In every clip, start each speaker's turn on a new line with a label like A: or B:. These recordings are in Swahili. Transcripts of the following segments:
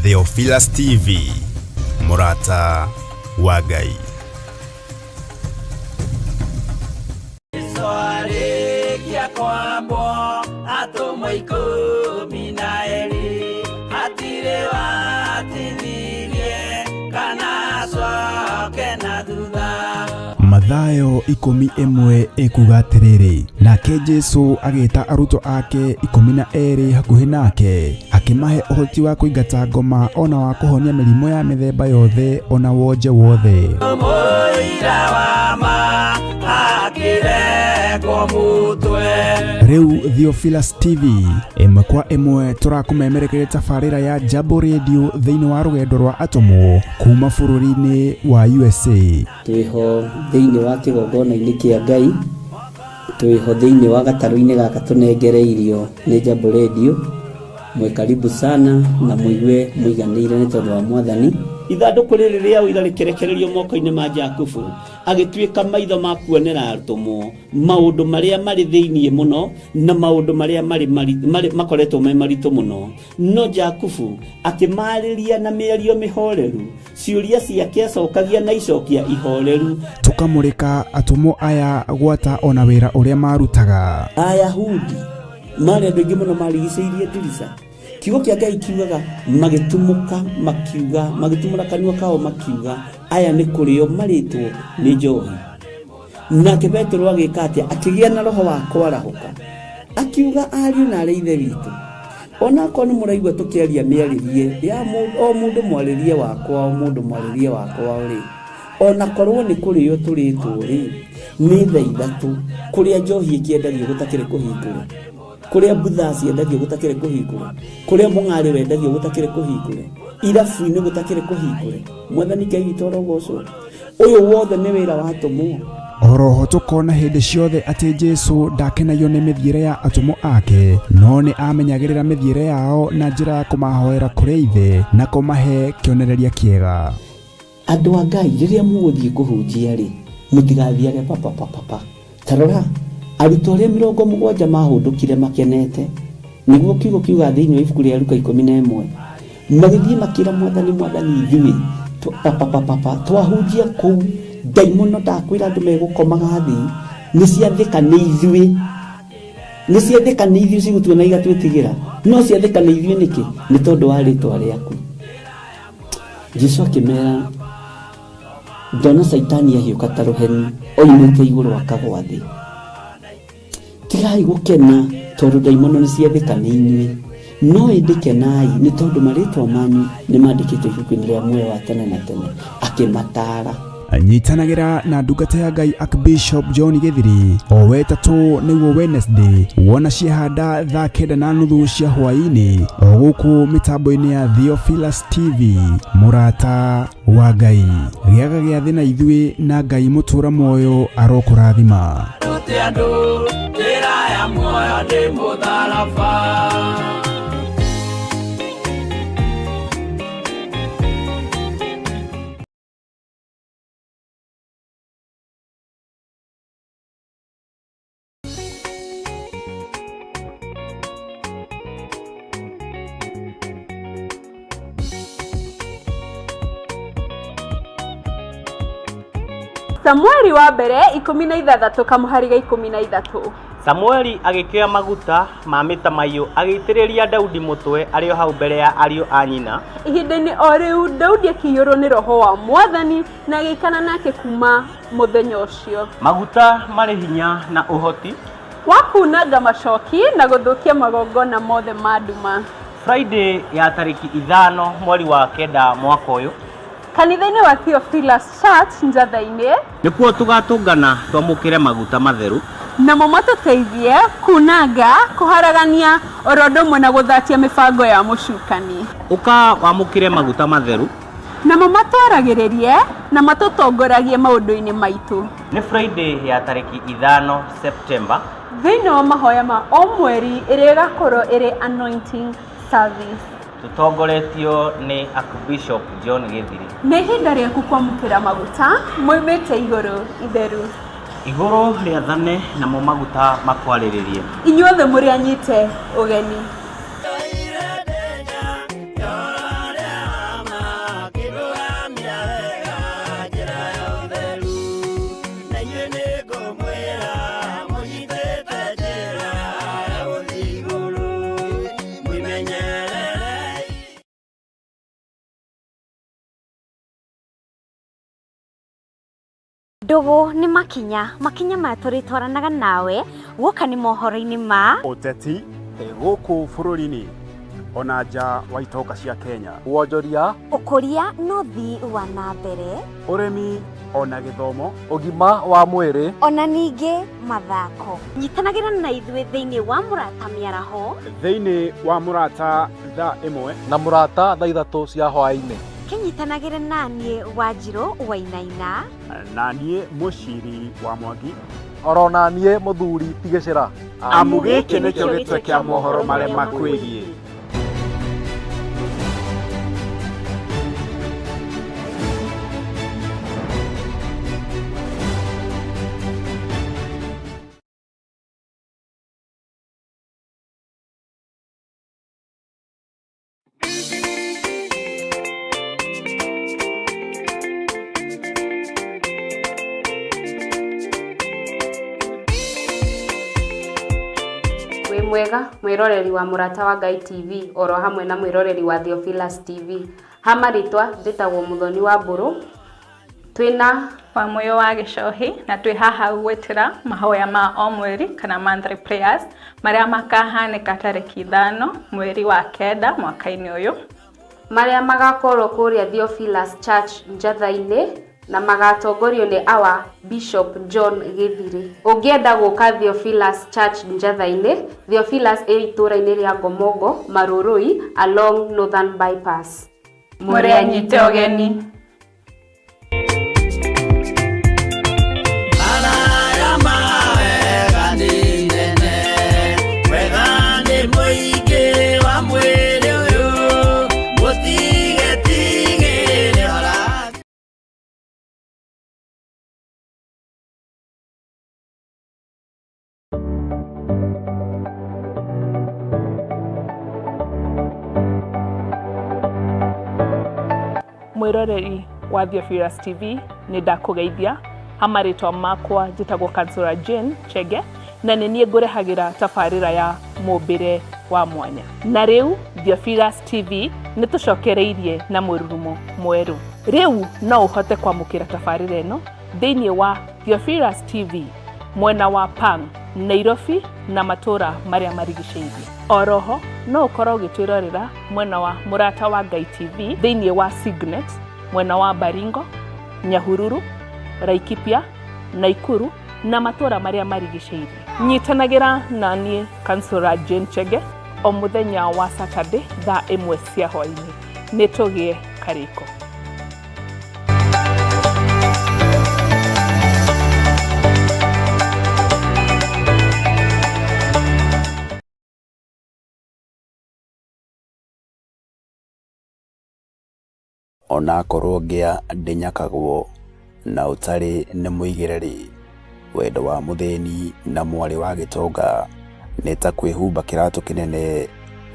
A: Theophilus TV, Murata wa Ngai. Mathayo 11 ekuga atiriri, nake Jesu agita aruto ake 12 hakuhi nake, akimahe uhoti wa kuingata ngoma ona wa kuhonia mirimo ya mithemba yothe ona wonje wothe. Riu Theophilus TV imwe kwa imwe turakumemerekeria tafarira ya Jambo Radio thiini wa rugendo rwa atomo kuma bururi-ini wa USA.
B: Twiho thiini wa kigongona-ini kia Ngai, twiho thiini wa gataru-ini gaka tunengereirio ni Jambo Radio. Mwe karibu sana na muigue muiganire ni tondu wa Mwathani. Ithanduku riri ria uira rikerekererio moko-ini ma Jakubu, agituika maitho ma kuonera arutomo maundu maria mari thiini muno na maundu maria mari makoretwo me marito muno. No Jakubu akimariria na mĩario mĩhoreru, ciuria ciake acokagia na icokia ihoreru.
A: Tukamurika atomo aya gwata ona wira uria marutaga.
B: Ayahudi mari andu aingi muno marigicĩirie ndirica. Kiugo kia Ngai kiugaga magitumuka makiuga, magitumura kanua kao makiuga aya ni kurio maritwo ni njohi. Nake Petero agika atia, akigia na roho wa kwarahuka, akiuga ariu na ari ithe witu, ona ko ni muraigwa tukiaria miaririe ya o mundu mwaririe wakwa, o mundu mwaririe wakwa uri, ona korwo ni kurio turitwo ri ni thaa ithatu, kuria njohi ikiendagio gutakire kuhingura, kuria butha ciendagio gutakire kuhingure, kuria mung'ari wendagio gutakire kuhingure, irabu-ini gutakire kuhingure. Mwathani Ngai witũ arogocwo. Uyu wothe ni wira wa atomo.
A: Oroho tukona hindi ciothe ati Jesu ndakenagio ni mithiire ya atomo ake, no ni amenyagirira mithiire yao na njira ya kumahoera kuri ithe na kumahe kionereria kiega.
B: Andu a Ngai riria muguthie kuhunjia ri, mutigathiage papa. Tarora aruto aria 70 mahundukire makenete, niguo kiugo kiuga thiini wa ibuku ria Luka 11, magithie makira Mwathani ithui papa twahunjia kuu daimono ndakwira andu megukomaga thi ni ciathika ni ithui cigutuona igatwitigira, no ciathika ni ithui niki? Ni tondu wa ritwa riaku. Jesu akimera, ndona Saitani ahiuka ta ruheni oimite iguru akagwa thi. Tigai gukena tondu daimono ni ciathika ni inyui, no indikenai ni tondu maritwa manyu ni mandikitwo ibuku-ini ria muoyo wa tene na tene. Akimatara
A: anyitanagira na ndungata ya Ngai Archbishop John Githiri o wetatu niguo Wednesday wona ciahanda thaa 9:30 cia hwaini o guku mitambo-ini ya Theophilus TV, Murata wa Ngai. Giaga gia thi na ithui na Ngai mutura moyo arokurathima.
C: Samueli wa mbere 16 kamuhariga 13.
D: Samueli agikioya maguta ma mitamaiyũ agĩitĩrĩria Daudi mutwe arĩ hau mbere ya ariũ a nyina.
C: Ihinda-inĩ o rĩu Daudi akĩiyũrwo nĩ roho wa Mwathani na agĩikana nake kuma mũthenya ũcio.
D: Maguta marĩ hinya na ũhoti
C: wa kunanga macoki na gũthũkia magongona mothe ma nduma.
D: Friday ya tariki 5 mweri wa 9 mwaka ũyũ,
C: kanitha-inĩ wa Theophilus Church Njatha-inĩ
D: nĩkuo tugatũngana twamũkĩre maguta matheru
C: namo matũteithie kunanga, kuharagania oro ũndũ ũmwe na gũthatia mĩbango ya mũcukani.
D: Ũka wamũkĩre maguta matheru
C: namo matwaragĩrĩrie na matũtongoragie maũndũ-inĩ maitũ.
D: Nĩ Friday ya tariki 5 September
C: thĩinĩ wa mahoya ma o mweri ĩrĩa ĩgakorwo ĩrĩ anointing service.
D: Tutongoretio ni Archbishop John Githiri.
C: Nĩ ihinda rĩaku kwamũkĩra maguta moimĩte igũrũ itheru.
D: Igũrũ rĩathane namo maguta makwarĩrĩrie.
C: Inyuothe mũrĩ anyite ũgeni.
E: Ndugu ni makinya maya turitwaranaga nawe guoka ni mohoro-ini ma
A: uteti gũkũ bũrũri-inĩ ona nja wa itoka cia Kenya,
F: wonjoria,
E: ũkũria na ũthii wa na mbere,
A: ũrĩmi ona gĩthomo,
F: ũgima wa mwĩrĩ,
E: ona ningĩ mathako. Nyitanagĩra na ithuĩ thĩinĩ wa Mũrata Mĩaraho,
A: thĩinĩ wa Mũrata thaa ĩmwe
F: na Mũrata thaa 3 cia hwaĩ-inĩ.
E: kĩnyitanagĩra naniĩ Wanjirũ Wainaina
A: na niĩ Mũciri wa Mwangi,
F: oro na niĩ Mũthuri Tigĩcĩra.
A: amu gĩkĩ nĩkĩo gĩtwe kĩa mohoro marĩa makwĩgiĩ.
G: Wĩ mwega mwĩroreri wa Mũrata wa Ngai TV oro hamwe na mwĩroreri wa Theophilus TV. Hama ritwa ndĩtagwo Muthoni wa Mburu. Twĩna
C: wa moyo wa Gĩcohi na twĩ haha gwĩtĩra mahoya ma o mweri kana monthly prayers marĩa makahanĩka tarĩki 5 mweri wa 9 mwaka-inĩ ũyũ,
G: marĩa magakorwo kũrĩa Theophilus Church Njatha-inĩ na magatongorio nĩ our Bishop John Gĩthiri. Ũngĩenda gũka Theophilus Church Njatha-inĩ, Theophilus ĩ itũũra-inĩ rĩa Ngomongo, Marũrũi along Northern Bypass.
C: mũrĩanyite ũgeni. Mwĩroreri wa Theophilus TV nĩ ndakũgeithia. Hama rĩtwa makwa njĩtagwo Councillor Jane Chege na nĩ niĩ ngũrehagĩra tabarĩra ya mũmbĩre wa mwanya. Na rĩu Theophilus TV nĩ tũcokereirie na mũrurumo mwerũ. Rĩu no ũhote kwamũkĩra tabarĩra ĩno thĩinĩ wa Theophilus TV mwena wa Pang, Nairobi na matũra marĩa marigicĩirie. Oroho no ũkorwo ũgĩtwĩrorera mwena wa Mũrata wa Ngai TV thĩinĩ wa Signet mwena wa Baringo, Nyahururu, Laikipia, Naikuru na matũra marĩa marigicĩirie. Nyitanagĩra na niĩ Councillor Jane Chege o mũthenya wa Saturday thaa 1 cia hwaĩ-inĩ. Nĩ tũgĩe karĩko.
A: ona korwo ngĩa ndĩnyakagwo na ũtarĩ nĩ mũigĩrĩri, wendo wa mũthĩni na mwarĩ wa gĩtonga nĩ ta kwĩhumba kĩratũ kĩnene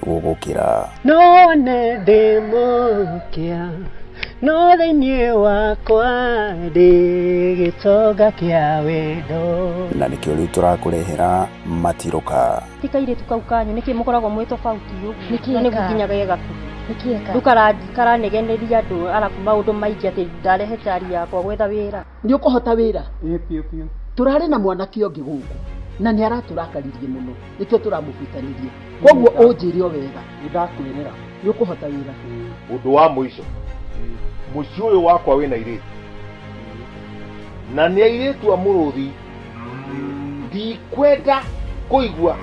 A: gũgũkĩra.
H: None ndĩmũkia no thĩinĩ wakwa ndĩ gĩtonga kĩa wendo,
A: na nĩkĩo rĩu tũrakũrehera matirũka.
I: ti kairĩtu kau kanyu nĩkĩ mũkoragwo mwĩ tofauti ũguo, na nĩguo nginyaga gĩgaku rĩu karanegeneria andũ arabu maũndũ maingĩ atĩ ndarehe cari yakwa gwetha wĩra.
H: nĩ ũkũhota wĩra tũrarĩ na mwanake ũngĩ gũkũ na nĩ aratũrakaririe mũno, nĩkĩo tũramũbitanirie, koguo ũnjĩre o wega nĩndakwĩrĩra nĩ ũkũhota wĩra.
J: Ũndũ wa mũico, mũciĩ ũyũ wakwa wĩna airĩtu na nĩ airĩtu a mũrũthi, ndikwenda kũigua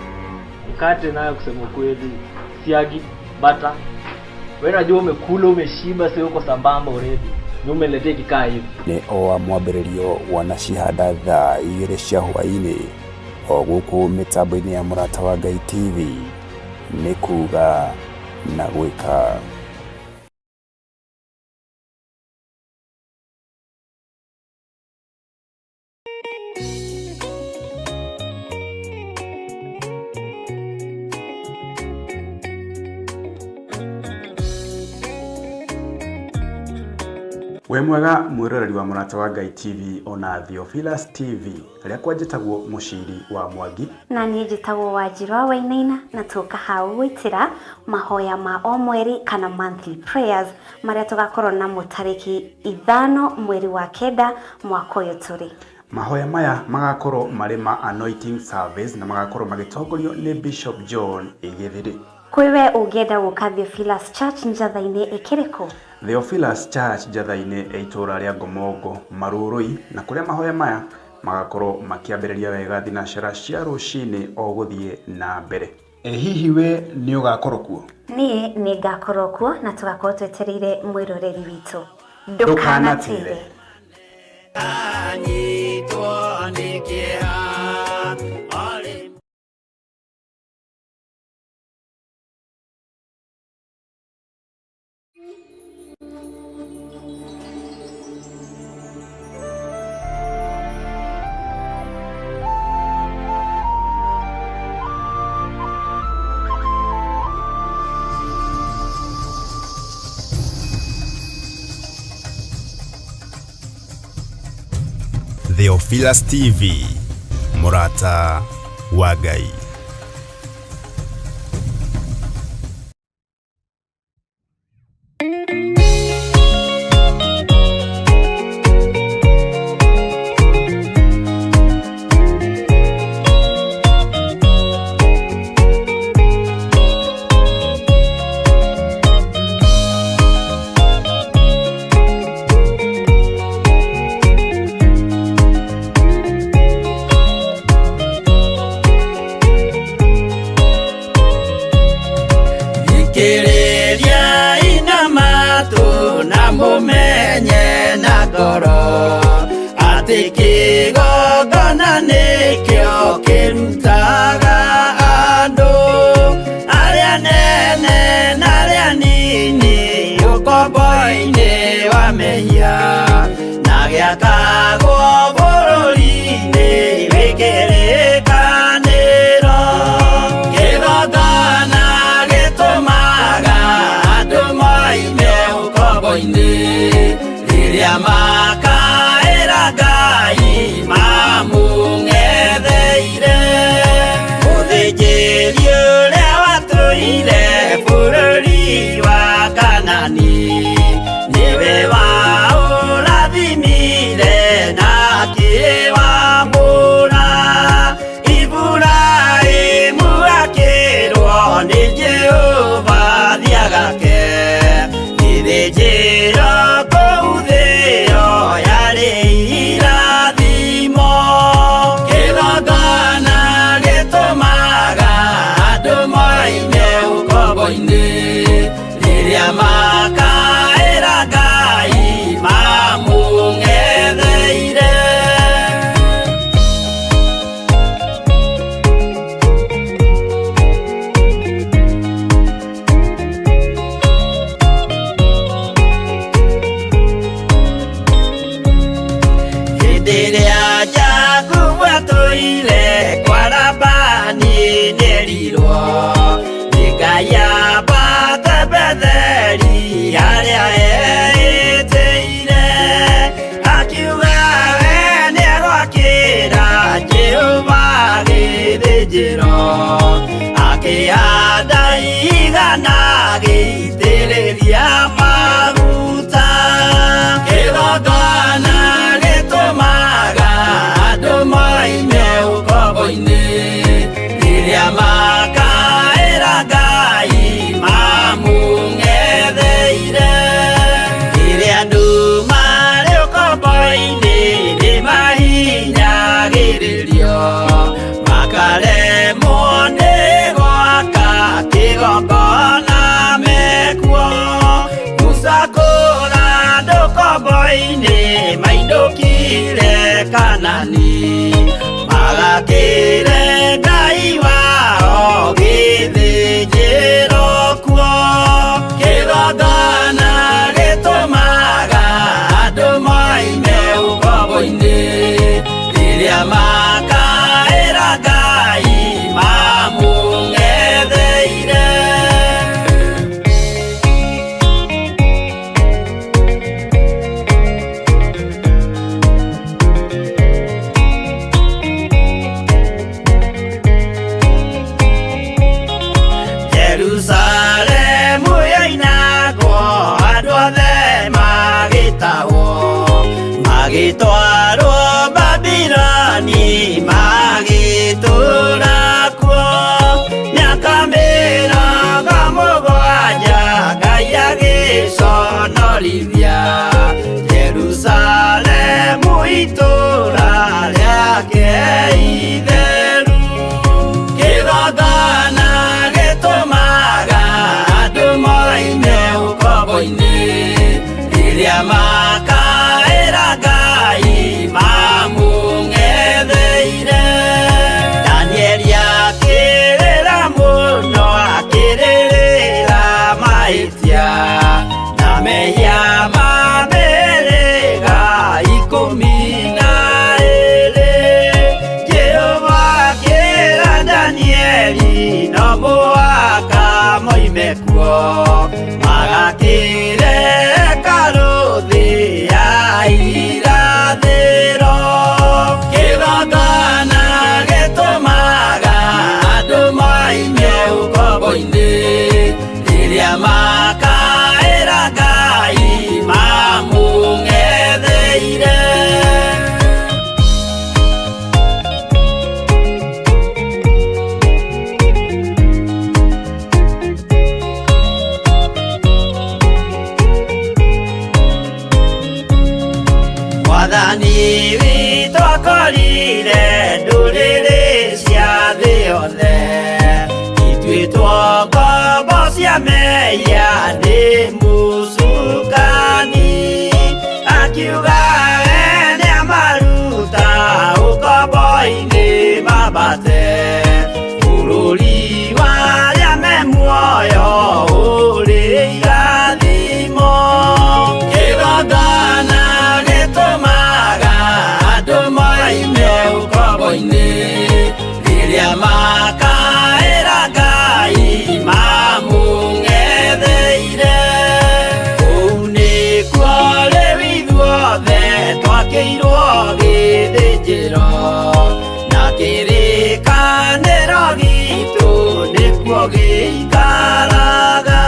K: mkate nayo. Kusema kweli siagi bata, wewe unajua umekula umeshiba, sio uko sambamba already, ni umeletea kikaa hivi.
A: Nĩ o mwambĩrĩrio wana cihanda thaa 2 cia hwaĩ-inĩ o gũkũ mĩtambo-inĩ ya Mũrata wa Ngai TV, nĩ kuga na gwĩka. We mwega mwiroreri wa Mũrata wa Ngai TV ona Theophilus TV rĩakwa njĩtagwo Mũciri wa Mwangi
E: na niĩ njĩtagwo Wanjirũ Wainaina na tuka hau gwĩtĩra mahoya ma o mweri kana monthly prayers marĩa tugakorwo namo tarĩki 5 mweri wa kenda mwaka ũyũ tũrĩ.
A: Mahoya maya magakorwo marĩ ma anointing service na magakorwo magĩtongorio nĩ Bishop John Gĩthĩrĩ.
E: Kwiwe ũngĩenda gũka Theophilus Church Njatha-inĩ ĩkĩrĩkũ?
A: Theophilus Church Njatha-inĩ itũra rĩa Ngomongo Marũrũi, na kũrĩa mahoya maya magakorwo makĩambĩrĩria wega thinacara cia rũcinĩ o gũthiĩ na mbere. Hihi we nĩ ũgakorwo kuo?
E: Niĩ nĩ ngakorwo kuo na tugakorwo twetereire mwĩroreri witũ.
A: Ndũkanatĩre.
L: Theophilus TV, Mũrata wa Ngai.
M: Mumenye na ngoro atĩ kĩgongona nĩkĩo kĩrutaga andũ arĩa nene na arĩa nini ũkombo-inĩ wa mehia na gĩakagwo bũrũri-inĩ wĩkĩrĩkanĩro. Kĩgongona gĩtũmaga andũ moime ũkombo-inĩ rĩrĩa makaĩra Ngai mamũng'etheire. Mũthĩnjĩri ũrĩa watũire bũrũri wa Kanani nĩwe waũrathimire na akĩwamũra. Iburahĩmu akĩrwo nĩ Jehova thiagake gĩthĩnjĩro kũu thĩ yo yarĩ irathimo. Kĩgongona gĩtũmaga andũ moime ũkombo-inĩ rĩrĩa makaĩra Ngai mamũng'etheire. Rĩrĩa Jakubu atũire kwa Labani nĩerirwo nĩ Ngai ambate Betheli harĩa eĩtĩire, akiuga we nĩegwakĩra Jehova gĩthĩnjĩro, akĩhanda igana gĩitĩrĩria maguta. Kĩgongona gĩtũmaga andũ moime ũkombo-inĩ rĩrĩa makaĩra Ngai mamũng'etheire. Rĩrĩa andũ marĩ ũkombo-inĩ nĩmahinyagĩrĩrio makaremwo nĩ gwaka kĩgongona mekuo. Musa kũra andũ ũkombo-inĩ mainũkire Kanani magakĩre Ngai wao gĩthĩnjĩro kuo. Kĩgongona gĩtũmaga andũ moime ũkombo-inĩ rĩrĩa makaĩra Ngai mamũng'etheire. riria makaira Ngai mamung'etheire. Mwathani witũ akorire ndũrĩrĩ cia thĩ yothe, ituĩtwo ngombo cia mehia nĩ mũcukani, akiuga we nĩamaruta ũkombo-inĩ mambate bũrũri wa arĩa me muoyo ũrĩ irathimo. Kĩgongona gĩtũmaga andũ moime ũkombo-inĩ rĩrĩa makaĩra Ngai mamũng'etheire. Kũu nĩkuo rĩu ithuothe twakĩirwo gĩthĩnjĩro, na kĩrĩkanĩro gitũ nĩkuo gĩikaraga.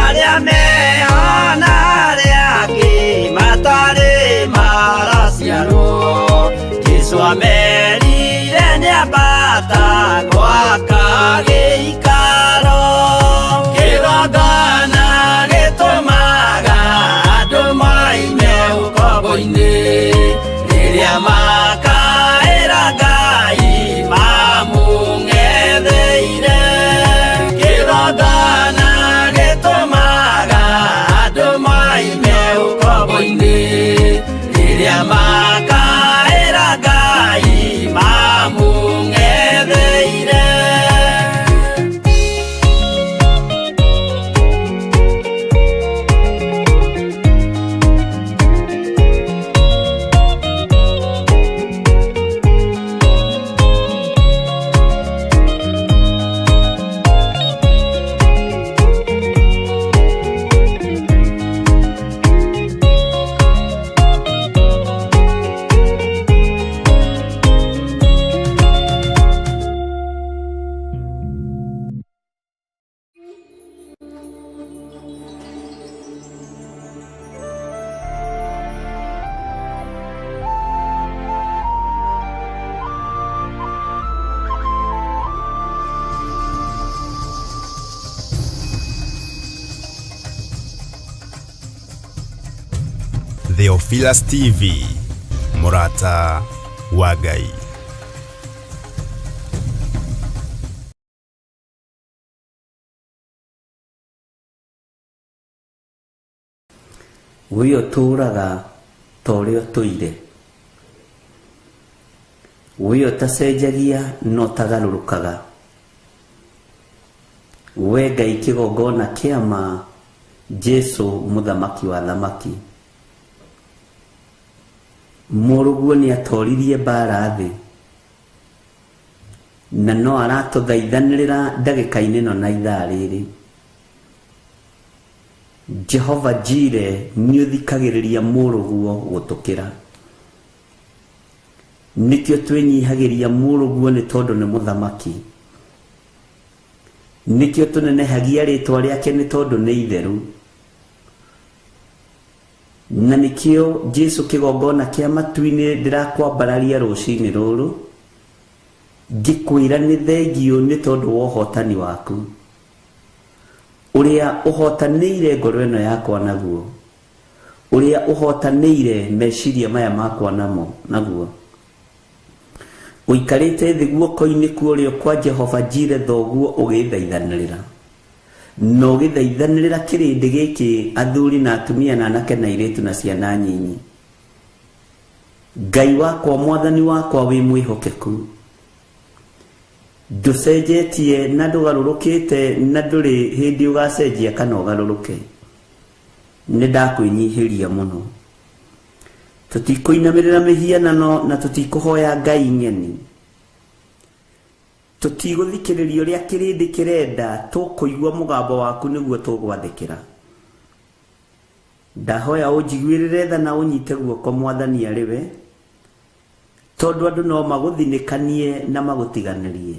M: Arĩa mehona arĩa angĩ matarĩ maraciarwo, Jesũ amerire nĩambata gwaka gĩikaro. Kĩgongona gĩtũmaga andũ moime ũkombo-inĩ rĩrĩa makaĩra Ngai mamũng'etheire. Kĩgongona gĩtũmaga andũ moime ũkombo-inĩ rĩrĩa makaĩra Ngai mamũng'etheire.
L: Theophilus TV, Murata wa Ngai.
B: We ũtũũraga ta ũrĩa ũtũire, we ũtacenjagia no tagarũrũkaga, we Ngai kĩgongona kĩa ma, Jesũ mũthamaki wa thamaki. Mũrũguo nĩatoririe mbara thĩ, na no aratũthaithanĩrĩra ndagĩka-inĩ ĩno na ithaa rĩrĩ. Jehova Jire nĩũthikagĩrĩria mũrũguo gũtũkĩra. Nĩkĩo twĩnyihagĩria mũrũguo nĩ tondũ nĩ mũthamaki. Nĩkĩo tũnenehagia rĩtwa rĩake nĩ tondũ nĩ itheru. Na nĩkĩo Jesũ kĩgongona kĩa matu-inĩ ndĩrakwambararia rũcinĩ rũrũ, ngĩkwĩra nĩ thengio nĩ tondũ wa ũhotani waku, ũrĩa ũhotanĩire ngoro ĩno yakwa naguo, ũrĩa ũhotanĩire meciria maya makwa naguo. Ũikarĩte thĩ guoko-inĩ kuorĩo kwa Jehova Jire thoguo ũgĩthaithanĩrĩra, na ũgĩthaithanĩrĩra kĩrĩndĩ gĩkĩ, athuri na atumia na anake na airĩtu na ciana nyinyi. Ngai wakwa, mwathani wakwa, wĩ mwĩhokeku, ndũcenjetie na ndũgarũrũkĩte, na ndũrĩ hĩndĩ ũgacenjia kana ũgarũrũke. Nĩndakwĩnyihĩria mũno. Tũtikũinamĩrĩra mĩhianano na tũtikũhoya ngai ng'eni. Tũtigũthikĩrĩria ũrĩa kĩrĩndĩ kĩrenda, tũkũigua mũgambo waku nĩguo tũgwathĩkĩra. Ndahoya ũnjiguĩrĩre tha na ũnyite guoko mwathani arĩ we, tondũ andũ no magũthinĩkanie na magũtiganĩrie.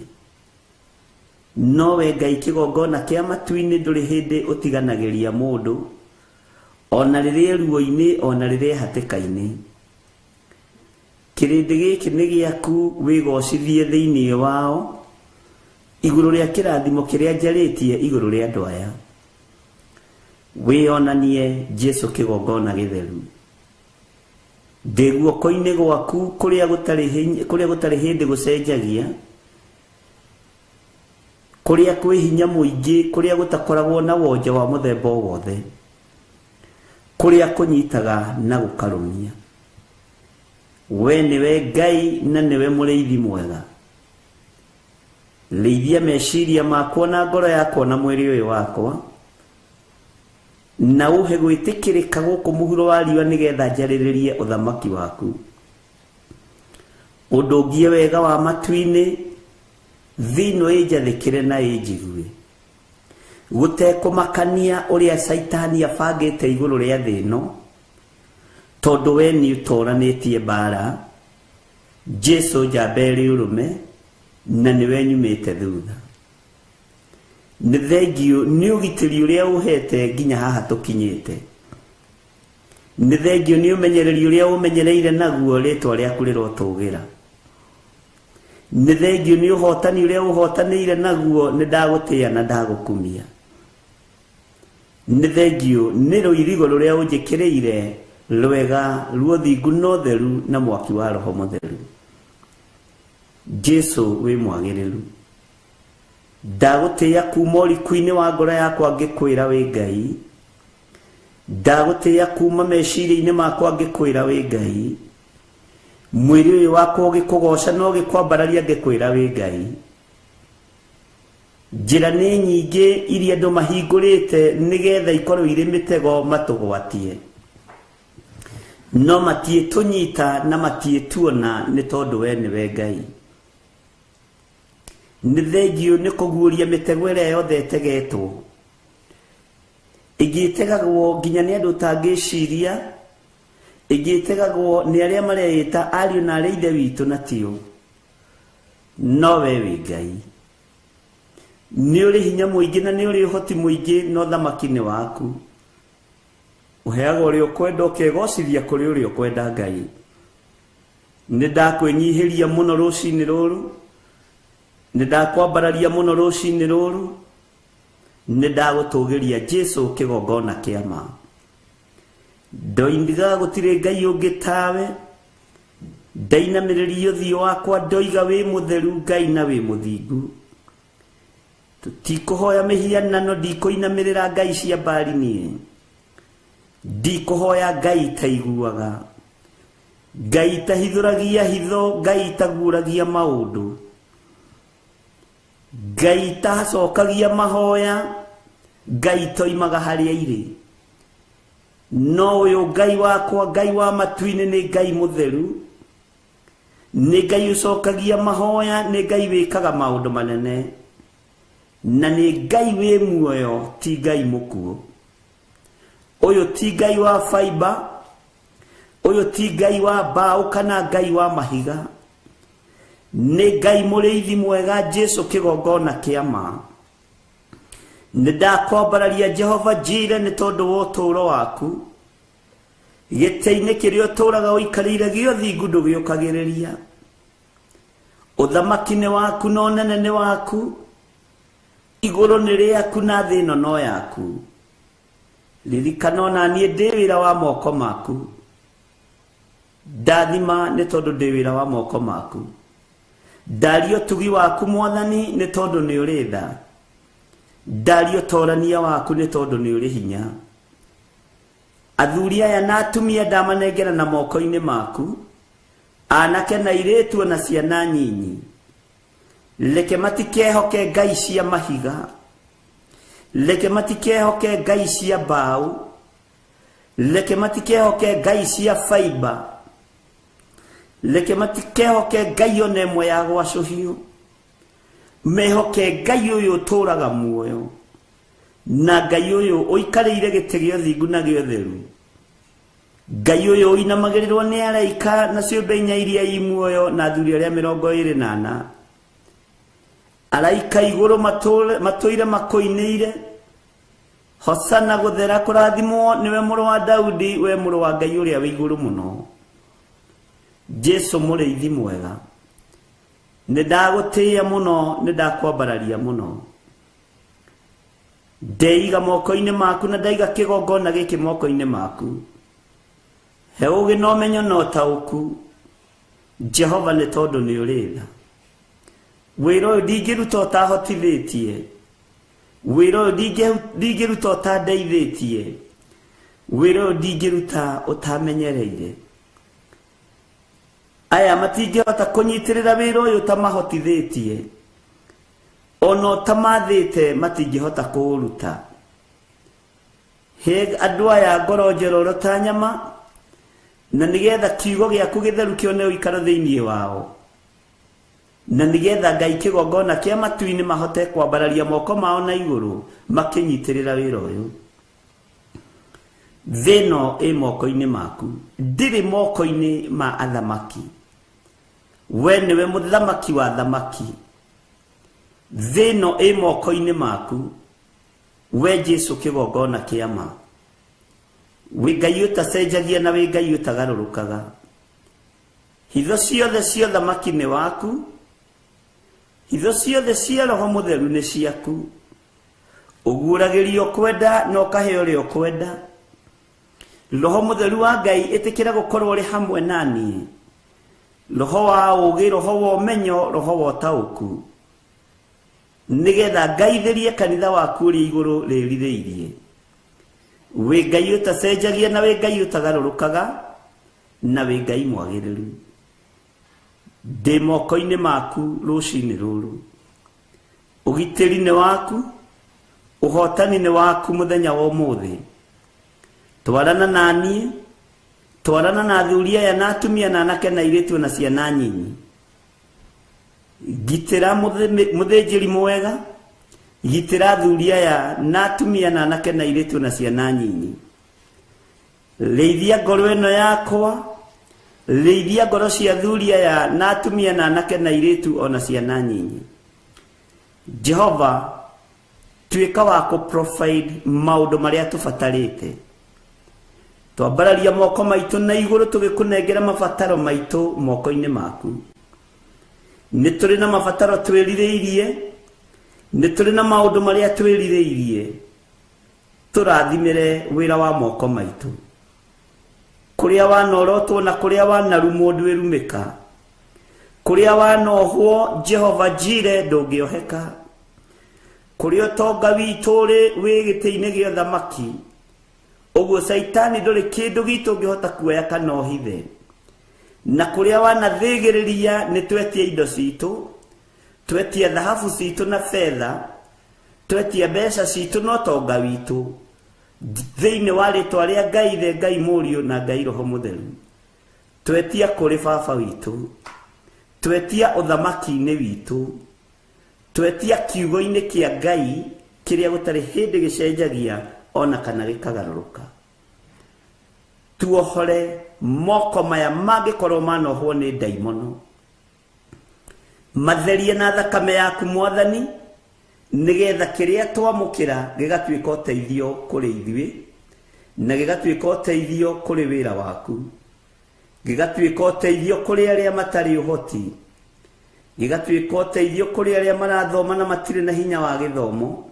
B: nowe Ngai kigongona kia matu-ini nduri hindi utiganagiria mundu ona riria ruo-ini ona riria hatika-ini. Kirindi giki ni giaku wigocithie thiini wao iguru ria kirathimo kiria njaritie iguru ria andu aya. Wionanie Jesu kigongona githeru ndi guoko-ini gwaku kuria gutari hindi gucenjagia, kuria kwi hinya muingi, kuria gutakoragwo na wonje wa muthemba wothe, kuria kunyitaga na gukarumia. We niwe Ngai na niwe muriithi mwega. Leithia meciria makwa na ngoro yakwa na mwiri uyu wakwa, na uhe gwitikirika guku muhuro wa riwa nigetha njariririe uthamaki waku. Udungie wega wa matu-ini thino injathikire na injigue, gutekumakania uria Saitani abangite iguru ria thino, tondu we ni utoranitie bara. Jesu njamberi urume na niwe nyumite thutha. Ni thengio ni ugitiri uria uhete nginya haha tukinyite. Ni thengio ni umenyereri uria umenyereire naguo ritwa riaku rirotugira. Ni thengio ni uhotani uria uhotanire naguo ni ndagutia na ndagukumia. Ni thengio ni ruirigo ruria unjikireire rwega ruothingu no theru na mwaki wa Roho Mutheru. Jesu wi mwagiriru. Ndagutia kuma uriku-ini wa ngoro yakwa ngikwira wi Ngai. Ndagutia kuma meciria-ini makwa ngikwira wi Ngai. Mwiri uyu wakwa ugikugoca no gikwambararia ngikwira wi Ngai. Njira ni nyingi iria andu mahingurite nigetha ikorwo iri mitego matugwatie, no matietunyita na matietuona ni tondu we niwe Ngai. Ni thengio ni kuguuria mitego iria yothe tegetwo, igitegagwo nginya ni andu tangiciria, igitegagwo ni aria mareita ariu na aria ithe witu na tio. No we wi Ngai, ni uri hinya muingi na ni uri uhoti muingi, no thamaki ni waku. Uheaga uria ukwenda ukegocithia kuri uria ukwenda Ngai. Ni ndakwinyihiria muno rucini ruru, ni ndakwambararia muno rucini ruru, ni ndagutugiria Jesu kigongona kia ma. Ndoindiga gutire Ngai ungi tawe, ndainamiriria uthio wakwa ndoiga wi mutheru Ngai na wi muthingu. Tutikuhoya mihianano, ndikuinamirira Ngai cia mbari nie, ndikuhoya Ngai taiguaga, Ngai tahithuragia hitho, Ngai taguragia maundu, Ngai tacokagia mahoya, Ngai toimaga haria iri. No uyu Ngai wakwa, Ngai wa matu-ini ni Ngai mutheru, ni Ngai ucokagia mahoya, ni Ngai wikaga maundu manene, na ni Ngai wi muoyo, ti Ngai mukuo. Uyu ti Ngai wa fiber, uyu ti Ngai wa mbao kana Ngai wa mahiga, ni Ngai muriithi mwega, Jesu kigongona kia ma. Ni ndakwambararia Jehova Jire ni tondu wa uturo waku, gite-ini kiria uturaga uikarire giothingu ndugiukagiriria. Uthamaki ni waku no nene ni waku, iguru ni riaku na thi ino no yaku. Ririkana ona nie ndi wira wa moko maku, ndathima ni tondu ndi wira wa moko maku. Ndario tugi waku Mwathani ni tondu ni uri tha, ndario torania waku ni tondu ni uri hinya. Athuri aya na atumia ndamanengera na moko-ini maku, anake na airitu na ciana nyinyi. Leke matikehoke ngai cia mahiga, leke matikehoke ngai cia mbao, leke matikehoke ngai cia fiber, leke matikehoke ngai ona imwe ya gwacuhio. Mehoke Ngai uyu uturaga muoyo, na Ngai uyu uikarire gite gio thingu na gio theru. Ngai uyu uinamagirirwo ni araika na ciumbe inya iria i muoyo na athuri aria 24. araika iguru matoire makoineire hosana guthera kurathimwo niwe muru wa Daudi we muru wa Ngai uria wi iguru muno Jesu muriithi mwega nidagutia muno nidakwambararia muno ndeiga moko-ini maku na ndaiga kigongona giki moko-ini maku he ugi no menyo no tauku Jehova ni tondu ni uritha wiro ndingiruta utahotithitie wiro ndingiruta utandeithitie wiro ndingiruta utamenyereire aya matingihota kunyitirira wiro uyu tamahotithitie ono tamathite matingihota kuuruta he andu aya ngoro njeroro ta nyama na nigetha kiugo giaku githeru kione uikaro thiini wao na nigetha Ngai kigongona kia matu-ini mahote kwambararia moko mao na iguru makinyitirira wira uyu thino moko-ini maku ndiri moko-ini ma athamaki we niwe muthamaki wa thamaki thino moko-ini maku we Jesu kigongona kia ma we Ngai utacenjagia na we Ngai utagarurukaga hitho ciothe cia thamaki ni waku hitho ciothe cia Roho Mutheru ni ciaku uguragirio kwenda no kaheo rio kwenda Roho Mutheru wa Ngai itikira gukorwo ri hamwe nani Roho wa ugi Roho wa umenyo Roho wa tauku nigetha Ngaitherie kanitha waku ri iguru riritheirie we Ngai utacenjagia na we Ngai utagarurukaga na we Ngai mwagiriru ndi moko-ini maku rucini ruru ugitiri ni waku uhotani ni waku muthenya wa umuthi twarana nani twarana na thuria ya na atumia na anake na iritu na ciana nyinyi gitira muthinjiri mwega gitira thuria ya na atumia na anake na iritu na ciana nyinyi leithia ngoro ino yakwa leithia ngoro cia thuria ya na atumia na anake na iritu ona ciana nyinyi Jehova tuika wa ku provide maundu maria tubatarite twambararia moko maitu na iguru tugikunengera mabataro maitu moko-ini maku ni turi na mabataro twirireirie ni turi na maundu maria twirireirie turathimire wira wa moko maitu kuria wanorotwo na kuria wanarumwo ndwirumika kuria wanohwo Jehova Jire ndungioheka kuria tonga witu ri wigite-ini gio thamaki uguo Saitani nduri kindu gitu ngihota kuoya kana ohithe na kuria wanathigiriria ni twetie indo citu twetie dhahabu citu na fedha twetie mbeca citu no tonga witu thiini wa ritwa ria Ngai the Ngai Murio na Ngai Roho Mutheru twetia kuri baba witu twetia uthamaki-ini witu twetia kiugo-ini kia Ngai kiria gutari hindi gicenjagia ona kana gikagaruruka tuohore moko maya magikorwo manohwo ni daimono matherie na thakame yaku Mwathani nigetha kiria twamukira gigatuika uteithio kuri ithui na gigatuika uteithio kuri wira waku gigatuika uteithio kuri aria matari uhoti gigatuika uteithio kuri aria marathoma na matire na hinya wa githomo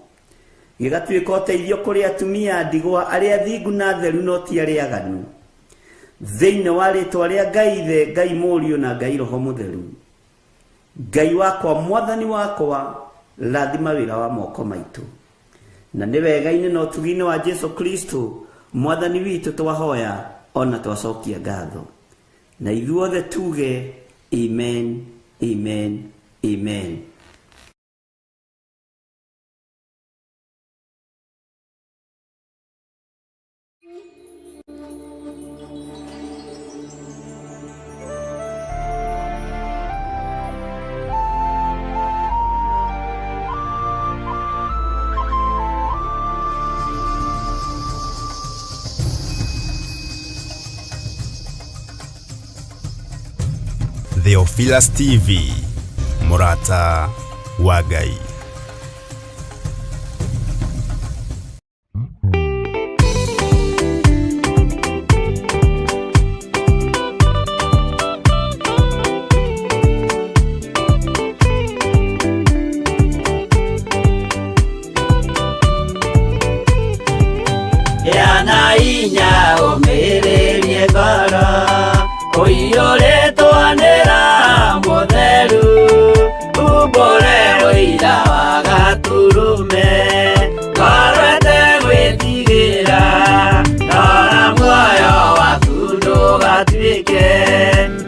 B: gigatuika uteithio kuri atumia ndigwa aria thingu na theru no ti aria aganu thiini wa ritwa ria Ngai the Ngai Murio na Ngai Roho Mutheru Ngai wakwa Mwathani wakwa lathima wira wa moko maitu na ni wega-ini no tugi-ini wa Jesu Kristo Mwathani witu twahoya ona twacokia ngatho na ithuothe tuge amen amen amen.
L: Theophilus TV, Murata wa Ngai.
M: Yana inya umirerie ngoro uiyũrĩtwanĩra mũtheru umbũre ũira wa gaturume ngorwete gwĩtigĩra nora muoyo waku ndũgatuĩke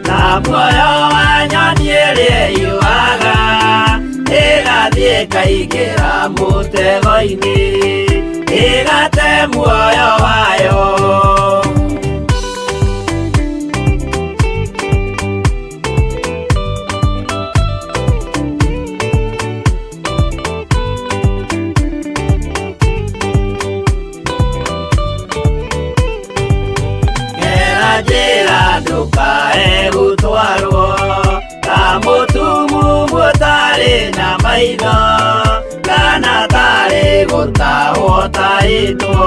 M: na muoyo wa nyoni ĩrĩa yuaga ĩgathiĩ ĩkaingĩra mũtego-inĩ ĩgate muoyo wayo. Gera njĩra ndũkae gũtwarwo ta mũtumumu ũtarĩ na maitho kana tarĩ gũtahwo taĩtwo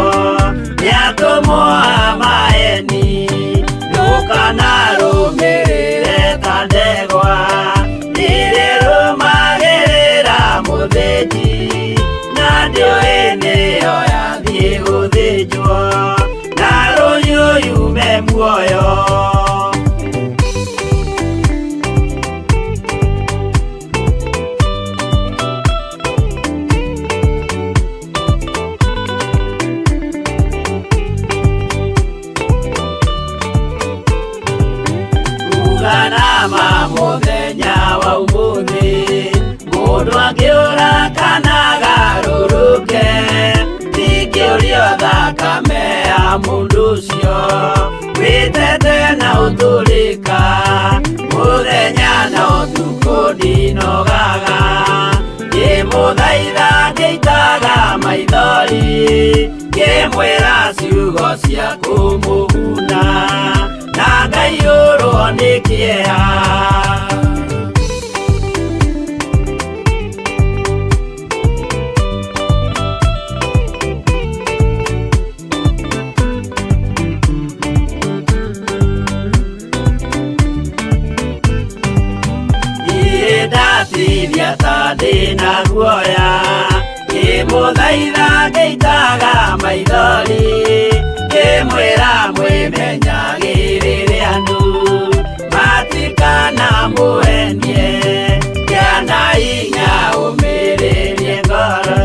M: nĩ atũmwo a maeni ndũkanarũmĩrĩre ta ndegwa irĩ rũmagĩrĩra mũthĩnji na ndĩoĩ nĩyo yathiĩ gũthĩnjwo na rũnyũyume muoyo. Nama mũthenya wa ũmũthĩ mũndũ angĩũra kana garũrũke ndingĩũrio thakame ya mũndũ ũcio wĩtete na ũtũrĩka mũthenya na ũtukũ ndinogaga ngĩmũthaitha ngĩitaga maithori ngĩmwĩra ciugo cia kũmũguna na ngaiyũrwo nĩ kĩeha. Ndatithia ta ndĩna guoya ngĩmũthaitha ngĩitaga maithori ngĩmwĩra mwĩmenyagĩrĩre andũ matikana mũhenie yana inya ũmĩrĩrie ngoro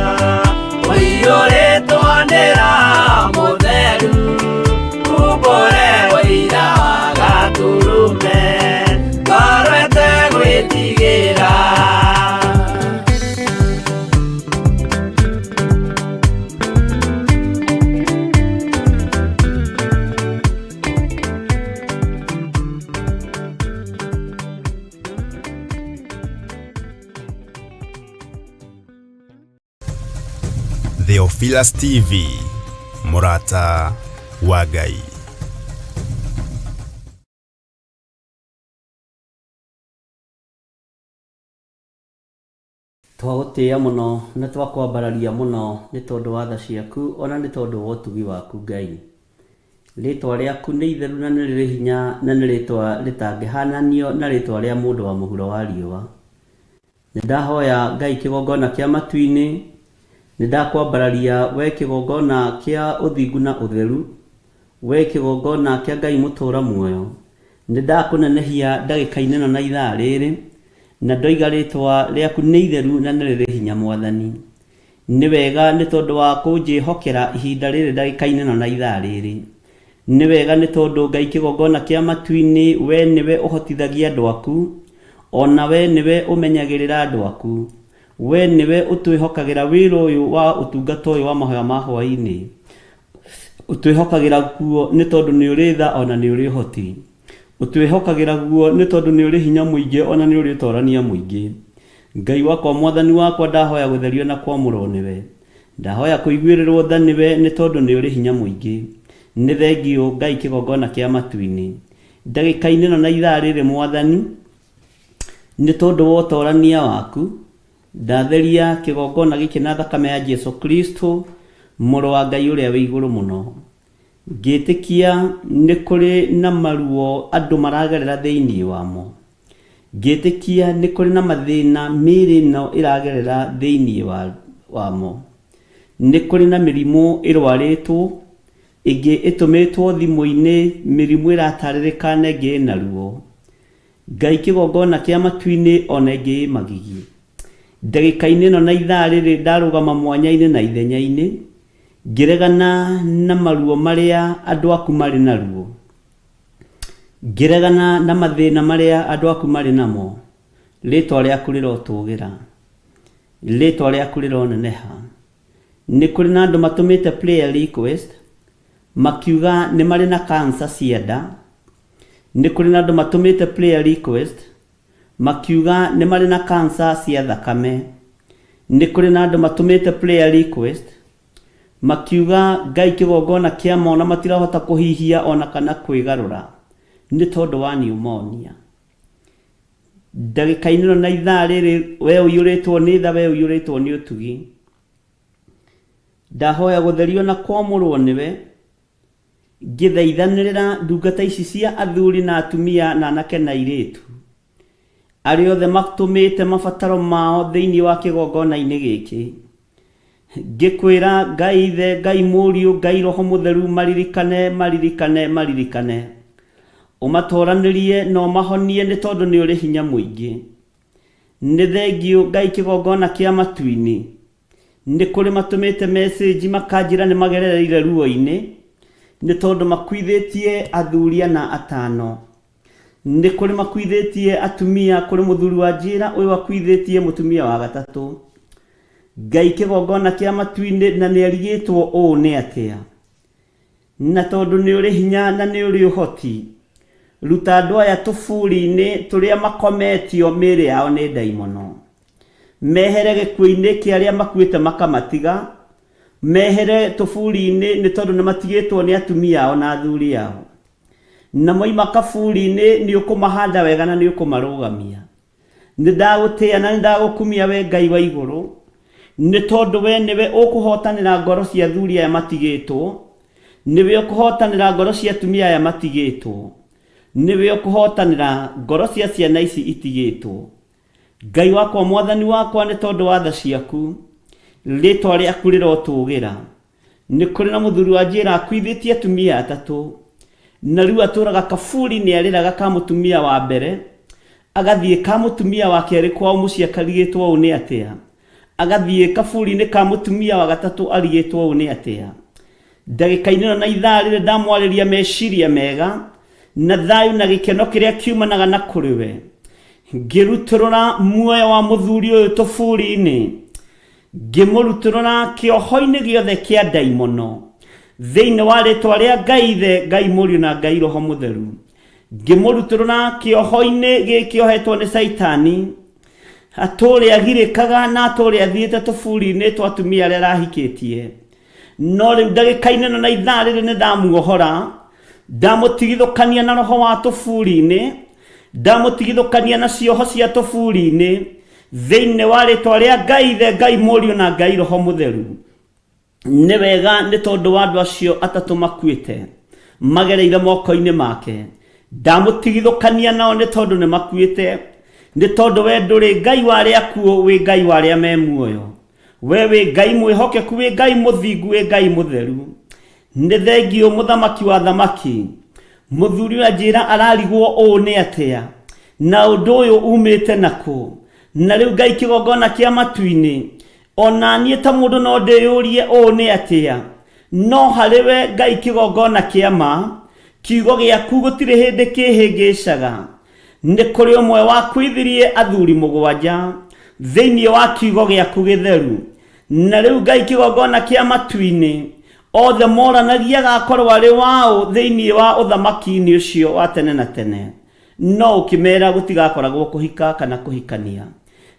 M: ũiyũrĩtwanĩra mũtheru umbũre ũira wa gatũrũme ngorwete gwĩtigĩra.
L: Theophilus TV, mũrata wa Ngai.
B: Twagũtĩĩa mũno na twakwambararia mũno nĩ tondũ wa tha ciaku ona nĩ tondũ wa ũtugi waku Ngai. Rĩtwa rĩaku nĩ itheru na nĩ rĩrĩ hinya na nĩ rĩtwa rĩtangĩhananio na rĩtwa rĩa mũndũ wa mũhuro wa riũa. Nĩndahoya Ngai kĩgongona kĩa matu-inĩ, nĩndakwambararia we kĩgongona kĩa ũthingu na ũtheru, we kĩgongona kĩa Ngai mũtũra muoyo. Nĩndakũnenehia ndagĩka-inĩ ĩno na ithaa rĩrĩ, na ndoiga rĩtwa rĩaku nĩ itheru na nĩ rĩrĩ hinya Mwathani. Nĩ wega nĩ tondũ wa kũnjĩhokera ihinda rĩrĩ ndagĩka-inĩ ĩno na ithaa rĩrĩ. Nĩ wega nĩ tondũ Ngai kĩgongona kĩa matu-inĩ we nĩwe ũhotithagia andũ aku, ona we nĩwe ũmenyagĩrĩra andũ aku, we nĩwe ũtwĩhokagĩra wĩra ũyũ wa ũtungata ũyũ wa mahoya ma hwaĩ-inĩ. Ũtwĩhokagĩra guo nĩ tondũ nĩ ũrĩ tha ona nĩ ũrĩ ũhoti. Ũtwĩhokagĩra guo nĩ tondũ nĩ ũrĩ hinya mũingĩ ona nĩ ũrĩ ũtorania mũingĩ. Ngai wakwa Mwathani wakwa ndahoya gũtherio na kwamũrwo nĩwe. Ndahoya kũiguĩrĩrwo tha nĩwe nĩ tondũ nĩ ũrĩ hinya mũingĩ. Nĩ thengio Ngai kĩgongona kĩa matu-inĩ. Ndagĩka-inĩ ĩno na ithaa rĩrĩ Mwathani, nĩ tondũ wa ũtorania waku, ndatheria kigongona giki na thakame ya Jesu Kristo mũrũ wa Ngai ũrĩa wĩ igũrũ mũno. Ngĩtĩkia nĩ kũrĩ na maruo andũ maragerera thĩinĩ wamo. Ngĩtĩkia nĩ kũrĩ na mathĩna mĩĩrĩ ĩno ĩragerera thĩinĩ wamo. Nĩ kũrĩ na mĩrimũ ĩrwarĩtwo, ĩngĩ ĩtũmĩtwo thimũ-inĩ, mĩrimũ ĩratarĩrĩka na ĩngĩ ĩna ruo. Ngai kĩgongona kĩa matu-inĩ ona ĩngĩ ĩ magigi. Ndagĩka-inĩ ĩno na ithaa rĩrĩ ndarũgama mwanya-inĩ na ithenya-inĩ, ngĩregana na maruo marĩa andũ aku marĩ naruo. Ngĩregana na mathĩna marĩa andũ aku marĩ namo. Rĩĩtwa rĩaku rĩrotũgĩra, rĩĩtwa rĩaku rĩroneneha. Nĩ kũrĩ na andũ matũmĩte prayer request makiuga nĩ marĩ na cancer cia nda. Nĩ kũrĩ na andũ matũmĩte prayer request makiuga nĩ marĩ na cancer cia thakame. Nĩ kũrĩ na andũ matũmĩte prayer request makiuga Ngai kĩgongona kĩa mona matirahota kũhihia ona kana kwĩgarũra nĩ tondũ wa pneumonia. Ndagĩka-inĩ ĩno na ithaa rĩrĩ we ũiyũrĩtwo nĩ tha, we ũiyũrĩtwo nĩ ũtugi. Ndahoya gũtherio na kwamũrwo nĩwe, ngĩthaithanĩrĩra ndungata ici cia athuri na atumia na anake na airĩtu arĩa othe matũmĩte mabataro mao thĩinĩ wa kĩgongona-inĩ gĩkĩ. Ngĩkwĩra Ngai Ithe, Ngai Mũriũ, Ngai Roho Mũtheru maririkane, maririkane, maririkane. Ũmatũranĩrie na ũmahonie nĩ tondũ nĩ ũrĩ hinya mũingĩ. Nĩ thengiũ Ngai kĩgongona kĩa matu-inĩ. Nĩ kũrĩ matũmĩte message makanjĩra nĩ magerereire ruo-inĩ nĩ tondũ makuithĩtie athuria na atano. Nĩ kũrĩ makuithĩtie atumia, kũrĩ mũthuri wa njĩra ũyũ akuithĩtie mũtumia wa gatatũ. Ngai kĩgongona kĩa matu-inĩ na nĩ arigĩtwo ũũ nĩ atĩa. Na tondũ nĩ ũrĩ hinya na nĩ ũrĩ ũhoti, ruta andũ aya tũburi-inĩ tũrĩa makometio mĩĩrĩ yao nĩ ndaimono. Mehere gĩkuũ-inĩ kĩa arĩa makuĩte makamatiga. Mehere tũburi-inĩ nĩ tondũ nĩ matigĩtwo nĩ atumia ao na athuri ao. Na moima kaburi-inĩ nĩ ũkũmahanda wega na nĩ ũkũmarũgamia. Nĩ ndagũtĩĩa na nĩ ndagũkumia we Ngai wa igũrũ, nĩ tondũ we nĩwe ũkũhotanĩra ngoro cia athuri aya matigĩtwo. Nĩwe ũkũhotanĩra ngoro cia atumia aya matigĩtwo. Nĩwe ũkũhotanĩra ngoro cia ciana ici itigĩtwo. Ngai wakwa, mwathani wakwa, nĩ tondũ wa tha ciaku, rĩĩtwa rĩaku rĩrotũgĩra. Nĩ kũrĩ na mũthuri wa njĩra akuithĩtie atumia atatũ, na rĩu atũraga kaburi-inĩ arĩraga ka mũtumia wa mbere, agathiĩ ka mũtumia wa kerĩ kwao mũciĩ akarigĩtwo ũũ nĩ atĩa. Agathiĩ kaburi-inĩ ka mũtumia wa gatatũ arigĩtwo ũũ nĩ atĩa. Ndagĩka-inĩ ĩno na ithaa rĩrĩ ndamwarĩria meciria mega na thayũ na gĩkeno kĩrĩa kiumanaga na kũrĩ we. Ngĩrutũrũra muoyo wa mũthuri ũyũ tũburi-inĩ, ngĩmũrutũrũra kĩoho-inĩ gĩothe kĩa ndaimono thĩinĩ wa rĩĩtwa rĩa Ngai Ithe, Ngai Mũriũ na Ngai Roho Mũtheru. Ngĩmũrutũrũra kĩoho-inĩ gĩkĩohetwo nĩ Saitani, atũrĩa agirĩkaga na atũrĩa athiĩte tũburi-inĩ twa atumia arĩa arahikĩtie. No rĩu ndagĩka-inĩ ĩno na ithaa rĩrĩ nĩ ndamuohora, ndamũtigithũkania na roho wa tũburi-inĩ, ndamũtigithũkania na cioho cia tũburi-inĩ thĩinĩ wa rĩĩtwa rĩa Ngai Ithe, Ngai Mũriũ na Ngai Roho Mũtheru. Nĩ wega nĩ tondũ wa andũ acio atatũ makuĩte magereire moko-inĩ make. Ndamũtigithũkania nao nĩ tondũ nĩ makuĩte, nĩ tondũ we ndũrĩ Ngai wa arĩa akuũ, wĩ Ngai wa arĩa me muoyo. We wĩ Ngai mwĩhokeku, wĩ Ngai mũthingu, wĩ Ngai mũtheru. Nĩ thengiũ mũthamaki wa thamaki. Mũthuri wa njĩra ararigwo ũũ nĩ atĩa, na ũndũ ũyũ umĩte nakũ. Na rĩu Ngai kĩgongona kĩa matu-inĩ, ona niĩ ta mũndũ no ndĩyũrie ũũ nĩ atĩa. No harĩ we Ngai kĩgongona kĩa ma, kiugo gĩaku gũtirĩ hĩndĩ kĩhĩngĩcaga. Nĩ kũrĩ ũmwe wakuithirie athuri mũgwanja thĩinĩ wa kiugo gĩaku gĩtheru. Na rĩu Ngai kĩgongona kĩa matu-inĩ, othe moranagia gakorwo arĩ wao thĩinĩ wa ũthamaki-inĩ ũcio wa tene na tene. No ũkĩmera gũtigakoragwo kũhika kana kũhikania.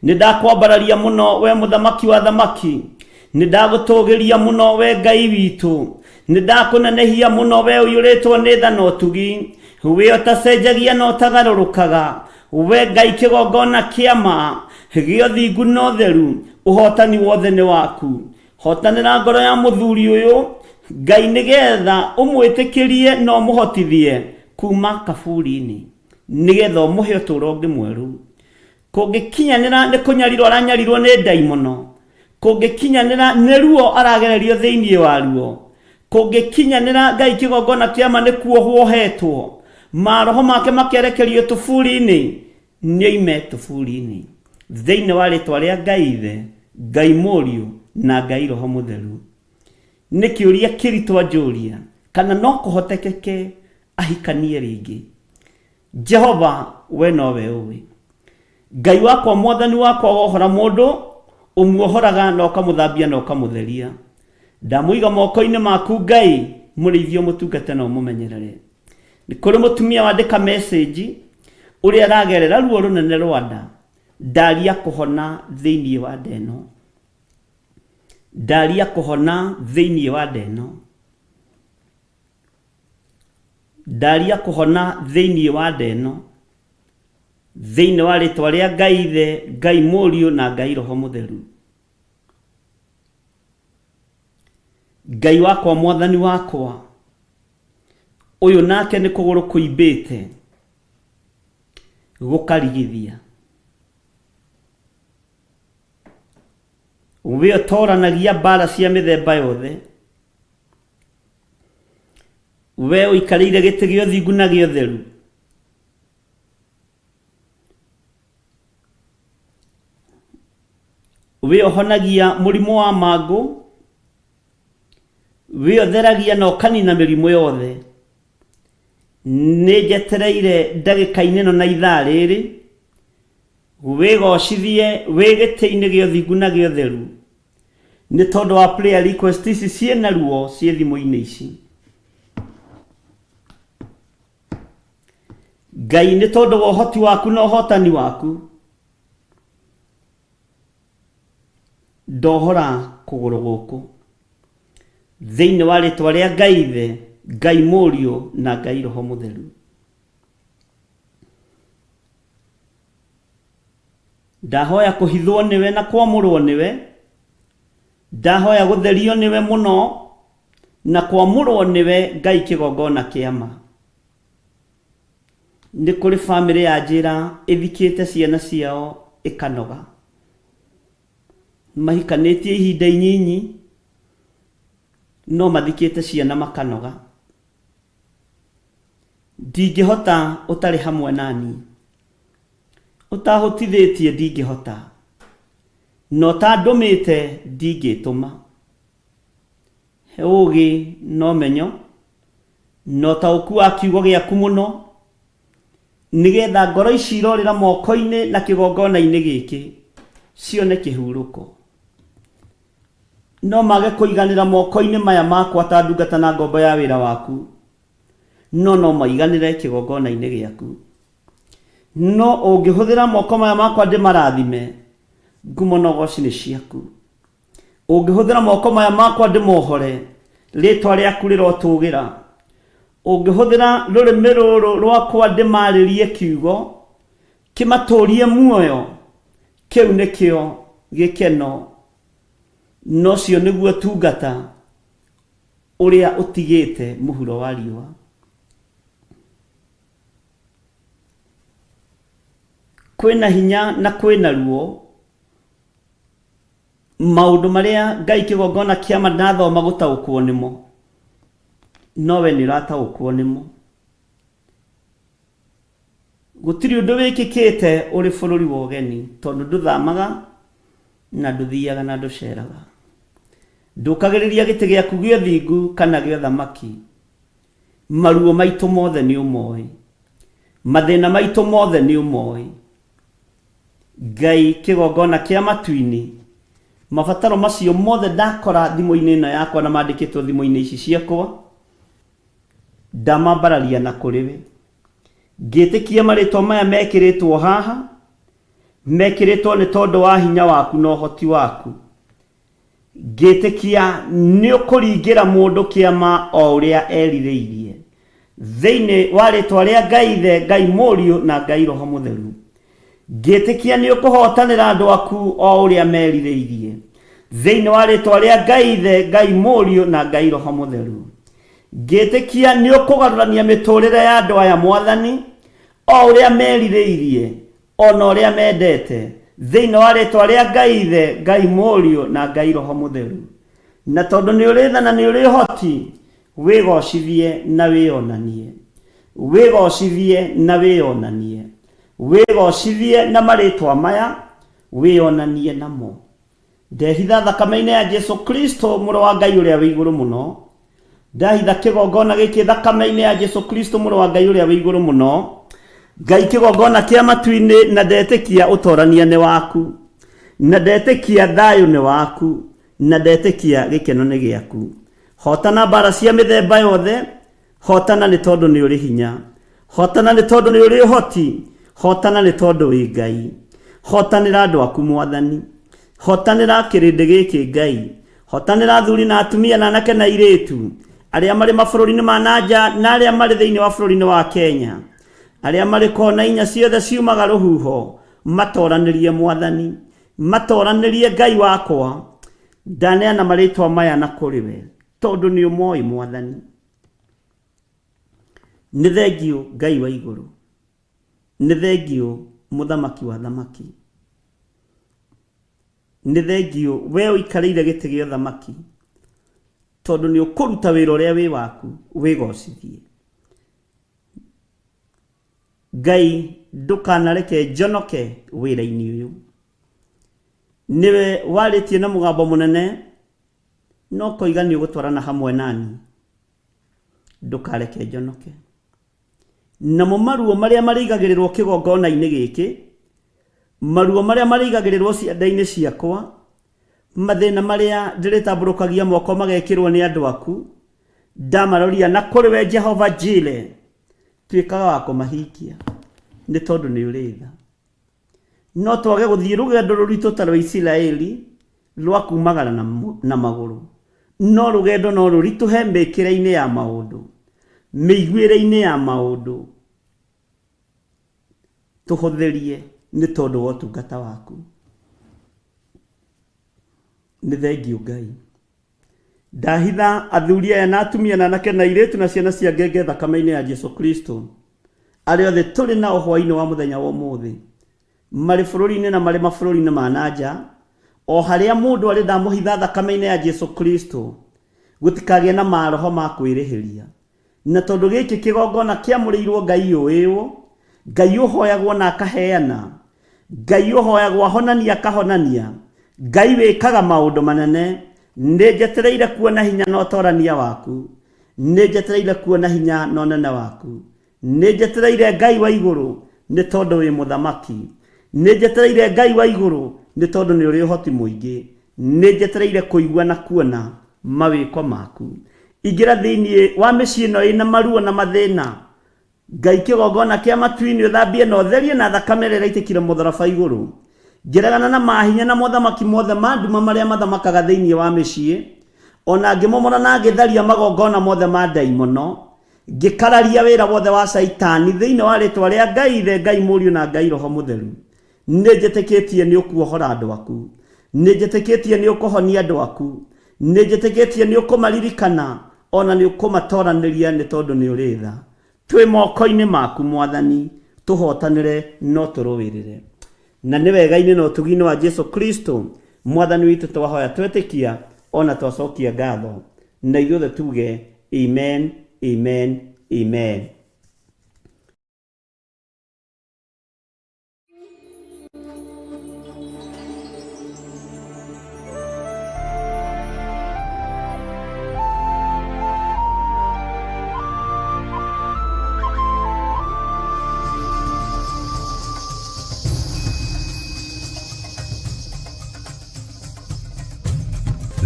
B: Nĩ ndakwambararia mũno we mũthamaki wa thamaki. Nĩ ndagũtũgĩria mũno we Ngai witũ. Nĩ ndakũnenehia mũno we ũiyũrĩtwo nĩ tha na ũtugi. We ũtacenjagia na ũtagarũrũkaga. We Ngai kĩgongona kĩa ma. gĩa thingu na ũtheru ũhotani wothe nĩ waku hotanĩra ngoro ya mũthuri ũyũ Ngai nĩgetha ũmwĩtĩkĩrie na ũmũhotithie kuma kaburi-inĩ nĩgetha ũmũhe ũtũũro ũngĩ mwerũ kũngĩkinyanĩra nĩ kũnyarirwo aranyarirwo nĩ ndaimono kũngĩkinyanĩra nĩ ruo aragererio thĩinĩ waruo kũngĩkinyanĩra Ngai kĩgongona kĩama nĩ kuohwohetwo maroho make makerekerio tũburi-inĩ nĩoime tũburi-inĩ thĩinĩ wa rĩtwa rĩa Ngai Ithe Ngai Mũriũ na Ngai Roho Mũtheru nĩ kĩũria kĩritũ njũria kana no kũhotekeke ahikanie rĩngĩ Jehova we nowe ũĩ Ngai wakwa mwathani wakwa wohora mũndũ ũmuohoraga na ũkamũthambia na ũkamũtheria ndamũiga moko-inĩ maku Ngai mũrĩithio mũtungate na ũmũmenyerere nĩ kũrĩ mũtumia wandĩka message ũrĩa aragerera ruo rũnene rwa nda ndaria kũhona thĩinĩ wa nda ĩno ndaria kũhona thĩinĩ wa nda ĩno ndaria kũhona thĩinĩ wa nda ĩno thĩinĩ wa rĩtwa rĩa Ngai Ithe Ngai Mũriũ na Ngai Roho Mũtheru Ngai wakwa mwathani wakwa ũyũ nake nĩ kũgũrũ kũimbĩte gũkarigithia we ũtoranagia mbara cia mĩthemba yothe we ũikarĩire gĩtĩ gĩa ũthingu na gĩa ũtheru we ũhonagia mũrimũ wa mangũ we ũtheragia na ũkanina mĩrimũ yothe nĩ njetereire ndagĩka-inĩ ĩno na ithaa rĩrĩ wĩgocithie wĩ gĩtĩ-inĩ gĩa ũthingu na gĩa ũtheru nĩ tondũ wa prayer request ici ciĩna ruo ciĩ thimũ-inĩ ici Ngai nĩ tondũ wa ũhoti waku na ũhotani waku ndohora kũgũrũ gũkũ thĩinĩ wa rĩtwa rĩa Ngai Ithe Ngai Mũriũ na Ngai Roho Mũtheru ndahoya kũhithwo nĩwe na kwamũrwo nĩwe ndahoya gũtherio nĩwe mũno na kwamũrwo nĩwe Ngai kĩgongona kĩama nĩ kũrĩ bamĩrĩ ya njĩra ĩthikĩte ciana ciao ĩkanoga mahikanĩtie ihinda inyinyi no mathikĩte ciana makanoga ndingĩhota ũtarĩ hamwe nani ũtahotithĩtie ndingĩhota no ta ndũmĩte ndingĩtũma he ũgĩ no menyo no ta ũkuwa kiugo gĩaku mũno nĩgetha ngoro ici irorĩra moko-inĩ na kĩgongona-inĩ gĩkĩ cione kĩhurũko no mage kũiganĩra moko-inĩ maya makwa ta ndungata na ngombo ya wĩra waku no maiganĩre kĩgongona-inĩ gĩaku no ũngĩhũthĩra moko maya makwa ndĩmarathime ngumo na ũgooci nĩ ciaku ũngĩhũthĩra moko maya makwa ndĩmohore rĩtwa rĩaku rĩrotũgĩra ũngĩhũthĩra rũrĩmĩ rũrũ rwakwa ndĩmarĩrie kiugo kĩmatũrie muoyo kĩu nĩkĩo gĩkeno nocio nĩguo tungata ũrĩa ũtigĩte mũhuro wa riũa kwĩna hinya na kwĩna ruo maũndũ marĩa Ngai kĩgongona kĩama ndathoma gũtaũkwo nĩmo nowe nĩ ũrataũkwo nĩmo gũtirĩ ũndũ wĩkĩkĩte ũrĩ bũrũri wa ũgeni tondũ ndũthamaga na ndũthiaga na ndũceraga ndũkagĩrĩria gĩtĩ gĩaku gĩa ũthingu kana gĩa ũthamaki maruo maitũ mothe nĩ ũmoĩ mathĩna maitũ mothe nĩ ũmoĩ Ngai kĩgongona kĩa matu-inĩ mabataro macio mothe ndakora thimũ-inĩ ĩno yakwa na mandĩkĩtwo thimũ-inĩ ici ciakwa ndamambararia na kũrĩwe ngĩtĩkia marĩtwa maya mekĩrĩtwo haha mekĩrĩtwo nĩ tondũ wa hinya waku na ũhoti waku ngĩtĩkia nĩ ũkũringĩra mũndũ kĩama o ũrĩa erirĩirie thĩinĩ wa rĩtwa rĩa Ngai Ithe Ngai Mũriũ na Ngai Roho Mũtheru ngĩtĩkia nĩ ũkũhotanĩra andũ aku o ũrĩa merirĩirie thĩinĩ wa rĩtwa rĩa Ngai Ithe, Ngai Mũriũ na Ngai Roho Mũtheru. Ngĩtĩkia nĩ ũkũgarũrania mĩtũrĩre ya andũ aya Mwathani o ũrĩa merirĩirie ona ũrĩa mendete thĩinĩ wa rĩtwa rĩa Ngai Ithe, Ngai Mũriũ na Ngai Roho Mũtheru. Na tondũ nĩ ũrĩ tha na nĩ ũrĩ hoti, wĩgocithie na wĩonanie, wĩgocithie na wĩonanie, wĩgocithie na marĩtwa maya, wĩonanie namo. Ndehitha thakame-inĩ ya Jesu Kristo mũrũ wa Ngai ũrĩa wĩ igũrũ mũno, ndahitha kĩgongona gĩkĩ thakame-inĩ ya Jesu Kristo mũrũ wa Ngai ũrĩa wĩ igũrũ mũno, Ngai kĩgongona kĩa matu-inĩ, na ndetĩkia ũtorania nĩ waku, na ndetĩkia thayũ nĩ waku, na ndetĩkia gĩkeno nĩ gĩaku. Hotana mbara cia mĩthemba yothe, hotana nĩ tondũ nĩ ũrĩ hinya, hotana nĩ tondũ nĩ ũrĩ ũhoti, hotana nĩ tondũ wĩ Ngai. Hotanĩra andũ aku Mwathani, hotanĩra kĩrĩndĩ gĩkĩ Ngai, hotanĩra athuri na atumia na anake na airĩtu arĩa marĩ mabũrũri-inĩ ma nanja na arĩa marĩ thĩinĩ wa bũrũri-inĩ wa Kenya, arĩa marĩ kona inya ciothe ciumaga rũhuho, matoranĩrie Mwathani, matoranĩrie Ngai wakwa. Ndaneana marĩtwa maya na kũrĩ we tondũ nĩ ũmoĩ Mwathani. Nĩ thengio Ngai wa igũrũ, nĩ thengio mũthamaki wa thamaki, nĩ thengio we ũikarĩire gĩtĩ gĩa ũthamaki, tondũ nĩ ũkũruta wĩra ũrĩa wĩ waku, wĩgocithie. Ngai ndũkanareke njonoke wĩra-inĩ ũyũ. Niwe warĩtie na mũgambo mũnene, no koiga nĩ ũgũtwarana hamwe nani, ndũkareke njonoke. Namo maruo marĩa marĩigagĩrĩrwo kĩgongona-inĩ gĩkĩ, maruo marĩa marĩigagĩrĩrwo cianda-inĩ ciakwa, mathĩna marĩa ndĩrĩtambũrũkagia moko magekĩrwo nĩ andũ aku, ndamaroria na kũrĩ we Jehova Jireh, tuĩkaga wa kũmahingia nĩ tondũ nĩ ũrĩ tha. No twage gũthiĩ rũgendo rũritũ ta rwa Isiraeli rwa kumagara na magũrũ, no rũgendo no rũritũhe mĩkĩre-inĩ ya maũndũ, mĩiguĩre-inĩ ya maũndũ, tũhũthĩrie nĩ tondũ wa ũtungata waku. Nĩ thengio Ngai. Ndahitha athuri aya na atumia na anake na airĩtu na ciana cia ngenge thakame-inĩ ya Jesu Kristo, arĩa othe tũrĩ nao hwaĩ-inĩ wa mũthenya wa ũmũthĩ, marĩ bũrũri-inĩ na marĩ mabũrũri-inĩ ma nanja, o harĩa mũndũ arĩ ndamũhitha thakame-inĩ ya Jesu Kristo, gũtikagĩa na maroho ma kwĩrĩhĩria. Na tondũ gĩkĩ kĩgongona kĩamũrĩirwo Ngai ũyũ, Ngai ũhoyagwo na akaheana, Ngai ũhoyagwo ahonania akahonania, Ngai wĩkaga maũndũ manene. Nĩ njetereire kuona hinya na ũtorania waku, nĩ njetereire kuona hinya na ũnene waku, nĩ njetereire Ngai wa igũrũ nĩ tondũ wĩ mũthamaki, nĩ njetereire Ngai wa igũrũ nĩ tondũ nĩ ũrĩ ũhoti mũingĩ, nĩ njetereire kũigua na kuona mawĩko maku. Ingĩra thĩinĩ wa mĩciĩ ĩno ĩna maruo na mathĩna, Ngai kĩgongona kĩa matu-inĩ ũthambie na ũtherie na thakame ĩrĩa ĩitĩkire mũtharaba igũrũ, ngeragana na mahinya na mothamaki mothe ma nduma marĩa mathamakaga thĩinĩ wa mĩciĩ, ona ngĩmomora na ngĩtharia magongona mothe ma ndaimono, ngĩkararia wĩra wothe wa Saitani thĩinĩ wa rĩtwa rĩa Ngai Ithe, Ngai Mũriũ na Ngai Roho Mũtheru. Nĩ njĩtĩkĩtie nĩ ũkuohora andũ aku, nĩ njĩtĩkĩtie nĩ ũkũhonia andũ aku, nĩ njĩtĩkĩtie nĩ ũkũmaririkana, ona nĩ ũkũmatoranĩria nĩ tondũ nĩ ũrĩ tha. Twĩ moko-inĩ maku Mwathani, tũhotanĩre no tũrũĩrĩre. Na nĩ wega-inĩ na ũtugi-inĩ wa Jesu Kristo Mwathani witũ twahoya twetĩkia ona twacokia ngatho, na ithuothe tuge amen, amen, amen.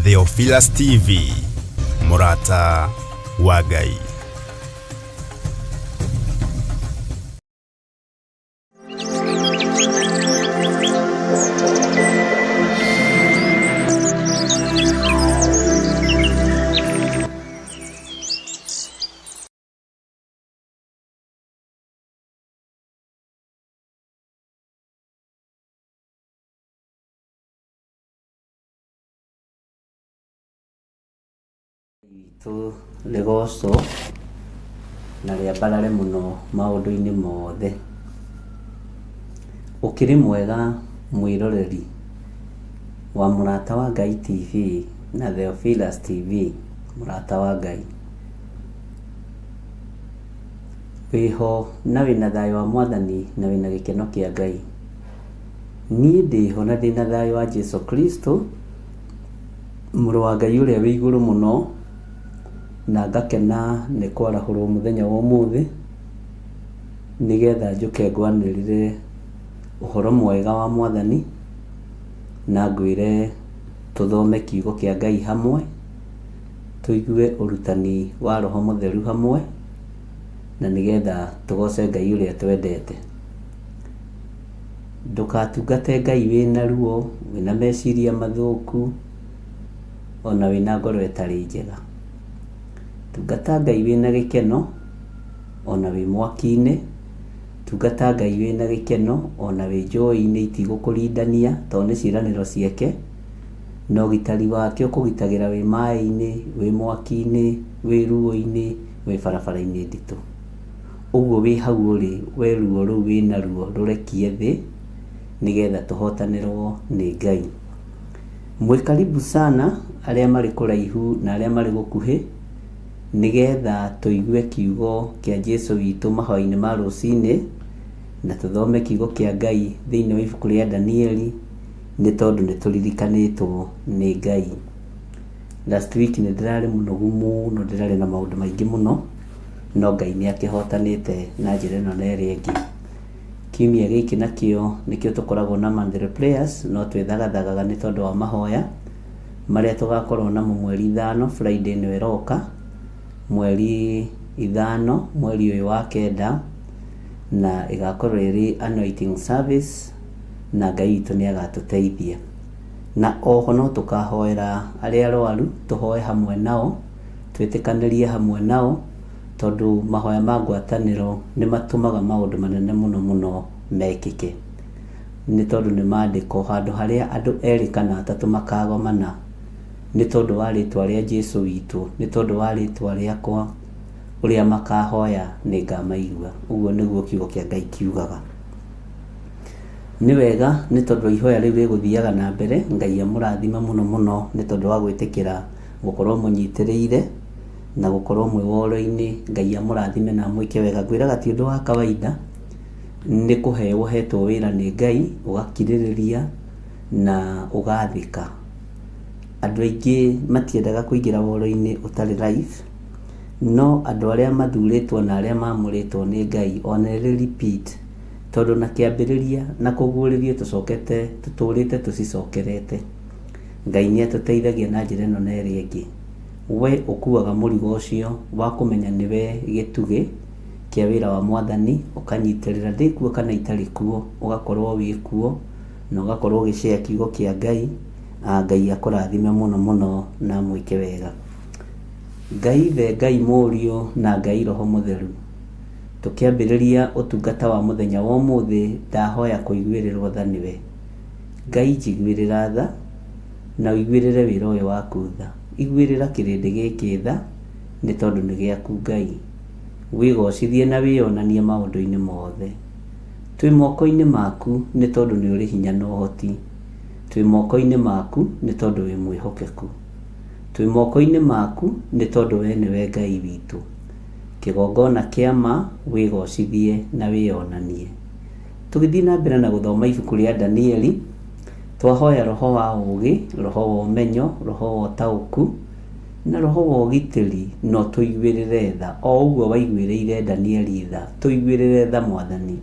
L: Theophilus TV, Murata wa Ngai.
B: tu legoso na rĩambarare mũno maũndũ-inĩ mothe. Ũkĩrĩ mwega mwĩroreri wa Mũrata wa Ngai TV na Theophilus TV, Mũrata wa Ngai. Wĩho na wĩna thayũ wa Mwathani na wĩna gĩkeno kĩa Ngai. Niĩ ndĩho na ndĩna thayũ wa Jesu Kristo, mũrũ wa Ngai ũrĩa wĩ igũrũ mũno, na ngakena nĩ kwarahũrwo mũthenya wa ũmũthĩ nĩgetha njũke ngwanĩrĩre ũhoro mwega wa Mwathani, na ngwĩre tũthome kiugo kĩa Ngai hamwe, tũigue ũrutani wa Roho Mũtheru hamwe, na nĩgetha tũgoce Ngai ũrĩa twendete. Ndũgatungate Ngai wĩna ruo, wĩna meciria mathũku, ona wĩna ngoro ĩtarĩ njega. Tungata Ngai wĩna gĩkeno, ona wĩ mwaki-inĩ. Tungata Ngai wĩna gĩkeno, ona wĩ njũĩ-inĩ itigũkũrindania, tondũ nĩ ciĩranĩro ciake. Na ũgitari wake ũkũgitagĩra wĩ maĩ-inĩ, wĩ mwaki-inĩ, wĩ ruo-inĩ, wĩ barabara-inĩ nditũ. Ũguo wĩ hau ũrĩ, we ruo rũu wĩna ruo rũrekie thĩ, nĩgetha tũhotanĩrwo nĩ Ngai. Mwĩkaribu sana arĩa marĩ kũraihu na arĩa marĩ gũkuhĩ, nĩgetha tũigue kiugo kĩa Jesu witũ mahoya-inĩ ma rũcinĩ, na tũthome kiugo kĩa Ngai thĩinĩ wa ibuku rĩa Danieli, nĩ tondũ nĩ tũririkanĩtwo nĩ Ngai. Last week nĩ ndĩrarĩ mũnogu mũno, ndĩrarĩ na maũndũ maingĩ mũno, no Ngai nĩ akĩhotanĩte na njĩra ĩno na ĩrĩa ĩngĩ. Kiumia gĩkĩ nakĩo nĩkĩo tũkoragwo na Monday prayers, no twĩthagathagaga nĩ tondũ wa mahoya marĩa tũgakorwo namo mweri 5 Friday nĩ weroka, mweri 5 mweri ũyũ wa 9, na ĩgakorwo ĩrĩ anointing service, na Ngai witũ nĩ agatũteithia. Na oho no tũkahoera arĩa arwaru, tũhoe hamwe nao, twĩtĩkanĩrie hamwe nao, tondũ mahoya ma ngwatanĩro nĩ matũmaga maũndũ manene mũno mũno mekĩke. Nĩ tondũ nĩ maandĩko handũ harĩa andũ erĩ kana atatũ makagomana, nĩ tondũ wa rĩtwa rĩa Jesu witũ, nĩ tondũ wa rĩtwa rĩakwa, ũrĩa makahoya nĩ ngamaigua. Ũguo nĩguo kiugo kĩa Ngai kiugaga. Nĩ wega nĩ tondũ ihoya rĩu rĩgũthiaga na mbere, Ngai amũrathima mũno mũno nĩ tondũ wa gwĩtĩkĩra gũkorwo mũnyitĩrĩire na gũkorwo mwĩ woro-inĩ. Ngai amũrathime na mwĩke wega. Ngwĩraga ti ũndũ wa kawaida, nĩ kũheo hetwo wĩra nĩ Ngai, ũgakirĩrĩria na ũgathĩka. Andũ aingĩ matiendaga kũingĩra woro-inĩ ũtarĩ life, no andũ arĩa mathurĩtwo na arĩa mamũrĩtwo nĩ Ngai ona rĩ repeat, tondũ na kĩambĩrĩria na kũguũrĩrio tũcokete tũtũrĩte tũcicokerete. Ngai nĩ atũteithagia na njĩra ĩno na ĩrĩa ĩngĩ. We ũkuaga mũrigo ũcio wa kũmenya nĩwe gĩtugĩ kĩa wĩra wa Mwathani, ũkanyitĩrĩra ndĩ kuo kana itarĩ kuo, ũgakorwo wĩ kuo na ũgakorwo ũgĩshare kiugo kĩa Ngai. Ngai akũrathime mũno mũno na mwĩke wega. Ngai the Ngai Mũriũ na Ngai Roho Mũtheru, tũkĩambĩrĩria ũtungata wa mũthenya wa ũmũthĩ, ndahoya kũiguĩrĩrwo tha nĩwe. Ngai njiguĩrĩra tha na ũiguĩrĩre wĩra ũyũ waku tha. Iguĩrĩra kĩrĩndĩ gĩkĩ tha, nĩ tondũ nĩ gĩaku Ngai. Wĩgocithie na wĩonanie maũndũ-inĩ mothe. Twĩ moko-inĩ maku nĩ tondũ nĩ ũrĩ hinya na ũhoti. Twĩ moko-inĩ maku nĩ tondũ wĩ mwĩhokeku. Twĩ moko-inĩ maku nĩ tondũ we nĩwe Ngai witũ. Kĩgongona kĩa ma, wĩgocithie na wĩonanie. Tũgĩthiĩ na mbere na gũthoma ibuku rĩa Danieli, twahoya roho wa ũũgĩ, roho wa ũmenyo, roho wa ũtaũku na roho wa ũgitĩri, no tũiguĩrĩre tha o ũguo waiguĩrĩire Danieli tha. Tũiguĩrĩre tha Mwathani,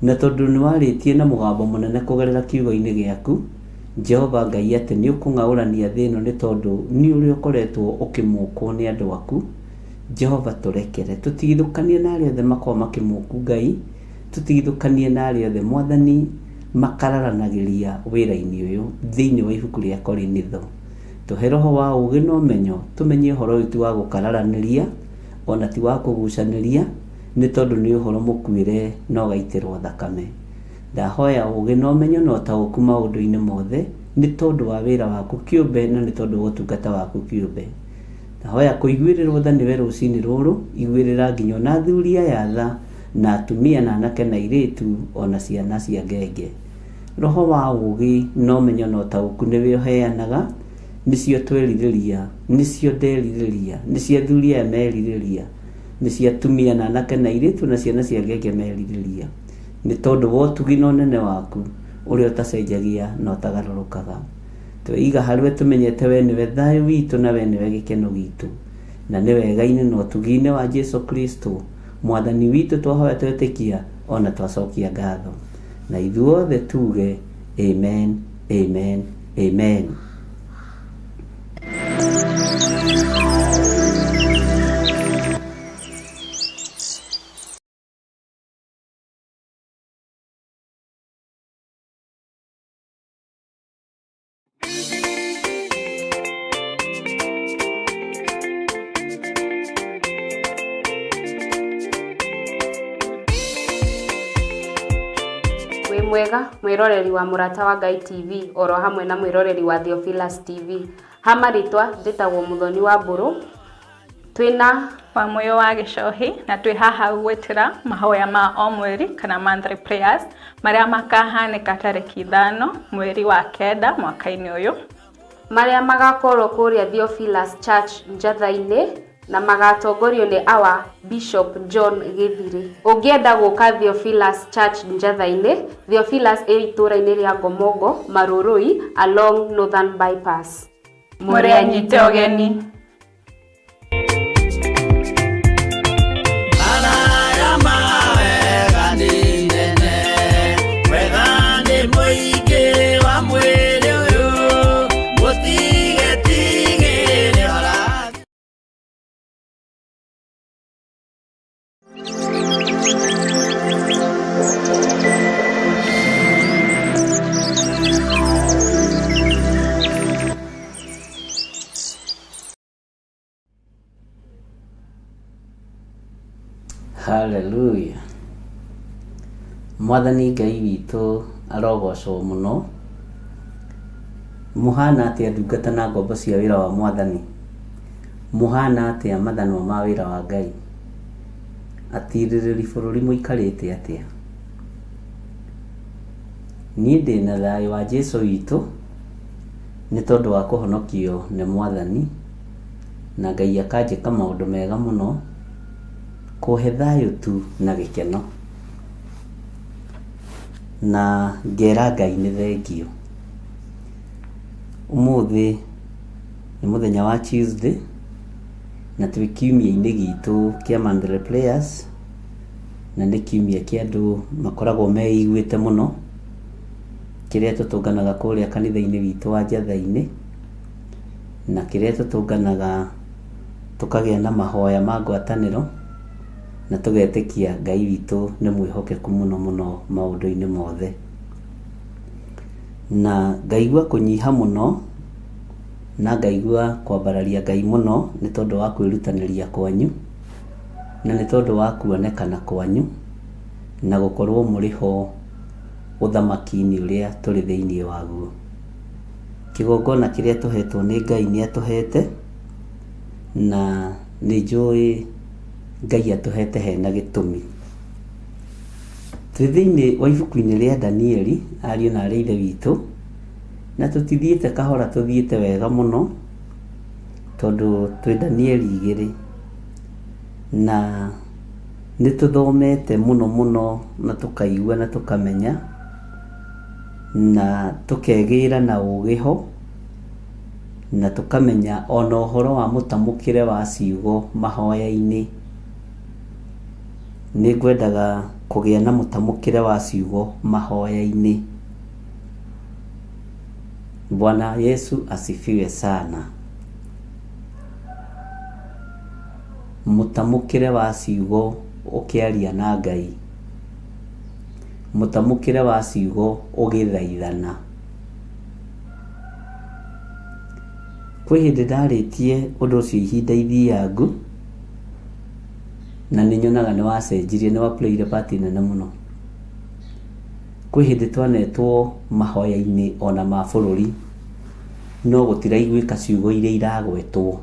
B: na tondũ nĩ warĩtie na mũgambo mũnene kũgerera kiugo-inĩ gĩaku, Jehova Ngai, atĩ nĩ ũkũng'aũrania thĩ ĩno nĩ tondũ nĩ ũrĩa ũkoretwo ũkĩmũkwo nĩ andũ aku. Jehova tũrekere, tũtigithũkanie na arĩa othe makorwo makĩmũku Ngai, tũtigithũkanie na arĩa othe Mwathani makararanagĩria wĩra-inĩ ũyũ thĩinĩ wa ibuku rĩa Korinitho. Tũhe roho wa ũũgĩ na ũmenyo, tũmenye ũhoro ũyũ ti wa gũkararanĩria ona ti wa kũgucanĩria, nĩ tondũ nĩ ũhoro mũkuĩre na ũgaitĩrwo thakame. Ndahoya ũũgĩ na ũmenyo na ũtaũku maũndũ-inĩ mothe, nĩ tondũ wa wĩra waku kĩũmbe na nĩ tondũ wa ũtungata waku kĩũmbe. hoya kuiguĩrĩrwo tha nĩwe rũcinĩ rũrũ, iguĩrĩra nginya na athuri aya tha na atumia na anake na airĩtu ona ciana cia ngenge. Roho wa ũgĩ no menyo no taũku nĩwe ũheanaga, nĩcio twerirĩria, nĩcio nderirĩria, nĩcio athuri aya merirĩria, nĩcio atumia na anake na airĩtu na ciana cia ngenge merirĩria, nĩ tondũ wa ũtugi na ũnene waku ũrĩa ũtacenjagia na ũtagarũrũkaga. Tweiga harĩwe tũmenyete we nĩwe thayũ witũ na we nĩwe gĩkeno gitũ, na nĩ wegaine na ũtugi-inĩ wa Jesu Kristo mwathani witũ. Twahoya twetĩkia ona twacokia ngatho, na ithuothe tuge amen, amen, amen.
G: Mwega mwiroreri wa Murata wa Ngai TV oro hamwe na mwiroreri wa Theophilus TV. Hamaritwa njĩtagwo Muthoni wa Mburu, twina
C: wa moyo wa Gĩcohi na twĩ haha gwĩtĩra mahoya ma o mweri kana monthly prayers marĩa makahanĩka tarĩki 5 mweri wa 9 mwaka-inĩ ũyũ,
G: marĩa magakorwo kũrĩa Theophilus Church Njatha-inĩ na magatongorio nĩ our Bishop John Gĩthiri. Ũngĩenda gũka Theophilus Church Njatha-inĩ, Theophilus itũra-inĩ rĩa Ngomongo Marũrũi along Northern Bypass.
C: Mũrĩ anyite ũgeni.
B: Hallelujah. Mwathani Ngai witũ arogocwo mũno. Muhana atĩa ndungata na ngombo cia wĩra wa Mwathani? Muhana atĩa mathanwa ma wĩra wa Ngai? Atirĩrĩri bũrũri mũikarĩte atĩa? Niĩ ndĩna thayũ wa Jesu witũ nĩ tondũ wa kũhonokio nĩ Mwathani, na Ngai akanjĩka maũndũ mega mũno, kũhe thayũ tu na gĩkeno, na ngera Ngai nĩ thengio. Ũmũthĩ nĩ mũthenya wa Tuesday na twĩ kiumia-inĩ gitũ kĩa monthly prayers, na nĩ kiumia kĩa andũ makoragwo meiguĩte mũno, kĩrĩa tũtũnganaga kũrĩa kanitha-inĩ witũ wa Njatha-inĩ, na kĩrĩa tũtũnganaga tũkagĩa na mahoya ma ngwatanĩro, na tũgetĩkia Ngai witũ nĩ mwĩhokeku mũno mũno maũndũ-inĩ mothe. Na ngaigua kũnyiha mũno na ngaigua kwambararia Ngai mũno nĩ tondũ wa kwĩrutanĩria kwanyu, na nĩ tondũ wa kuonekana kwanyu na gũkorwo mũrĩ ho ũthamaki-inĩ ũrĩa tũrĩ thĩinĩ waguo. Kĩgongona kĩrĩa tũhetwo nĩ Ngai nĩ atũhete, na nĩ njũĩ Ngai atũhete hena gĩtũmi. Twĩ thĩinĩ wa ibuku-inĩ rĩa Danieli, ariũ na arĩ ithe witũ, na tũtithiĩte kahora, tũthiĩte wega mũno, tondũ twĩ Danieli 2 na nĩ tũthomete mũno mũno na tũkaigua na tũkamenya na tũkegĩra na ũgĩ ho, na tũkamenya ona ũhoro wa mũtamũkĩre wa ciugo mahoya-inĩ. Nĩ ngwendaga kũgĩa na mũtamũkĩre wa ciugo mahoya-inĩ. Bwana Yesu asifiwe sana. Mũtamũkĩre wa ciugo ũkĩaria na Ngai, mũtamũkĩre wa ciugo ũgĩthaithana. Kwĩ hĩndĩ ndarĩtie ũndũ ũcio ihinda ithiangu, na nĩ nyonaga nĩ wacenjirie, nĩ wa play part nene mũno. Kwĩ hĩndĩ twanetwo mahoya-inĩ ona ma bũrũri, no gũtiraiguĩka ciugo iria iragwetwo.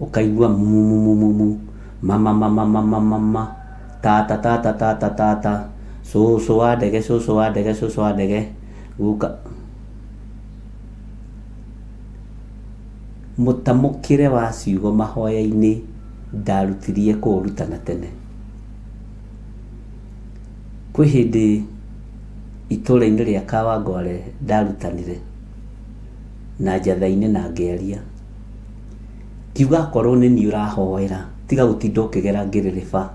B: ukaigua mumumu mama tata so wa ndege guka mutamukire wa ciugo mahoya-ini ndarutirie kurutana tene. Kwi hindi itura-ini ria Kawangware ndarutanire na njatha-ini na ngeria kiuga korwo ni ni urahoera tiga gutinda ukigera ngiririba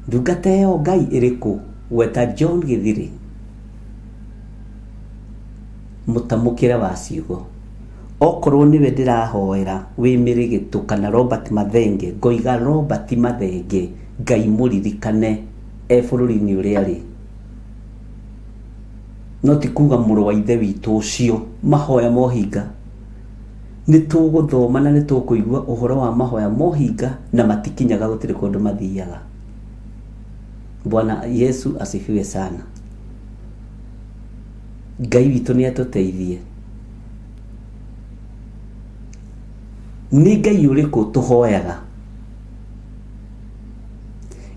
B: ndungata iyo Ngai iriku weta John Githiri mutamukire wa ciugo okorwo niwe ndirahoera wi Mirigitu kana Robert Mathenge ngoiga Robert Mathenge Ngai muririkane bururi-ini uria ri no ti kuga muru wa ithe witu ucio mahoya mohinga ni tuguthoma na ni tukuigua uhoro wa mahoya mohinga na matikinyaga gutiri kundu mathiaga. Bwana Yesu asifiwe sana. Ngai witu ni atuteithie. Ni Ngai uriku tuhoyaga?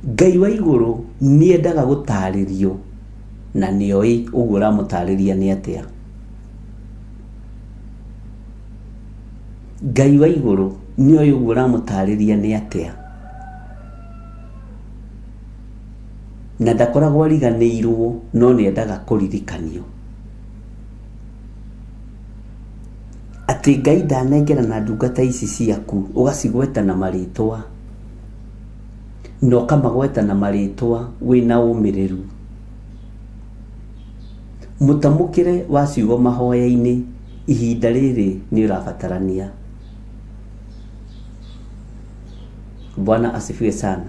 B: Ngai wa iguru ni endaga gutaririo na nioi uguo ramutariria ni atia. Ngai wa iguru nioi uguo ramutariria ni atia. Na ndakoragwo ariganĩirwo no nĩ endaga kũririkanio atĩ Ngai ndanengera na ndungata ici ciaku ũgacigweta na marĩtwa na ũkamagweta na marĩtwa wĩna ũmĩrĩru. Mũtamũkĩre wa ciugo mahoya-inĩ ihinda rĩrĩ nĩ ũrabatarania. Bwana asifiwe sana.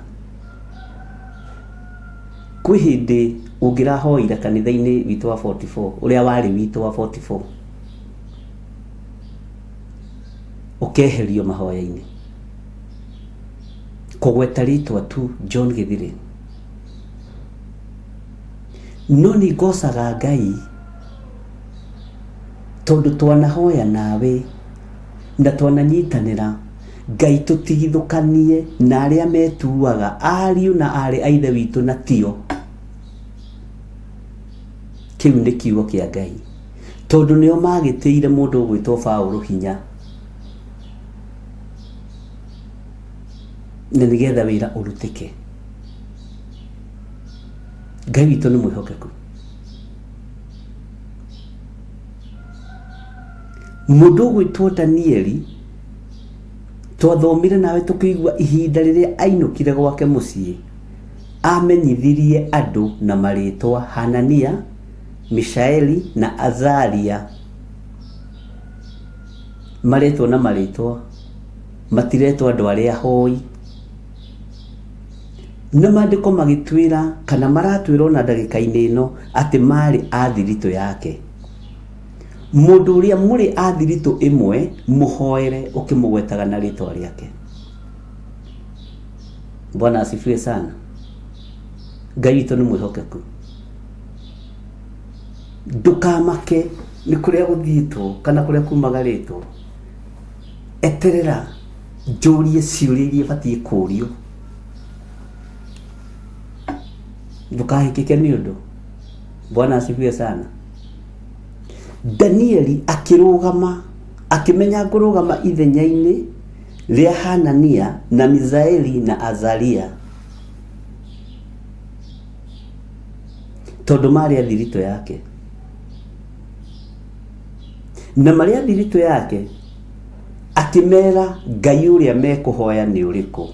B: Kwi hindi ungirahoira kanitha-ini witu wa 44 uria wari witu wa 44 ukeherio mahoya-ini kugweta ritwa tu John Githiri no ni ngocaga Ngai tondu twanahoya nawe na twananyitanira Ngai tutigithukanie na aria metuaga ariu na ari aithe witu na tio. Kiu ni kiugo kia Ngai tondu nio magitiire mundu gwitwo Paulo hinya na nigetha wira urutike. Ngai witu ni mwihokeku. Mundu gwitwo Danieli twathomire nawe tukigua ihinda riria ainukire gwake mucii amenyithirie andu na maritwa Hanania, Mishaeli na Azaria. Maritwa na maritwa matiretwa andu aria hoi na mandiko magitwira kana maratwira na ndagika-ini ino ati mari athirito yake. Mundu uria muri athirito imwe muhoere ukimugwetaga na ritwa riake. Bwana asifiwe sana. Ngai witu ni mwihokeku. Ndukamake ni kuria guthitwo kana kuria kumagaritwo. Eterera njurie ciuria iria batie kurio. Ndukahikike ni undu. Bwana asifiwe sana. Danieli akirugama akimenya kurugama ithenya-ini ria Hanania na Mizaeli na Azaria tondu mari athirito yake na mari athirito yake akimera Ngai uria mekuhoya ni uriku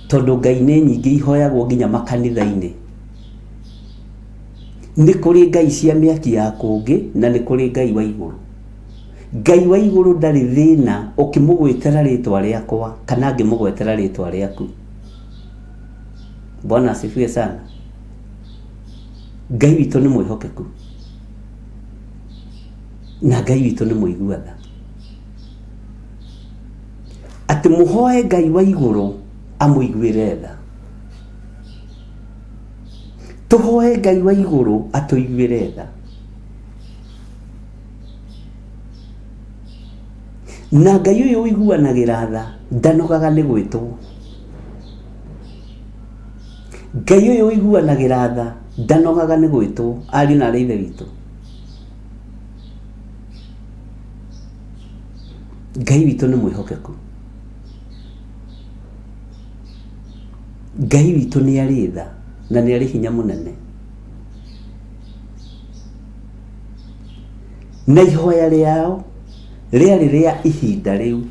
B: tondu Ngai ni nyingi ihoyagwo nginya makanitha-ini. Ni kuri Ngai cia miaki ya kungi na ni kuri Ngai wa iguru. Ngai wa iguru ndari thina ukimugwetera ritwa riakwa kana ngimugwetera ritwa riaku. Bwana asifiwe sana. Ngai witu ni mwihokeku na Ngai witu ni muiguatha ati muhoe Ngai wa iguru amuiguire tha. Tuhoe Ngai wa iguru atuiguire tha. na Ngai uyu wiguanagira tha ndanogaga ni gwitwo. Ngai uyu wiguanagira tha ndanogaga ni gwitwo ari na ari ithe witũ. Ngai witũ nĩ mwĩhokeku. Ngai witũ nĩ arĩ tha na nĩ arĩ hinya mũnene. Na ihoya rĩao rĩarĩ rĩa ihinda rĩu.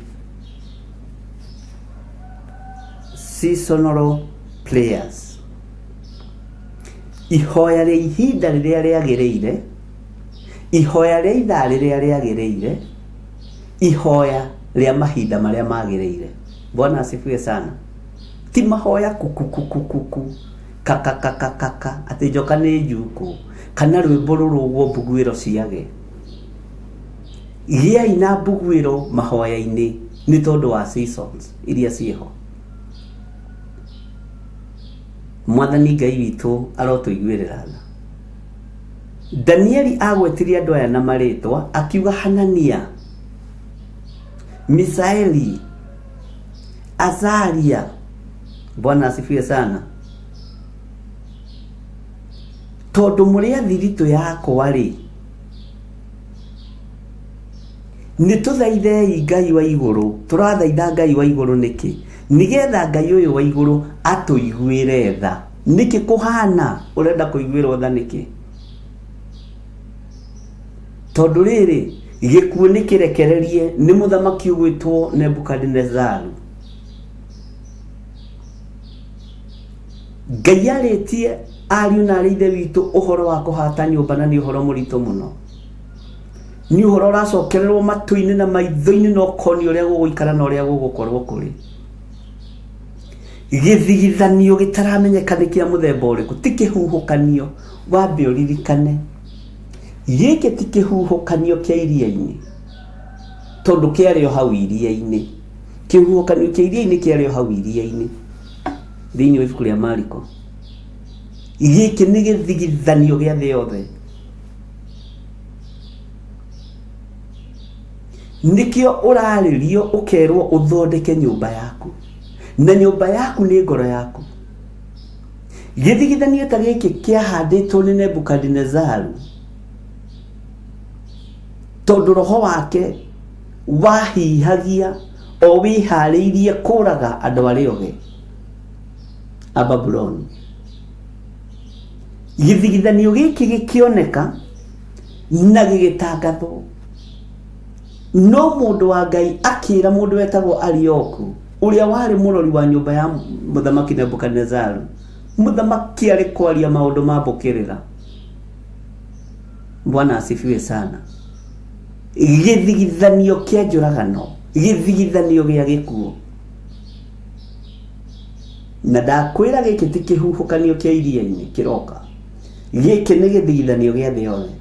B: Seasonal prayers. Ihoya rĩa ihinda rĩrĩa rĩagĩrĩire, ihoya rĩa ithaa rĩrĩa rĩagĩrĩire, ihoya rĩa mahinda marĩa magĩrĩire. Bwana asifiwe sana. Ti mahoya kukukukuku kakakakaka atĩ njoka nĩ njuku kana rwĩmbo rũrũgwo mbugwĩro ciage. Gĩai na mbugwĩro mahoya-inĩ nĩ tondũ wa seasons iria ciĩho. Mwathani Ngai witũ arotũiguĩrĩra tha. Danieli agwetirie andũ aya na marĩtwa akiuga Hanania, Misaeli, Azaria. Bwana asifiwe sana. Tondũ mũrĩ athiritũ yakwa rĩ, nĩ tũthaithei Ngai wa igũrũ. Tũrathaitha Ngai wa igũrũ nĩkĩ? Nĩgetha Ngai ũyũ wa igũrũ atũiguĩre tha. Nĩkĩ kũhana ũrenda kũiguĩrwo tha nĩkĩ? Tondũ rĩrĩ gĩkuũ nĩ kĩrekererie nĩ mũthamaki ũgwĩtwo Nebukadnezaru. Ngai arĩtie ariũ na arĩ ithe witũ ũhoro wa kũhata nyũmba, na nĩ ũhoro mũritũ mũno. Nĩ ũhoro ũracokererwo matũ-inĩ na maitho-inĩ na ũkoni ũrĩa gũgũikara na ũrĩa gũgũkorwo kũrĩ. Gĩthigithanio gĩtaramenyeka nĩ kĩa mũthemba ũrĩkũ, ti kĩhuhũkanio. Wambe ũririkane gĩkĩ ti kĩhuhũkanio kĩa iria-inĩ, tondũ kĩarĩ o hau iria-inĩ. Kĩhuhũkanio kĩa iria-inĩ kĩarĩ o hau iria-inĩ thĩinĩ wa ibuku rĩa Mariko. Gĩkĩ nĩ gĩthigithanio gĩa thĩ yothe. Nikio ũrarĩrio ũkerwo ũthondeke nyũmba yaku, na nyũmba yaku nĩ ngoro yaku. Gĩthigithanio ta gĩkĩ kĩahandĩtwo nĩ Nebukadnezaru, tondũ roho wake wahihagia o wĩharĩirie kũraga andũ arĩa oge a Babuloni. Gĩthigithanio gĩkĩ gĩkĩoneka na gĩgĩtangathwo. No mũndũ wa Ngai akĩra mũndũ wetagwo Arioku, ũrĩa warĩ mũrori wa nyũmba ya mũthamaki Nebukadnezaru. Mũthamaki arĩ kwaria maũndũ ma mbũkĩrĩra. Bwana asifiwe sana. Gĩthigithanio kĩa njũragano, gĩthigithanio gĩa gĩkuũ. Na ndakwĩra gĩkĩ ti kĩhuhũkanio kĩa iria-inĩ kĩroka. Gĩkĩ nĩ gĩthigithanio gĩa thĩ yothe.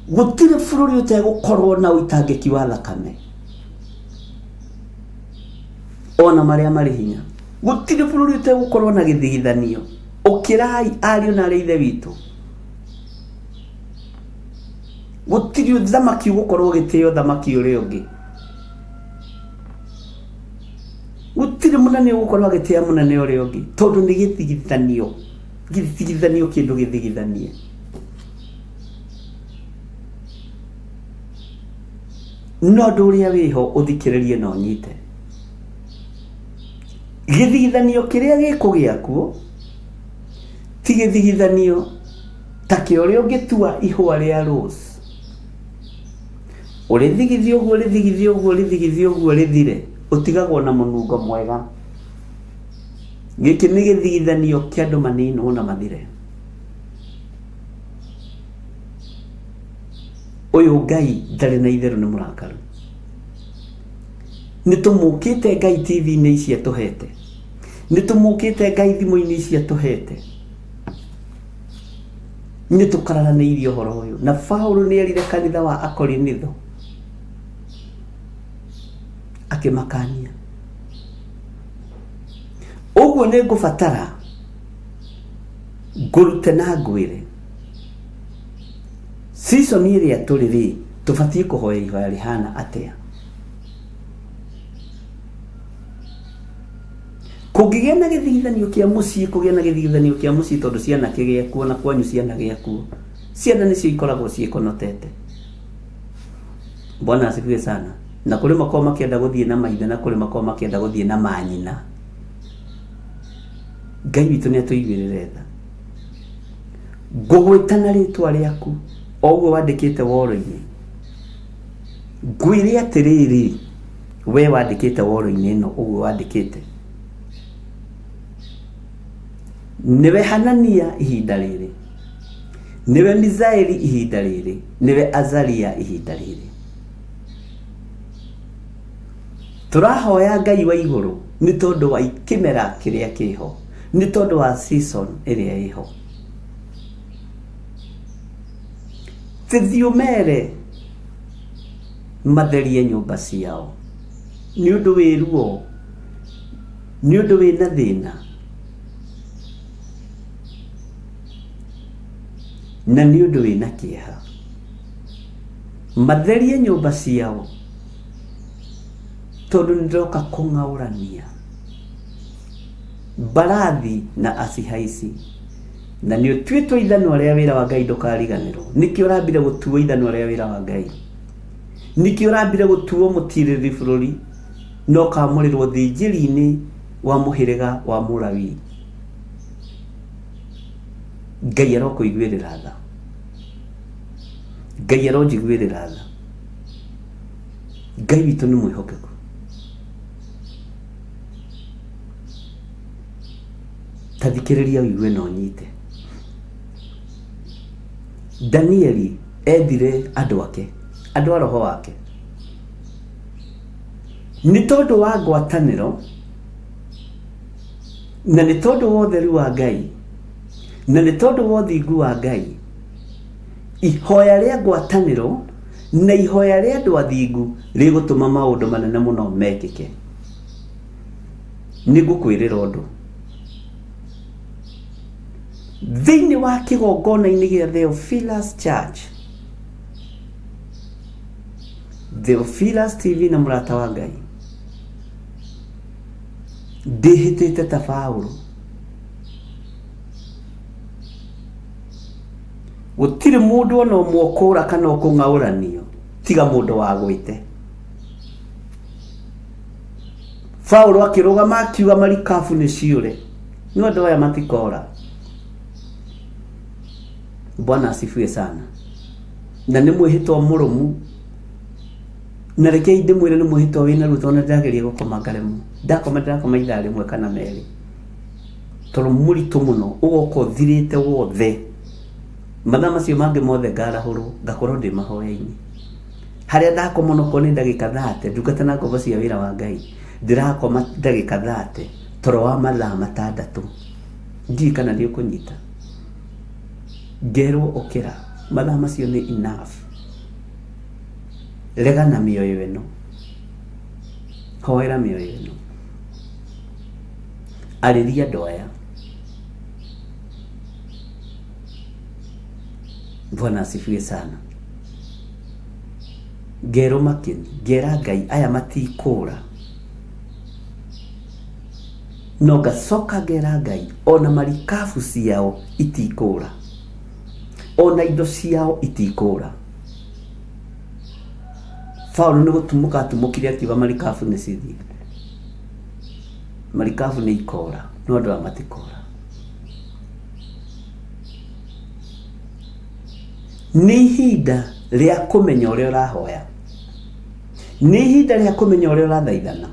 B: Gũtirĩ bũrũri ũtegũkorwo na ũitangĩki wa thakame, ona marĩa marĩ hinya. Gũtirĩ bũrũri ũtegũkorwo na gĩthigithanio. Ũkĩrai ariũ na arĩ ithe witũ. Gũtirĩ ũthamaki ũgũkorwo ũgĩtĩo thamaki ũrĩa ũngĩ. Gũtirĩ mũnene ũgũkorwo agĩtĩya mũnene ũrĩa ũngĩ, tondũ nĩ gĩthigithanio. Gĩthigithanio kĩndũ gĩthigithanie. No ũndũ ũrĩa wĩho ũthikĩrĩrie na ũnyite. Gĩthigithanio kĩrĩa gĩkũgĩa kuo ti gĩthigithanio ta kĩa ũrĩa ũngĩtua ihũa rĩa rose. Ũrĩthigithia ũguo, ũrĩthigithia ũguo, ũrĩthigithia ũguo rĩthire, ũtigagwo na mũnungo mwega. Gĩkĩ nĩ gĩthigithanio kĩa andũ maninwo na mathire. Ũyũ Ngai ndarĩ na itherũ nĩ mũrakaru. Nĩtũmũkĩte Ngai TV-inĩ ici atũhete. Nĩtũmũkĩte Ngai thimũ-inĩ ici atũhete. Nĩtũkararanĩirie ũhoro ũyũ. Na Paulo nĩerire kanitha wa Akorinitho akĩmakania. Ũguo nĩ ngũbatara ngũrute na ngwĩre season ĩrĩa tũrĩ rĩ tũbatie kũhoya ihoya rĩhana atĩa? Kũngĩgĩa na gĩthigithanio kĩa mũciĩ, kũgĩa na gĩthigithanio kĩa mũciĩ tondũ ciana kĩgĩa kuo na kwanyu ciana gĩa kuo, ciana nĩcio ikoragwo ciĩkonotete. Bwana asifiwe sana. Na kũrĩ makao makĩenda gũthiĩ na maithe na kũrĩ makao makĩenda gũthiĩ na manyina. Ngai witũ nĩ atũiguĩrĩre tha. Ngũgwĩta na rĩtwa rĩaku o ũguo wandĩkĩte woro-inĩ. Ngwĩre atĩrĩrĩ, we wandĩkĩte woro-inĩ ĩno ũguo wandĩkĩte. Niwe Hanania ihinda rĩrĩ, niwe Mizaeli ihinda rĩrĩ, niwe Azaria ihinda rĩrĩ. Tũrahoya Ngai wa igũrũ nĩ tondũ wa kĩmera kĩrĩa kĩho, nĩ tondũ wa season ĩrĩa ĩho. Tithiumere matherie nyũmba ciao nĩ ũndũ wĩruo, nĩ ũndũ wĩna thĩna, na nĩ ũndũ wĩna kĩeha. Matherie nyũmba ciao tondũ nĩndoka kũng'aũrania Barathi na Asihaici, na nĩ ũtuĩtwo ithanwa rĩa wĩra wa Ngai ndũkariganĩrwo. Nĩkĩo ũrambire gũtuo ithanwa rĩa wĩra wa Ngai, nĩkĩo ũrambire gũtuo mũtirĩrĩ bũrũri na ũkamũrĩrwo thĩnjĩri-inĩ wa mũhĩrĩga wa Mũlawi. Ngai arokũiguĩrĩra tha, Ngai aronjiguĩrĩra tha. Ngai witũ nĩ mwĩhokeku. Tathikĩrĩria ũigue na ũnyite. Danieli ethire andũ ake, andũ a roho wake, nĩ tondũ wa ngwatanĩro na nĩ tondũ wa ũtheru wa Ngai na nĩ tondũ wa ũthingu wa Ngai. Ihoya rĩa ngwatanĩro na ihoya rĩa andũ athingu rĩgũtũma maũndũ manene mũno mekĩke. Nĩngũkwĩrĩra ũndũ, thĩinĩ wa kĩgongona-inĩ gĩa Theophilus Church, Theophilus TV na mũrata wa Ngai, ndĩhĩtĩte ta Paulo. Gũtirĩ mũndũ ona ũmwe ũkũũra kana ũkũng'aũranio tiga mũndũ wagwĩte. Paulo akĩrũgama akiuga marikabu nĩ ciũre, nĩ andũ aya matikora. Bwana asifiwe sana. Na nĩ mwĩhĩtwa mũrũmu, na rekei ndĩmwĩre nĩ mwĩhĩtwa wĩna ruo tondũ ndĩrageria gũkoma ngaremu. Ndakoma ithaa rĩmwe kana merĩ tondũ mũritũ mũno ũgoka ũthirĩte wothe. Mathaa macio mangĩ mothe ngarahũrwo ngakorwo ndĩ mahoya-inĩ. Harĩa ndakoma onokorwo nĩ ndagĩka 30 ndungata na ngombo cia wĩra wa Ngai, ndĩrakoma ndagĩka 30 toro wa mathaa 6. Ndiĩ kana nĩ ũkũnyita. Ngerwo ũkĩra, mathaa macio nĩ enough. Rega na mĩoyo ĩno, hoera mĩoyo ĩno, arĩria andũ aya. Bwana asifiwe sana. Ngerwo makĩni, ngera Ngai aya matikũra. No ngacoka ngera Ngai ona marikabu ciao itikũra, ona indo ciao itikũra. Paulo nĩ gũtumũka atumũkire akiuga marikabu nĩ cithiĩ. Marikabu nĩ ikora, no andũ aya matikũra. Nĩ ihinda rĩa kũmenya ũrĩa ũrahoya, nĩ ihinda rĩa kũmenya ũrĩa ũrathaithana,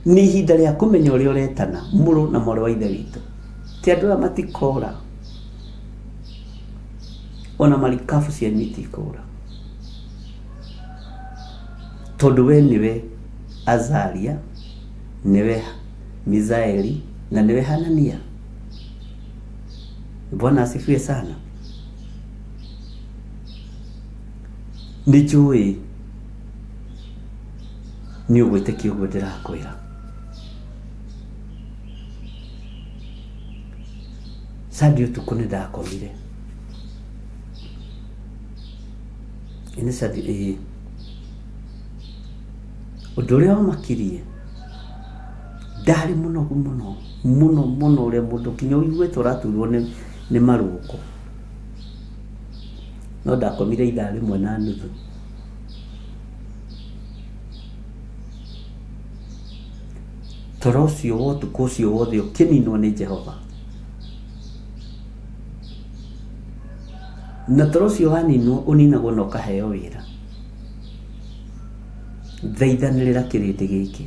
B: nĩ ihinda rĩa kũmenya ũrĩa ũretana mũrũ na mwarĩ wa ithe witũ. Ti andũ aya matikora, ona marikabu cianyu itikũra, tondũ we nĩwe Azaria, nĩwe Mizaeli na nĩwe Hanania. Bwana asifiwe sana. Nĩnjũĩ nĩ ũgwĩtĩkia ũguo ndĩrakwĩra. Sadi ũtukũ nĩ ndakomire, ĩnĩ ũndũ ũrĩa wamakirie ndarĩ mũnogu mũno ũrĩa mũndũ kinya ũiguĩte ũraturwo nĩ marũngo, no ndakomire 1:30. Toro ũcio wa ũtukũ ũcio wothe ũkĩninwo nĩ Jehova, na toro ũcio waninwo ũninagwo na ũkaheo wĩra. Thaithanĩrĩra kĩrĩndĩ gĩkĩ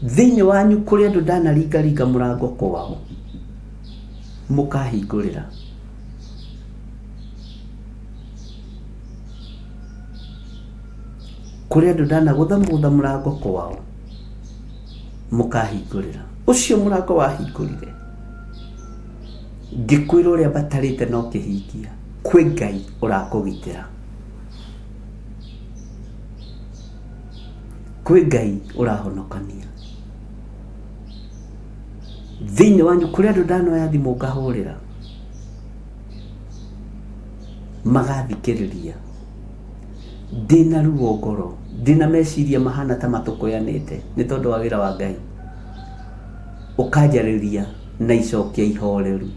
B: thĩinĩ wanyu kũrĩ andũ ndanaringaringa mũrango kwao, mũkahingũrĩra. Kũrĩ andũ ndanagũthamũtha mũrango kwao, mũkahingũrĩra. Ũcio mũrango wahingũrire, ngĩkwĩra ũrĩa batarĩte no kĩhingia, kwĩ Ngai ũrakũgitĩra, kwĩ Ngai ũrahonokania. Thĩinĩ wanyu kũrĩ andũ ndanoya thimũ ngahũrĩra, magathikĩrĩria, ndĩna ruo ngoro, ndĩna meciria mahana ta matũkũyanĩte nĩ tondũ wa wĩra wa Ngai, ũkanjarĩria na icokĩa ihoreru.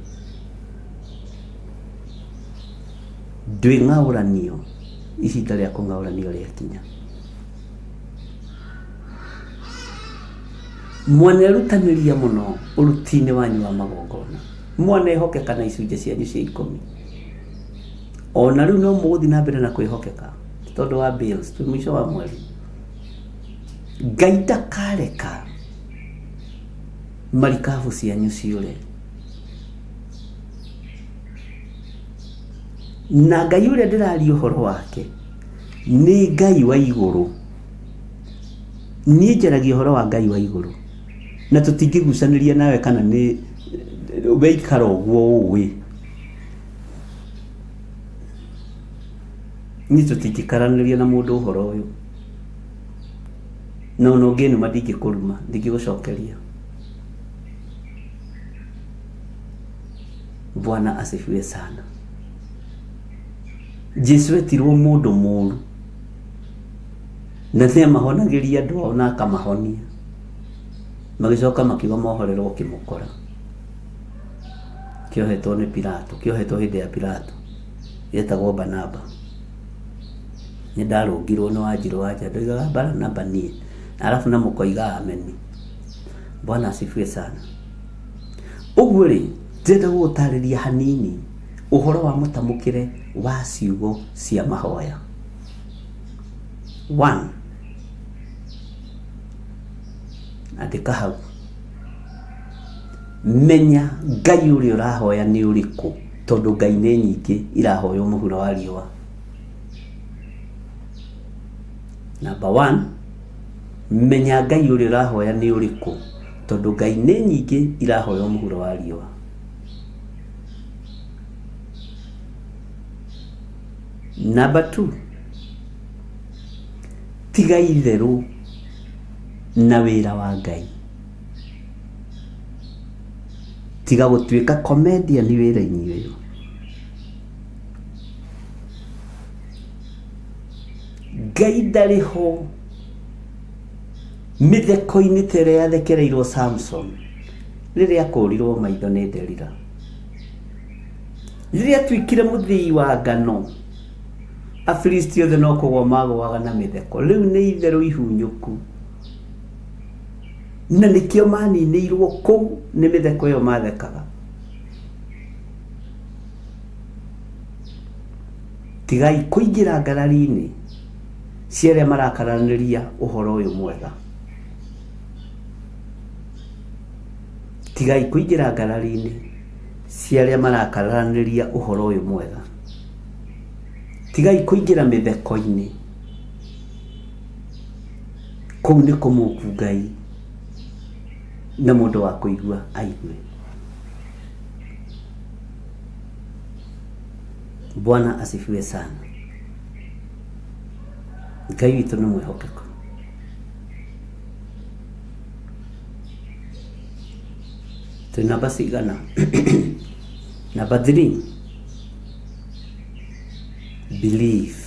B: Ndwĩ ng'aũranio, ihinda rĩa kũng'aũranio rĩakinya. Mwanerutanĩria mũno ũruti-inĩ wanyu wa magongona, mwanehokeka na icunjĩ cianyu cia 10. Ona rĩu no mũgũthiĩ na mbere na kwĩhokeka tondũ wa bills, twĩ mũico wa mweri. Ngai ndakareka marikabu cianyu ciũre, na Ngai ũrĩa ndĩraria ũhoro wake nĩ Ngai wa igũrũ. Niĩ njaragia ũhoro wa Ngai wa igũrũ, na tũtingĩgucanĩria nawe kana nĩ weikara ũguo ũĩ. Niĩ tũtingĩkaranĩria na mũndũ ũhoro ũyũ, no ũngĩnuma ndingĩkũruma, ndingĩgũcokeria. Bwana asifiwe sana. Jesu etirwo mũndũ mũru, na nĩamahonagĩria andũ ao na akamahonia, magĩcoka makiuga mohorerwo kĩmũkora, kĩohetwo nĩ Pilato, kĩohetwo hĩndĩ ya Pilato, yetagwo Barnaba. Nĩ ndarũngirwo nĩ Wanjirũ wanja, ndoigaga Barnaba niĩ, alafu na mũkoiga ameni. Bwana asifiwe sana. Ũguo rĩ, ndĩrenda gũgũtarĩria hanini ũhoro wa mũtamũkĩre wa ciugo cia mahoya. 1. Andĩka hau, menya Ngai ũrĩa ũrahoya nĩ ũrĩkũ, tondũ Ngai nĩ nyingĩ irahoywo mũhuro wa riũa. Number 1, menya Ngai ũrĩa ũrahoya nĩ ũrĩkũ, tondũ Ngai nĩ nyingĩ irahoywo mũhuro wa riũa. Number 2, tiga itherũ na wĩra wa Ngai, tiga gũtuĩka comedian wĩra-inĩ ũyũ. Ngai ndarĩ ho mĩtheko-inĩ ta ĩrĩa yathekereirwo Samson rĩrĩa akũrirwo maitho nĩ Delila, rĩrĩa atuĩkire mũthii wa ngano. Afilisti othe no kũgũa magũaga na mĩtheko, rĩu nĩ itherũ ihunyũku, na nĩkĩo maninĩirwo kũu nĩ mĩtheko ĩyo mathekaga. Tigai kũingĩra ngarari-inĩ cia arĩa marakaranĩria ũhoro ũyũ mwega. Tigai kũingĩra ngarari-inĩ cia arĩa marakaranĩria ũhoro ũyũ mwega. Tigai kũingĩra mĩtheko-inĩ, kũu nĩ kũmũku Ngai na mũndũ wa kũigua aigue. Bwana asifiwe sana. Ngai witũ nĩ mwĩhokeku. Twĩ namba cigana? Namba 3, believe,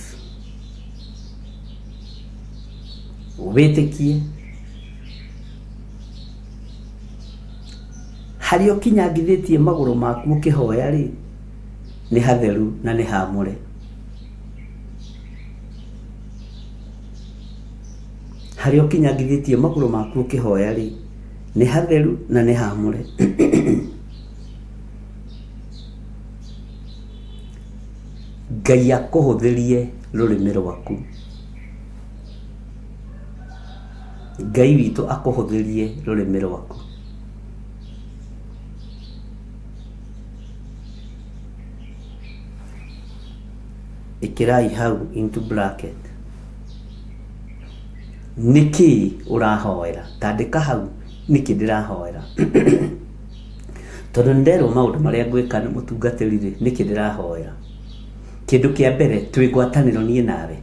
B: wĩtĩkie harĩa ũkinyangithĩtie magũrũ maku ũkĩhoya rĩ nĩ hatheru na nĩ haamũre. Harĩa ũkinyangithĩtie magũrũ maku ũkĩhoya rĩ nĩ hatheru na nĩ haamũre. Ngai akũhũthĩrie rũrĩmĩ rwaku. Ngai witũ akũhũthĩrie rũrĩmĩ rwaku. Ikirai hau into bracket. Niki urahoera. Tandĩka hau niki ndĩrahoera. Tondũ nderwo maũndũ marĩa ngwĩka nĩ mũtungatĩri rĩ niki ndĩrahoera. Kĩndũ kĩa mbere twĩ ngwatanĩro niĩ nawe.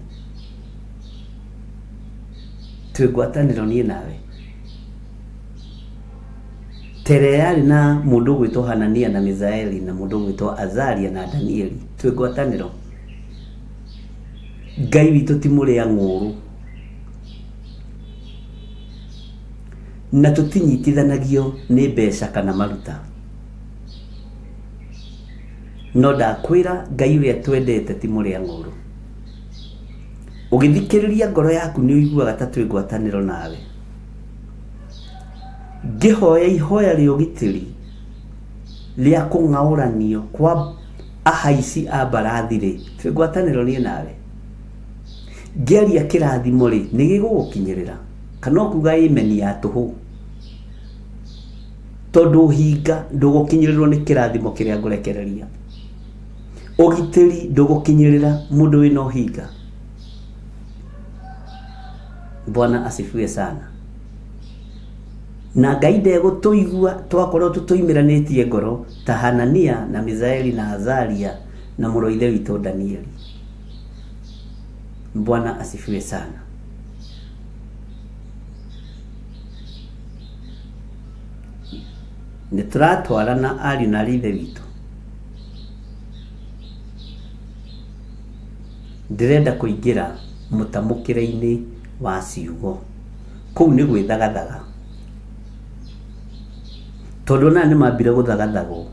B: Twĩ ngwatanĩro niĩ nawe. Tere yarĩ na mũndũ ũgwĩtwo Hanania na Mizaeli na mũndũ ũgwĩtwo Azaria na Danieli. Twĩ ngwatanĩro. Ngai witũ ti mũrĩa ng'ũrũ. Na tũtinyitithanagio nĩ mbeca kana maruta. No ndakwĩra Ngai ũrĩa twendete ti mũrĩa ng'ũrũ. Ũgĩthikĩrĩria ngoro yaku nĩ ũiguaga ta twĩ ngwatanĩro nawe. Ngĩhoya ihoya rĩa ũgitĩri rĩa kũng'aũranio kwa ahaici a mbarathi rĩ twĩ ngwatanĩro niĩ nawe. Ngĩaria kĩrathimo rĩ nĩ gĩgũgũkinyĩrĩra kana ũkuga amen ya tũhũ. Tondũ hinga ndũgũkinyĩrĩrwo nĩ kĩrathimo kĩrĩa ngũrekereria. Ũgitĩri ndũgũkinyĩrĩra mũndũ wĩna ũhinga. Bwana asifiwe sana. Na Ngai ndegũtũigua twakorwo tũtũimĩranĩtie ngoro ta Hanania na Mizaeli na Azaria na mũrũ ithe witũ Danieli. Bwana asifiwe sana. Nĩtũratwarana ariũ na ithe witũ. Ndĩrenda kũingĩra mũtamũkĩre-inĩ wa ciugo. Kũu nĩ gwĩthagathaga. Tondũ na nĩ mambire gũthagathagwo.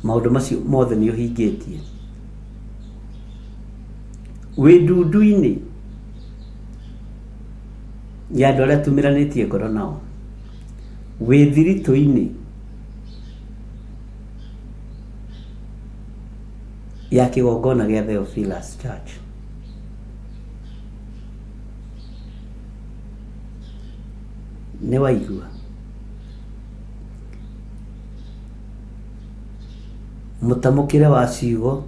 B: Maũndũ macio mothe nĩ ũhingĩtie. Wĩ ndundu-inĩ ya andũ arĩa tumĩranĩtie ngoro nao. Wĩ thiritũ-inĩ ya kĩgongona gĩa Theophilus Church. Nĩ waigua. Mũtamũkĩre wa ciugo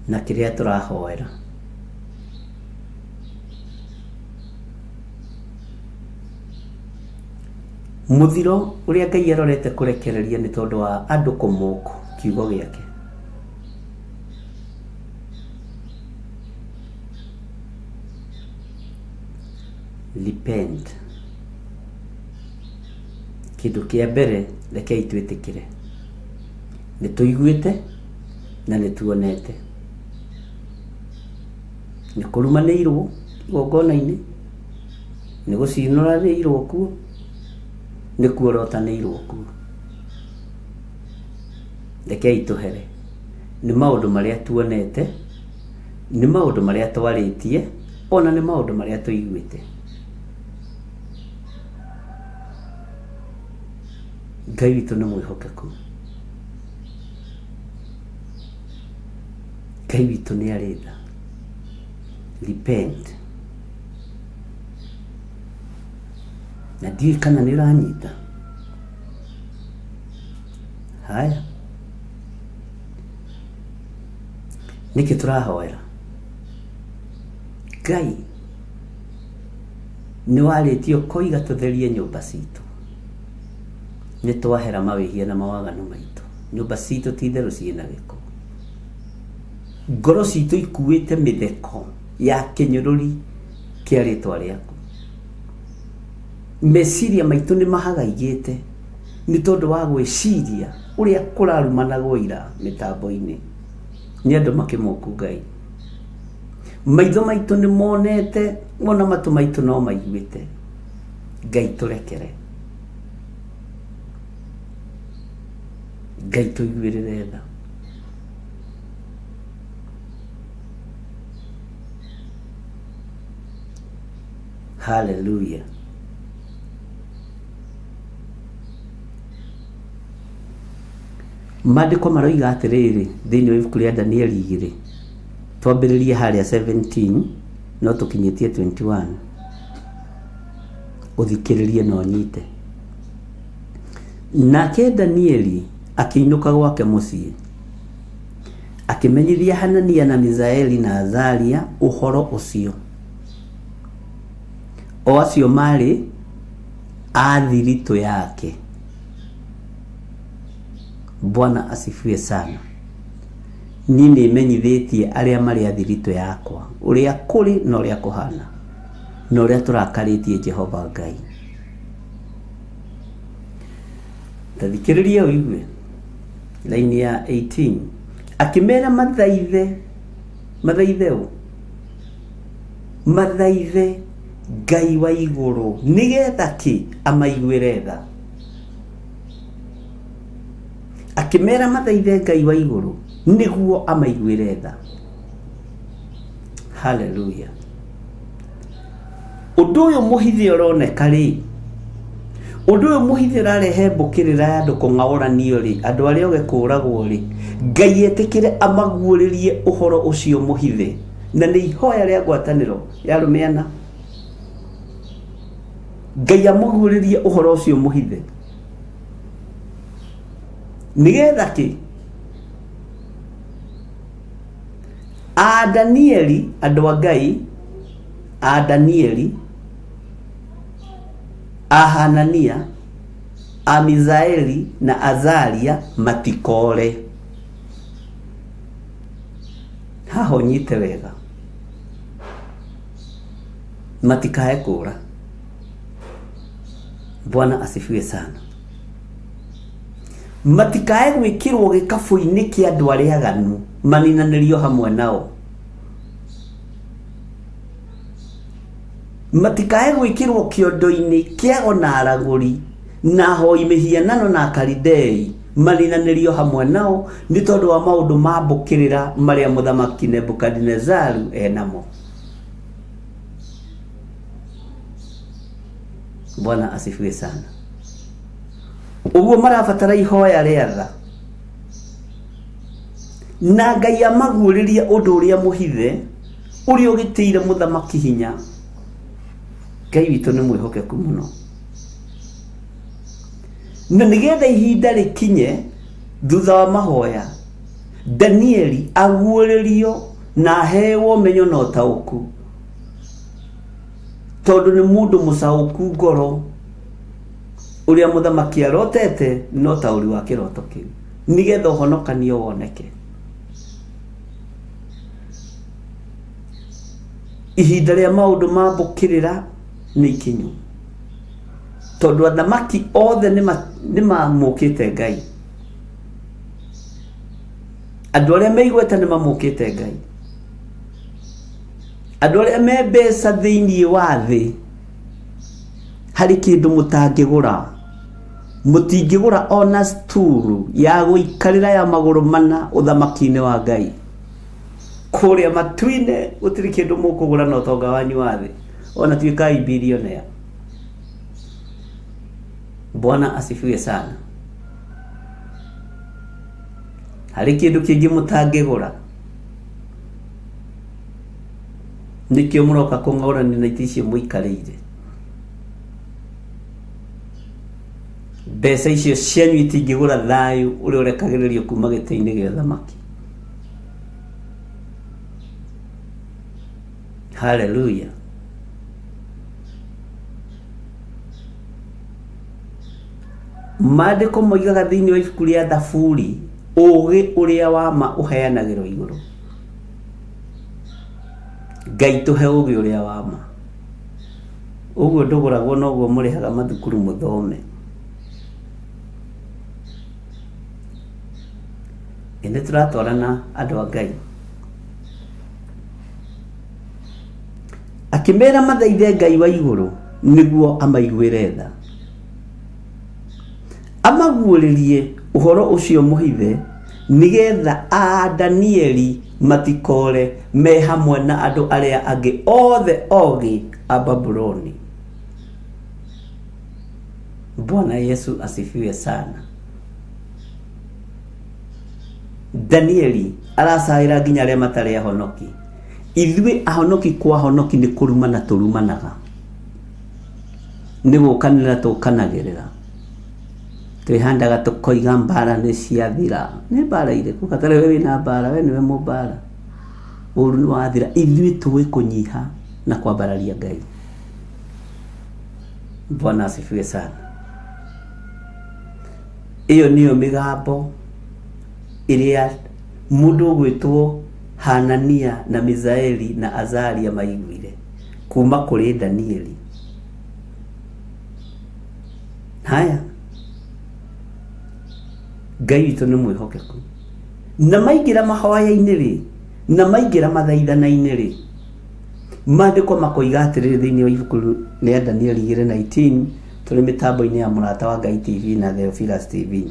B: na kĩrĩa tũrahoera. Mũthiro ũrĩa Ngai arorete kũrekereria nĩ tondũ wa andũ kũmũkũ kiugo gĩake. Repent. Kĩndũ kĩa mbere rekei twĩtĩkĩre. Nĩ tũiguĩte na nĩ tuonete. Nĩ kũrumanĩirwo igongona-inĩ. Nĩ gũcinũranĩirwo kuo. Nĩ kuorotanĩirwo kuo. Rekei tũhere. Nĩ maũndũ marĩa tuonete. Nĩ maũndũ marĩa twarĩtie. Ona nĩ maũndũ marĩa tũiguĩte. Ngai witũ nĩ mwĩhokeku. Ngai witũ nĩ arĩ tha. Repent. Na ndiũĩ kana nĩ ũranyita. Haya. Nĩkĩ tũrahoera. Ngai nĩ warĩtio koiga tũtherie nyũmba citũ. Nĩ twahera mawĩhia na mawaganu maitũ. Nyũmba citũ ti therũ ciĩna gĩko. Ngoro citũ ikuĩte mĩtheko ya kĩnyũrũri kĩa rĩtwa rĩaku. meciria maitũ nĩ mahagaigĩte nĩ tondũ wa gwĩciria ũrĩa kũrarumanagwo ira mĩtambo-inĩ nĩ andũ makĩmũku Ngai. Maitho maitũ nĩ monete, ona matũ maitũ no maiguĩte. Ngai tũrekere, Ngai tũiguĩrĩre tha. Hallelujah. Maandĩko maroiga atĩrĩrĩ thĩinĩ wa ibuku rĩa Danieli 2, twambĩrĩrie harĩa 17 no tũkinyĩtie 21, ũthikĩrĩrie na ũnyite. Nake Danieli akĩinũka gwake mũciĩ, akĩmenyithia Hanania na Mizaeli na Azaria ũhoro ũcio. O acio marĩ a thiritũ yake. Bwana asifiwe sana. Niĩ nĩmenyithĩtie arĩa marĩ a thiritũ yakwa ũrĩa kũrĩ na ũrĩa kũhana na ũrĩa tũrakarĩtie Jehova Ngai. Tathikĩrĩria ũigue laini ya 18. Akĩmera mathaithe Ngai wa igũrũ nĩgetha kĩ amaiguĩre tha. Akĩmera mathaithe Ngai wa igũrũ nĩguo amaiguĩre tha. Hallelujah. Ũndũ ũyũ mũhithe ũroneka rĩ, ũndũ ũyũ mũhithe ũrarehe mbũkĩrĩra ya andũ kũng'aũranio rĩ, andũ arĩa oge kũragwo rĩ, Ngai etĩkĩre amaguũrĩrie ũhoro ũcio mũhithe, na nĩ ihoya rĩa ngwatanĩro ya rũmĩana. Ngai amaguũrĩrie ũhoro ũcio mũhithe nĩgetha kĩ a Danieli, andũ a Ngai a Danieli, a Hanania, a Mizaeli na Azaria matikore. Haha ũnyite wega, matikae kũra. Bwana asifiwe sana. Matikae gwĩkĩrwo gĩkabũ-inĩ kĩa andũ arĩa aganu maninanĩrio hamwe nao. Matikae gwĩkĩrwo kĩondo-inĩ kĩa ona aragũri na hoi mĩhianano na Akalidei maninanĩrio hamwe nao nĩ tondũ wa maũndũ mambũkĩrĩra marĩa mũthamaki Nebukadnezaru enamo. Bwana asifiwe sana. Uguo marabatara ihoya rĩa tha, na Ngai amaguũrĩrie ũndũ ũrĩa mũhithe ũrĩa ũgĩtĩire mũthamaki hinya. Ngai witũ nĩ mwĩhokeku mũno, na nĩgetha ihinda rĩkinye thutha wa mahoya Danieli aguũrĩrio na aheo ũmenyo na ũtaũku, tondũ nĩ mũndũ mũcaũku ngoro ũrĩa mũthamaki arotete no taũri wa kĩroto kĩu, nĩgetha ũhonokanio woneke. Ihinda rĩa maũndũ mambũkĩrĩra nĩ ikinyu, tondũ athamaki othe nĩ mamũkĩte Ngai. Andũ arĩa meigweta nĩ mamũkĩte Ngai. Andũ arĩa me mbeca thĩinĩ wa thĩ, harĩ kĩndũ mũtangĩgũra, mũtingĩgũra ona sturu ya gũikarĩra ya magũrũ mana ũthamaki-inĩ wa Ngai. Kũrĩa matu-inĩ gũtirĩ kĩndũ mũkũgũra na ũtonga wanyu wa thĩ, ona tuĩkai bilionea. Bwana asifiwe sana. Harĩ kĩndũ kĩngĩ mũtangĩgũra, nĩkĩo mũroka kũng'aũrania na itĩ icio mũikarĩire. Mbeca icio cianyu itingĩgũra thayũ ũrĩa ũrekagĩrĩrio kuma gĩtĩ-inĩ gĩa ũthamaki. Hallelujah. Maandĩko moigaga thĩinĩ wa ibuku rĩa Thaburi, ũũgĩ ũrĩa wa ma ũheanagĩrwo igũrũ. Ngai tũhe ũũgĩ ũrĩa wa ma. uguo nduguragwo noguo murihaga mathukuru muthome. Ende turatwarana andu a Ngai. Akimera mathaithe Ngai wa iguru niguo amaiguire tha, amaguũrĩrie uhoro ucio muhithe, nigetha a Danieli matikore me hamwe na andu aria angi othe ogi a Babuloni. Bwana Yesu asifiwe sana. Danieli arasaira nginya aria matari ahonoki. Ithui ahonoki kwa ahonoki ni kurumana turumanaga, ni gukanira tukanagirira, twihandaga tukoiga mbara ni ciathira. Ni mbara iriku? Katare wewe na mbara, we niwe mumbara, uru ni wathira. Ithui tuwe kunyiha na kwambararia Ngai. Bwana asifiwe sana. Iyo niyo migambo iria mundu gwitwo Hanania na Mizaeli na Azaria maiguire kuma kuri Danieli. Haya, Ngai witũ nĩ mwĩhokeku, na maingira mahoya-inĩ rĩ, na maingira mathaithana-inĩ rĩ, maandĩko makoiga atĩrĩrĩ thĩinĩ wa ibuku rĩa Danieli 2:19, tũrĩ mĩtambo-inĩ ya Mũrata wa Ngai TV na Theophilus TV,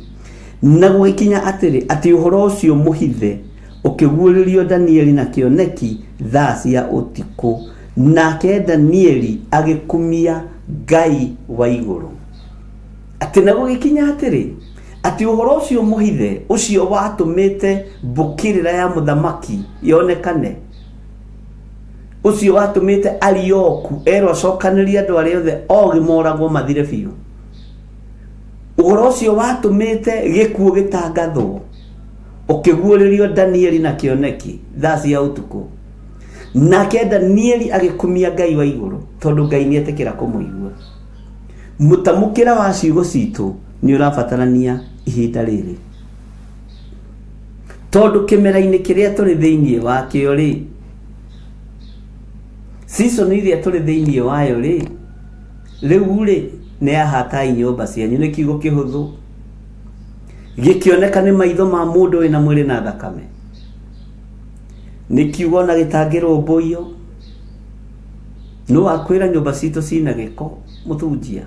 B: na gũgĩkinya atĩrĩ atĩ ũhoro ũcio mũhithe ukiguũrĩrio Danieli na kĩoneki thaa cia ũtukũ, nake Danieli agĩkumia Ngai wa igũrũ. Atĩ na gũgĩkinya atĩrĩ atĩ ũhoro ũcio mũhithe ũcio watũmĩte mbũkĩrĩra ya mũthamaki yonekane, ũcio watũmĩte Arioku erwo acokanĩrie andũ arĩa othe ogĩ moragwo mathire biũ, ũhoro ũcio watũmĩte gĩkuũ gĩtangathwo, ukiguũrĩrio Danieli na kĩoneki thaa cia ũtukũ, nake Danieli agĩkumia Ngai wa igũrũ, tondũ Ngai nĩetĩkĩra kũmũigua. Mũtamũkĩra wa ciugo citũ nĩ ũrabatarania ihinda rĩrĩ, tondũ kĩmera-inĩ kĩrĩa tũrĩ thĩinĩ wakĩo rĩ, season iria tũrĩ thĩinĩ wayo rĩ, rĩu rĩ nĩ yahatai nyũmba cianyu. Nĩ kiugo kĩhũthũ, gĩkĩoneka nĩ maitho ma mũndũ wĩna mwĩrĩ na thakame, nĩ kiugo na gĩtangĩrũmbũiyo. Nũ wakwĩra nyũmba citũ cina gĩko mũthunjia?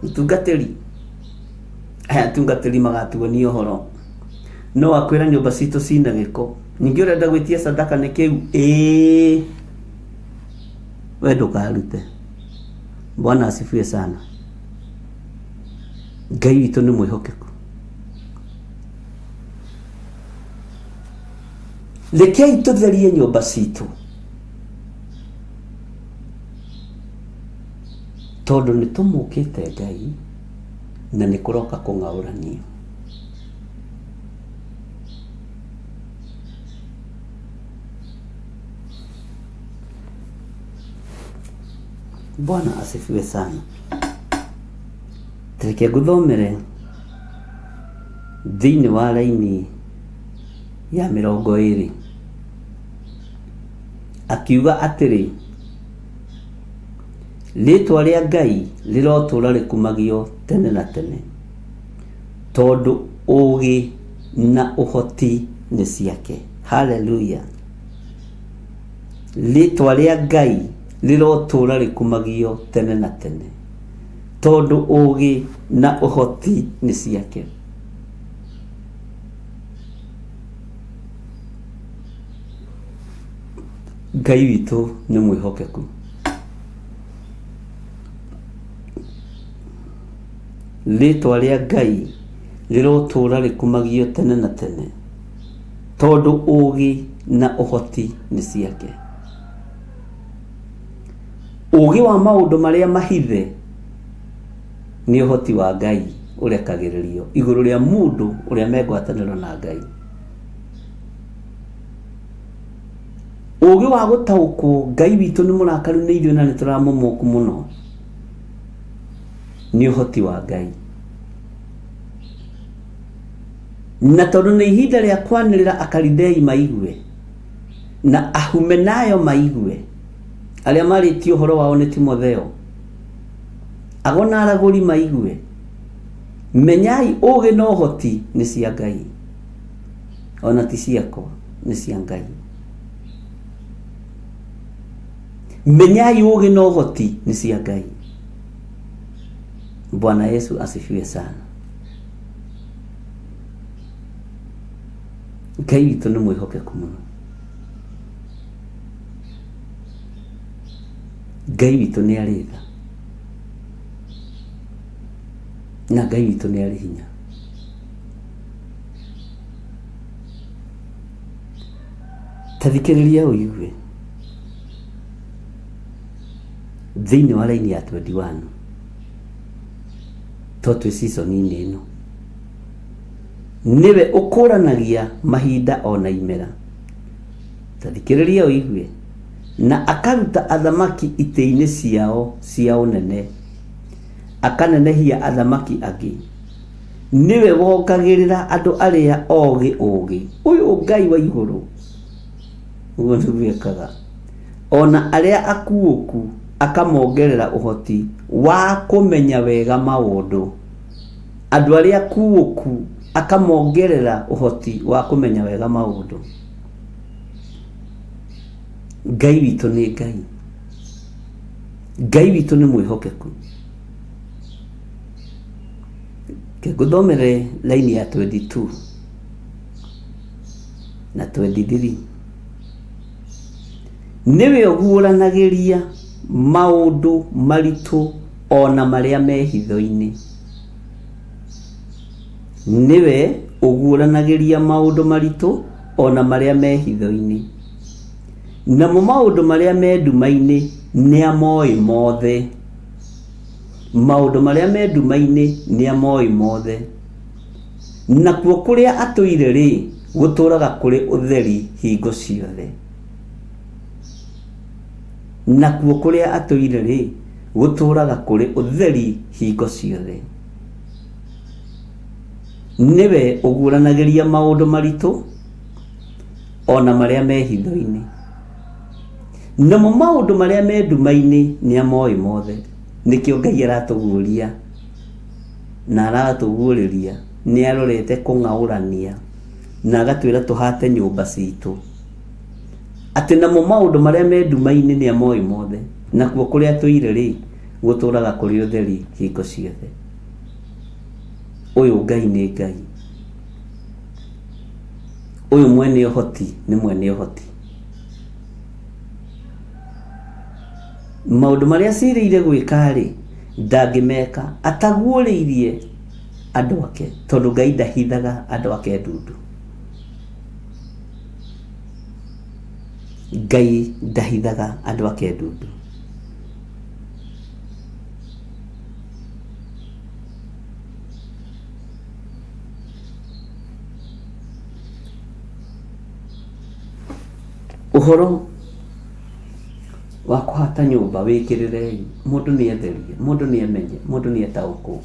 B: Mtungatĩri, aya tungatĩri magatuonia ũhoro. Nũ wakwĩra nyũmba citũ cina gĩko? Ningĩ ũrenda gwĩtia sadaka nĩ kĩu? We ndũkarute. Bwana asifiwe sana. Ngai witũ nĩ mwĩhokeku. Rekei tũtherie nyũmba citũ, tondũ nĩ tũmũkĩte Ngai na nĩ kũroka kũng'aũranio. Bwana asifiwe sana. Reke ngũthomere thĩinĩ wa raini ya 20, akiuga atĩrĩ, rĩtwa rĩa Ngai rĩrotũũra rĩkumagio tene na tene, tondũ ũũgĩ na ũhoti nĩ ciake. Haleluya. Rĩtwa rĩa Ngai rĩrotũũra rĩkumagio tene na tene, tondũ ũũgĩ na ũhoti nĩ ciake. Ngai witũ nĩ mwĩhokeku. Rĩtwa rĩa Ngai rĩrotũũra rĩkumagio tene na tene, tondũ ũũgĩ na ũhoti nĩ ciake. Ũũgĩ wa maũndũ marĩa mahithe nĩ ũhoti wa Ngai ũrekagĩrĩrio igũrũ rĩa mũndũ ũrĩa megwatanĩro na Ngai. Ũũgĩ wa gũtaũkwo Ngai witũ nĩ mũrakaru nĩ ithuĩ na nĩ tũramũmũku mũno nĩ ũhoti wa Ngai. Na tondũ nĩ ihinda rĩa kwanĩrĩra Akalidei maigue, na ahume nayo maigue aria maritio horo wao ni Timotheo agona araguri maigue menyai uge no hoti ni cia Ngai ona ti ciakwa ni cia Ngai. Menyai uge no hoti ni cia Ngai. Bwana Yesu asifiwe sana. Ngai witũ nĩ mwĩhokeku mũno. Ngai witũ nĩ arĩ tha na Ngai witũ nĩ arĩ hinya. Tathikĩrĩria ũigue thĩinĩ wa raini ya 21 totwe season-inĩ ĩno niwe ũkũranagia mahinda ona imera. Tathikĩrĩria ũigue na akaruta athamaki itĩ-inĩ ciao cia ũnene akanenehia athamaki angĩ. Niwe wongagĩrĩra andũ arĩa ogĩ ũgĩ. Ũyũ Ngai wa igũrũ ũguo nĩgwĩkaga. Ona arĩa akuũku akamongerera ũhoti wa kũmenya wega maũndũ. Andũ arĩa akuũku akamongerera ũhoti wa kũmenya wega maũndũ. Ngai witũ nĩ Ngai. Ngai witũ nĩ mwĩhokeku. Ngũthomere laini ya 22 na 23. Niwe ũguũranagĩria maũndũ maritũ ona marĩa me hitho-inĩ. Niwe ũguũranagĩria maũndũ maritũ ona marĩa me hitho-inĩ. Namo maũndũ marĩa me nduma-inĩ nĩ amoĩ mothe. Maũndũ marĩa me nduma-inĩ nĩ amoĩ mothe. Nakuo kũrĩa atũire rĩ gũtũraga kũrĩ ũtheri hingo ciothe. Nakuo kũrĩa atũire rĩ gũtũraga kũrĩ ũtheri hingo ciothe. Niwe ũguũranagĩria maũndũ maritũ ona marĩa me hitho-inĩ. Namo maũndũ marĩa me nduma-inĩ nĩ amoĩ mothe. Nĩkĩo Ngai aratũguũria na aratũguũrĩria nĩ arorete kũng'aũrania na agatwĩra tũhate nyũmba citũ. Atĩ namo maũndũ marĩa me nduma-inĩ nĩ amoĩ mothe. Nakuo kũrĩa atũire rĩ gũtũraga kũrĩ ũtheri hingo ciothe. Ũyũ Ngai nĩ Ngai. Ũyũ mwene ũhoti nĩ mwene ũhoti. Maũndũ marĩa cirĩire gwĩka rĩ ndangĩmeka ataguũrĩirie andũ ake tondũ Ngai ndahithaga andũ ake ndundu. Ngai ndahithaga andũ ake ndundu. Ũhoro wa kũhata nyũmba wĩkĩrĩre mũndũ nĩ etherie, mũndũ nĩ emenye, mũndũ nĩ etaũkwo.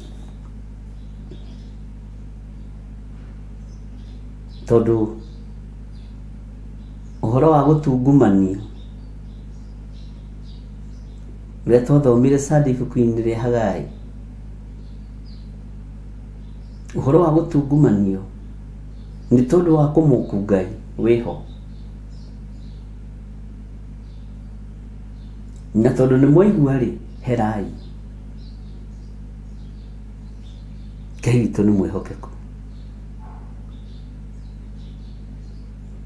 B: Tondũ ũhoro wa gũtungumanio ũrĩa twathomire Sunday ibuku-inĩ rĩa Hagai, ũhoro wa gũtungumanio nĩ tondũ wa kũmũku Ngai wĩho. Na tondũ nĩ mwaigua rĩ herai. Ngai witũ nĩ mwĩhokeku.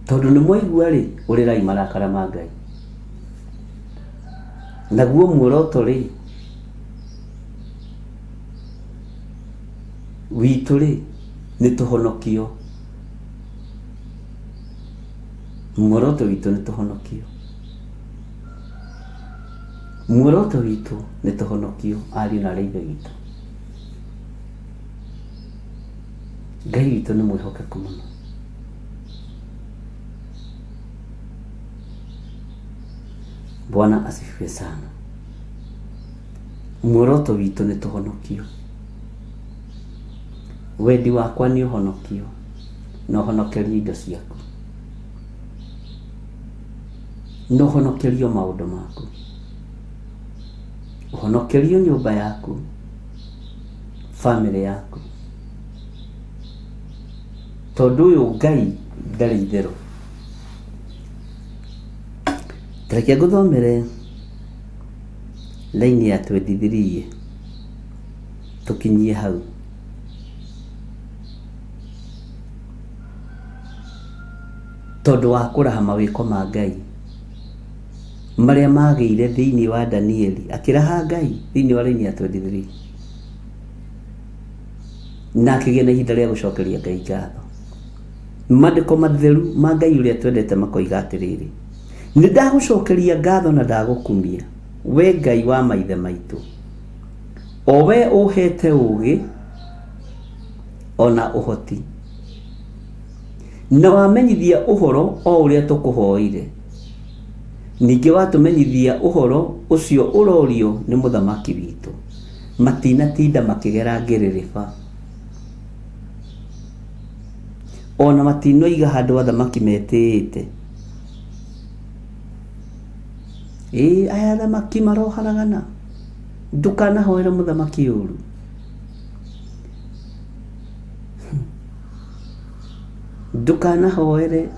B: Tondũ nĩ mwaigua rĩ ũrĩrai marakara ma Ngai. Naguo muoroto rĩ witũ rĩ nĩ tũhonokio. Muoroto witũ nĩ tũhonokio. Muoroto witũ nĩ tũhonokio ariũ na aarĩ a Ithe witũ. Ngai witũ nĩ mwĩhokeku mũno. Bwana asifiwe sana. Muoroto witũ nĩ tũhonokio. Wendi wakwa nĩ ũhonokio na ũhonokerie indo ciaku. no honokerio maundu maku, honokerio nyumba yaku, family yaku, tondu uyu Ngai ndari itheru. Tareke nguthomere laini ya 23 tukinyie hau. Tondu wa kuraha mawiko ma Ngai maria magire thiini wa Danieli, akiraha Ngai thiini wa laini ya 23 na akigĩa na ihinda rĩa gucokeria Ngai ngatho. Mandĩko matheru ma Ngai ũrĩa twendete makoiga atĩrĩrĩ: nĩ ndagucokeria ngatho na ndagũkumia we Ngai wa maithe maitũ, o we ũhete ũũgĩ ona ũhoti, na wamenyithia ũhoro o ũrĩa tũkũhoire, ningĩ watũmenyithia ũhoro ũcio ũrorio nĩ mũthamaki witũ, matinatinda makĩgera ngĩrĩrĩba, ona matinoiga handũ athamaki metĩĩte. Aya athamaki maroharagana, ndũkanahoere mũthamaki ũru. Ndũkanahoere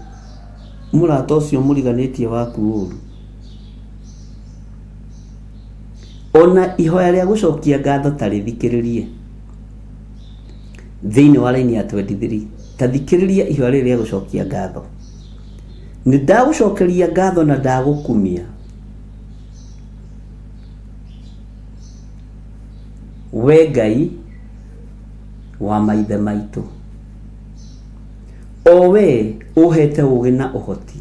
B: mũrata ũcio mũriganĩtie waku ũru. Ona ihoya rĩa gũcokia ngatho ta rĩthikĩrĩrie thĩinĩ wa laini ya 23. Ta thikĩrĩria ihoya rĩrĩ rĩa gũcokia ngatho. Nĩ ndagũcokeria ngatho na ndagũkumia we Ngai wa maithe maitũ, o we ũhete ũũgĩ na ũhoti,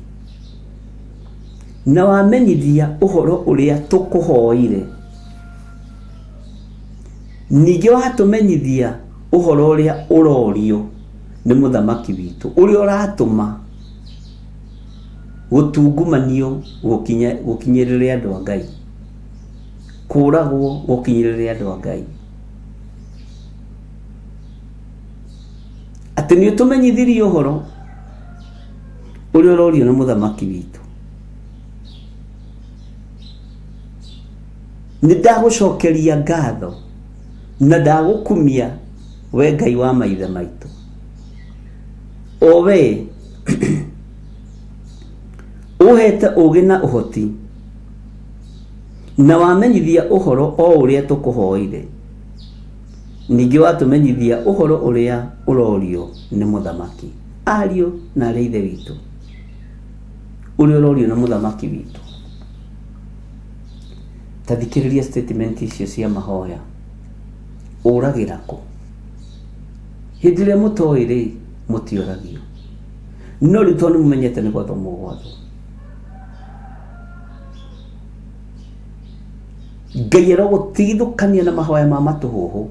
B: na wamenyithia ũhoro ũrĩa tũkũhoire, ningĩ watũmenyithia ũhoro ũrĩa ũrorio nĩ mũthamaki witũ, ũrĩa ũratũma gũtungumanio gũkinyĩrĩre andũ a Ngai, kũragwo gũkinyĩrĩre andũ a Ngai. Atĩ nĩ ũtũmenyithirie ũhoro ũrĩa ũrorio nĩ mũthamaki witũ. Nĩ ndagũcokeria ngatho na ndagũkumia we Ngai wa maithe maitũ, o we ũhete ũũgĩ na ũhoti, na wamenyithia ũhoro o ũrĩa tũkũhoire, ningĩ watũmenyithia ũhoro ũrĩa ũrorio nĩ mũthamaki. Ariũ na arĩa ithe witũ, ũrĩa ũrorio nĩ mũthamaki witũ. Ta thikĩrĩria statement icio cia mahoya. Ũragĩra kũ? Hĩndĩ ĩrĩa mũtoĩ-rĩ, mũtiũragio. No rĩu tondũ nĩmũmenyete nĩ gwathwo mũgwathwo. Ngai arogũtigithũkania na mahoya ma matũhũhũ.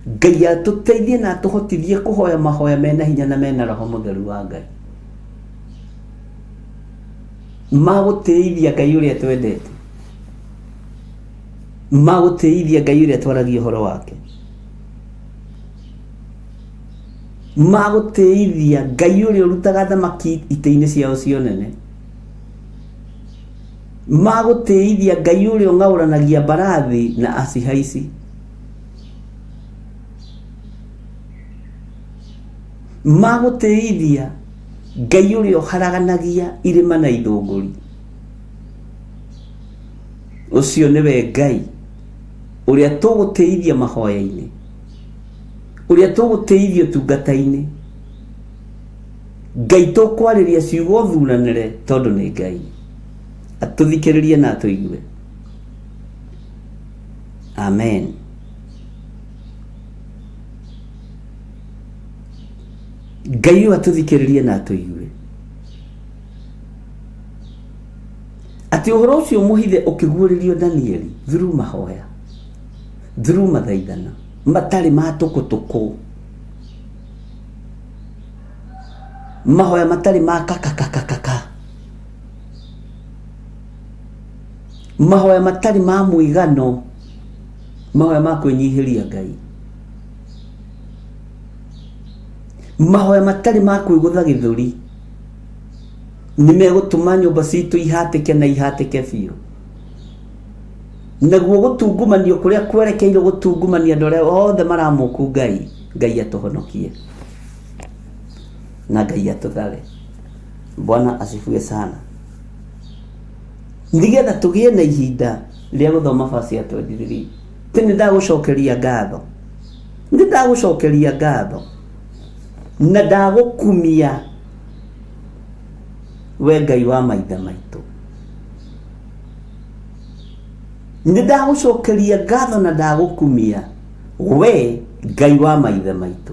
B: Ngai atũteithie na atũhotithie kũhoya mahoya mena hinya na mena roho mũtheru wa Ngai, magũtĩithia Ngai ũrĩa twendete, magũtĩithia Ngai ũrĩa twaragia ũhoro wake, magũtĩithia Ngai ũrĩa ũrutaga thamaki itĩ-inĩ ciao cio nene, magũtĩithia Ngai ũrĩa ũng'aũranagia mbarathi na acihaici, magũtĩithia Ngai ũrĩa ũharaganagia irĩma na ithũngũri. Ũcio nĩwe Ngai ũrĩa tũgũtĩithia mahoya-inĩ, ũrĩa tũgũtĩithia ũtungata-inĩ, Ngai tũkwarĩria ciugo thuranĩre tondũ nĩ Ngai. Atũthikĩrĩrie na atũigue. Amen. Ngai atũthikĩrĩrie na atũigue. Atĩ ũhoro ũcio mũhithe ũkĩguũrĩrio Danieli through mahoya, through mathaithana matarĩ ma tũkũtũkũ, mahoya matarĩ ma kakakakaka, mahoya matarĩ ma mũigano, mahoya ma kwĩnyihĩria Ngai, mahoya matari ma kwĩgũtha gĩthũri nĩ megũtũma nyũmba citũ ihatĩke na ihatĩke biũ. Naguo gũtungumanio kũrĩa kwerekeire gũtungumania andũ arĩa othe maramũku Ngai atũhonokie na Ngai atũthare. Bwana asifiwe sana. Nĩgetha tũgĩe na ihinda rĩa gũthoma verse ya 23. Nĩ ndagũcokeria ngatho na ndagũkumia we Ngai wa maithe maitũ. Nĩ ndagũcokeria ngatho na ndagũkumia we Ngai wa maithe maitũ,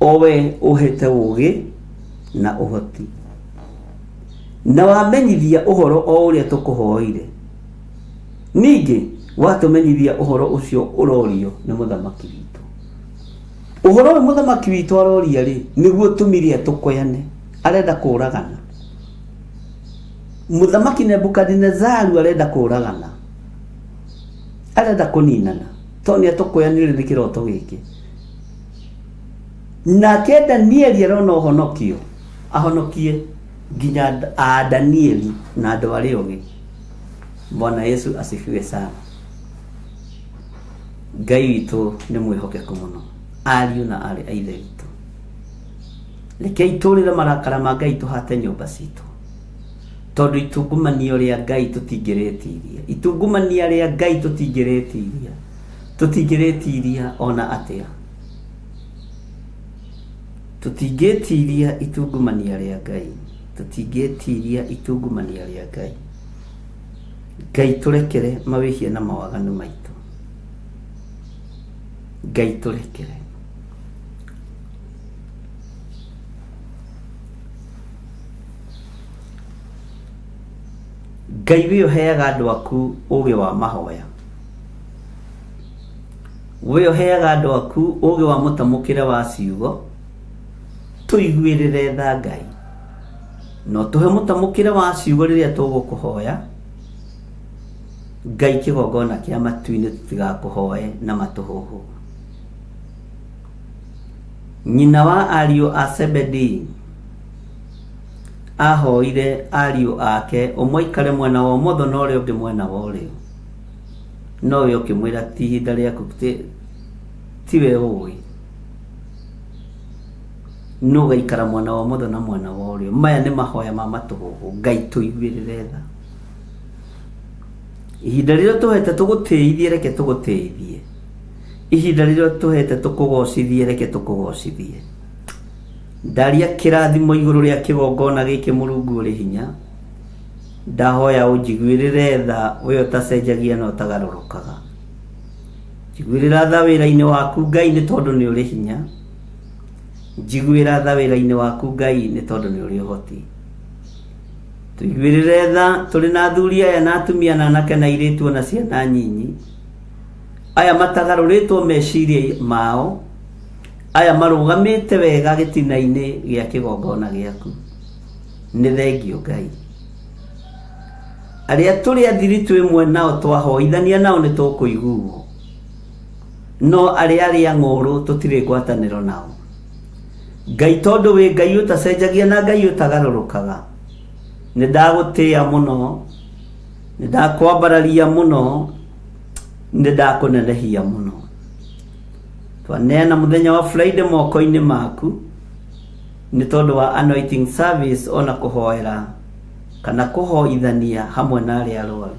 B: owe ũhete ũgĩ na ũhoti, na wamenyithia ũhoro o ũrĩa tũkũhoire. Ningĩ watũmenyithia ũhoro ũcio ũrorio nĩ mũthamaki witũ. Ũhoro ũyũ mũthamaki witũ aroria rĩ, nĩguo tũmire tũkoyane, arenda kũragana. Mũthamaki Nebukadnezaru arenda kũragana, arenda kũninana, tondũ nĩatũkoyanire nĩ kĩroto gĩkĩ. Nake Danieli arona ũhonokio, ahonokie nginya Danieli na andũ arĩa ũngĩ. Bwana Yesu asifiwe sana. Ngai witũ nĩ mwĩhokeku mũno, ariũ na arĩ a ithe witũ. Rekei tũrĩre marakara ma Ngai tũhate nyũmba citũ, tondũ itungumania rĩa Ngai tũtingĩrĩtiria, itungumania rĩa Ngai tũtingĩrĩtiria ona atĩa. Tũtingĩtiria itungumania rĩa Ngai, tũtingĩtiria itungumania rĩa Ngai. Ngai tũrekere mawĩhia na mawaganu maitũ, Ngai tũrekere. Ngai we ũheaga andũ aku ũgĩ wa mahoya, we ũheaga andũ aku ũgĩ wa mũtamũkĩre wa ciugo, tũiguĩrĩre tha Ngai. No tũhe mũtamũkĩre wa ciugo rĩrĩa tũgũkũhoya Ngai, kĩgongona kĩa matu-inĩ tũtigakũhoe na matũhũhũ. Nyina wa ariũ a Zebedi ahoire ariũ ake, ũmwe aikare mwena wa ũmotho na ũrĩa ũngĩ mwena wa ũrĩo. Nowe ũkĩmwĩra ti ihinda rĩaku, tiwe ũĩ, no ũgaikara mwena wa ũmotho na mwena wa ũrĩo. Maya nĩ mahoya ma matũhũhũ. Ngai tũiguĩrĩre tha. Ihinda rĩrĩa tũhete tũgũtĩithie, reke tũgũtĩithie. Ihinda rĩrĩa tũhete tũkũgocithie, reke tũkũgocithie. Ndaria kĩrathimo igũrũ rĩa kĩgongona gĩkĩ Mũrungu ũrĩ hinya. Ndahoya ũnjiguĩrĩre tha, we ũtacenjagia na ũtagarũrũkaga. Njiguĩrĩra tha wĩra-inĩ waku Ngai, nĩ tondũ nĩ ũrĩ hinya. Njiguĩra tha wĩra-inĩ waku Ngai, nĩ tondũ nĩ ũrĩ ũhoti. Tũiguĩrĩre tha tũrĩ na athuri aya na atumia na anake na airĩtu na ciana nyinyi, aya matagarũrĩtwo meciria mao, aya marũgamĩte wega gĩtina-inĩ gĩa kĩgongona gĩaku. Nĩ thengio Ngai. Arĩa tũrĩ athiri twĩmwe nao twahoithania nao nĩ tũkũiguo, no arĩa ng'ũrũ tũtirĩ ngwatanĩro nao. Ngai, tondũ wĩ Ngai ũtacenjagia na Ngai ũtagarũrũkaga, nĩ ndagũtĩĩa mũno, nĩ ndakwambararia mũno, nĩ ndakũnenehia mũno. Twaneana mũthenya wa Friday moko-inĩ maku, nĩ tondũ wa anointing service, ona kũhoera kana kũhoithania hamwe na arĩa arwaru.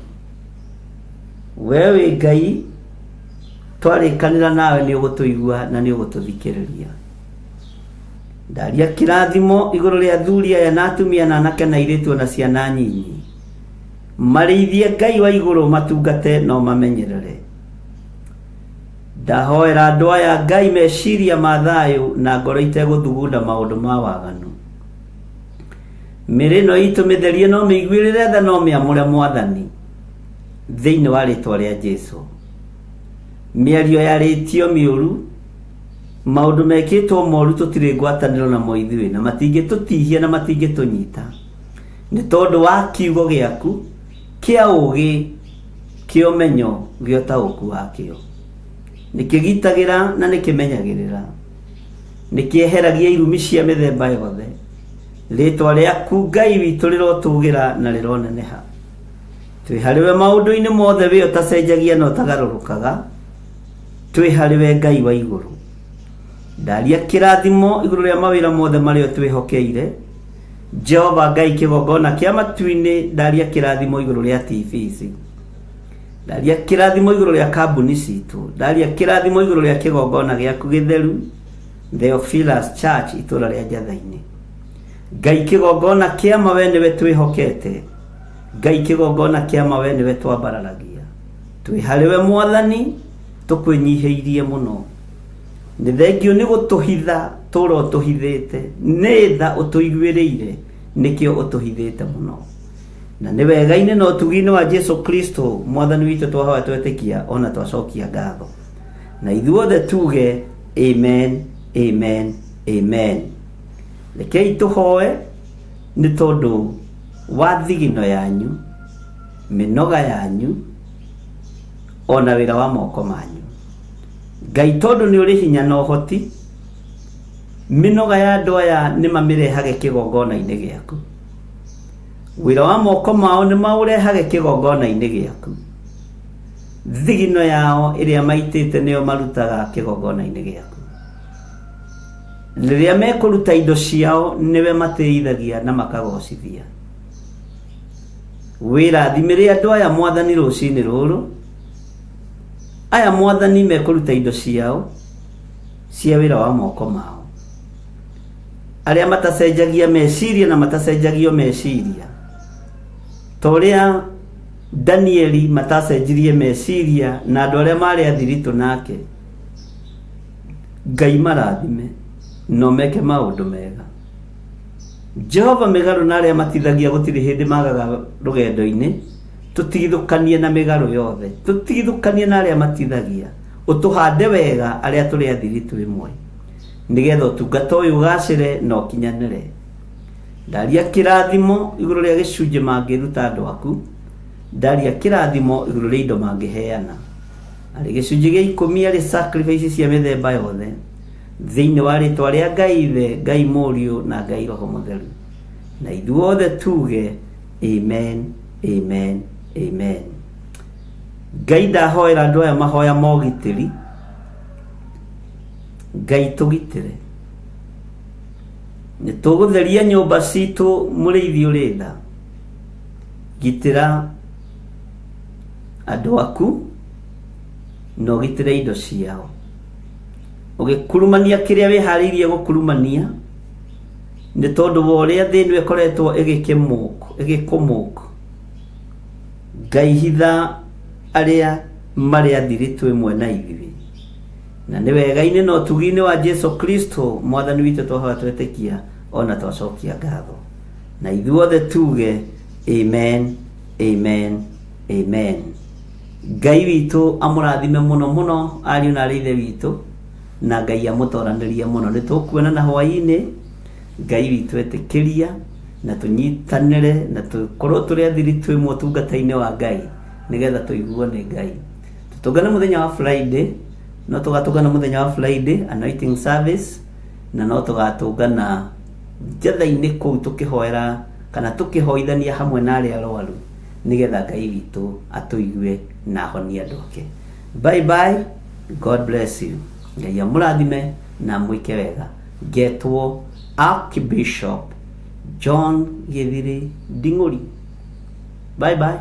B: We wĩ Ngai, twarĩkanĩra nawe nĩ ũgũtũigua na nĩ ũgũtũthikĩrĩria. Ndaria kĩrathimo igũrũ rĩa athuri aya na atumia na anake na airĩtu na ciana nyinyi, marĩithie Ngai wa igũrũ, matungate no mamenyerere. Ndahoera andũ aya Ngai meciria ma thayũ na ngoro itegũthugunda maũndũ ma waganu. Mĩrĩ ĩno itũ mĩtherie no mĩiguĩrĩre tha, no mĩamũre Mwathani, thĩinĩ wa rĩtwa rĩa Jesũ. Mĩario yarĩtio mĩũru, maũndũ mekĩtwo moru tũtirĩ ngwatanĩro namo ithuĩ, na matingĩtũtihia na matingĩtũnyita, nĩ tondũ wa kiugo gĩaku kĩa ũgĩ, kĩa ũmenyo, gĩa ũtaũku wakĩo. Nĩkĩgitagĩra na nĩkĩmenyagĩrĩra. nikieheragia irumi cia mithemba yothe. Ritwa riaku Ngai witũ rĩrotũgĩra na rĩroneneha. Twĩ harĩwe maũndũ-inĩ mothe we ũtacenjagia na ũtagarũrũkaga. Twĩ harĩwe Ngai wa igũrũ. Ndaria kĩrathimo igũrũ rĩa mawĩra mothe marĩa twĩhokeire. Jehova Ngai kĩgongona kĩa matu-inĩ, ndaria kĩrathimo igũrũ rĩa TV ici. Ndaria kĩrathimo igũrũ rĩa kambuni citũ. Ndaria kĩrathimo igũrũ rĩa kĩgongona gĩaku gĩtheru, Theophilus Church itũra rĩa Njatha-inĩ. Ngai kĩgongona kĩa mawe nĩwe twĩhokete. Ngai kĩgongona kĩa mawe nĩwe twambararagia. Twĩ harĩwe Mwathani, tũkwĩnyihĩirie mũno. Nĩ thengio nĩ gũtũhitha tũra ũtũhithĩte, nĩ tha ũtũiguĩrĩire, nĩkĩo ũtũhithĩte mũno. Na nĩ wega-inĩ na ũtugi-inĩ wa Jesu Kristo Mwathani witũ twahoya twetĩkia ona twacokia ngatho. Na ithuothe tuge amen, amen, amen. Rekei tũhoe nĩ tondũ wa thigino yanyu, mĩnoga yanyu, ona wĩra wa moko manyu. Ngai tondũ nĩ ũrĩ hinya na ũhoti, mĩnoga ya andũ aya nĩ mamĩrehage kĩgongona-inĩ gĩaku. Wĩra wa moko mao nĩ maũrehage kĩgongona-inĩ gĩaku. Thigino yao ĩrĩa maitĩte nĩyo marutaga kĩgongona-inĩ gĩaku. Rĩrĩa mekũruta indo ciao nĩwe matĩithagia na makagocithia. Wĩrathimĩre andũ aya Mwathani rũcinĩ rũrũ. Aya Mwathani mekũruta indo ciao cia wĩra wa moko mao. Arĩa matacenjagia meciria na matacenjagio meciria. Torĩa Danieli matacenjirie meciria na andũ arĩa marĩ athiritũ nake. Ngai marathime no meke maũndũ mega. Jehova mĩgarũ na arĩa matithagia gũtirĩ hĩndĩ magaga rũgendo-inĩ. Tũtigithũkanie na mĩgarũ yothe. Tũtigithũkanie na arĩa matithagia. Ũtũhande wega arĩa tũrĩ athiritũ ĩmwe. Nĩgetha ũtungata ũyũ ũgacĩre na ũkinyanĩre. Ndaria kĩrathimo igũrũ rĩa gĩcunjĩ mangĩruta andũ aku. Ndaria kĩrathimo igũrũ rĩa indo mangĩheana. Arĩ gĩcunjĩ gĩa 10 arĩ sacrifice cia mĩthemba yothe. Thĩinĩ wa rĩtwa rĩa Ngai Ithe, Ngai Mũriũ na Ngai Roho Mũtheru. Na ithuothe tuge amen, amen, amen. Ngai ndahoera andũ aya mahoya mogitĩri. Ngai tũgitĩre. Nĩ tũgũtheria nyũmba citũ mũrĩithi ũrĩ tha. Gitĩra andũ aku na ũgitĩre indo ciao. Ũgĩkurumania kĩrĩa wĩharĩirie gũkurumania, nĩ tondũ wa ũrĩa thĩ ĩno ĩkoretwo ĩgĩkũmũka. Ngai hitha arĩa marĩ athiritũ ĩmwe na ithuĩ. Na nĩ wega-inĩ na ũtugi-inĩ wa Jesu Kristo Mwathani witũ twahoya twetĩkia ona twacokia ngatho. Na ithuothe tuge amen, amen, amen. Ngai witũ amũrathime mũno mũno ariũ na arĩ ithe witũ, na Ngai amũtoranĩrie mũno. Nĩ tũkuonana hwaĩ-inĩ. Ngai witũ etĩkĩria na tũnyitanĩre na tũkorwo tũrĩ athiritũ ĩmwe ũtungata-inĩ wa Ngai, nĩgetha tũiguo nĩ Ngai. Tũtũngane mũthenya wa Friday, no tũgatũngana mũthenya wa Friday anointing service, na no tũgatũngana Njatha-inĩ kũu tũkĩhoera kana tũkĩhoithania hamwe na arĩa arwaru, nĩgetha Ngai witũ atũigue na ahonie andũ ake. Bye bye. God bless you. Ngai amũrathime na mwĩke wega. Getwo Archbishop John Githiri Nding'ũri. Bye bye.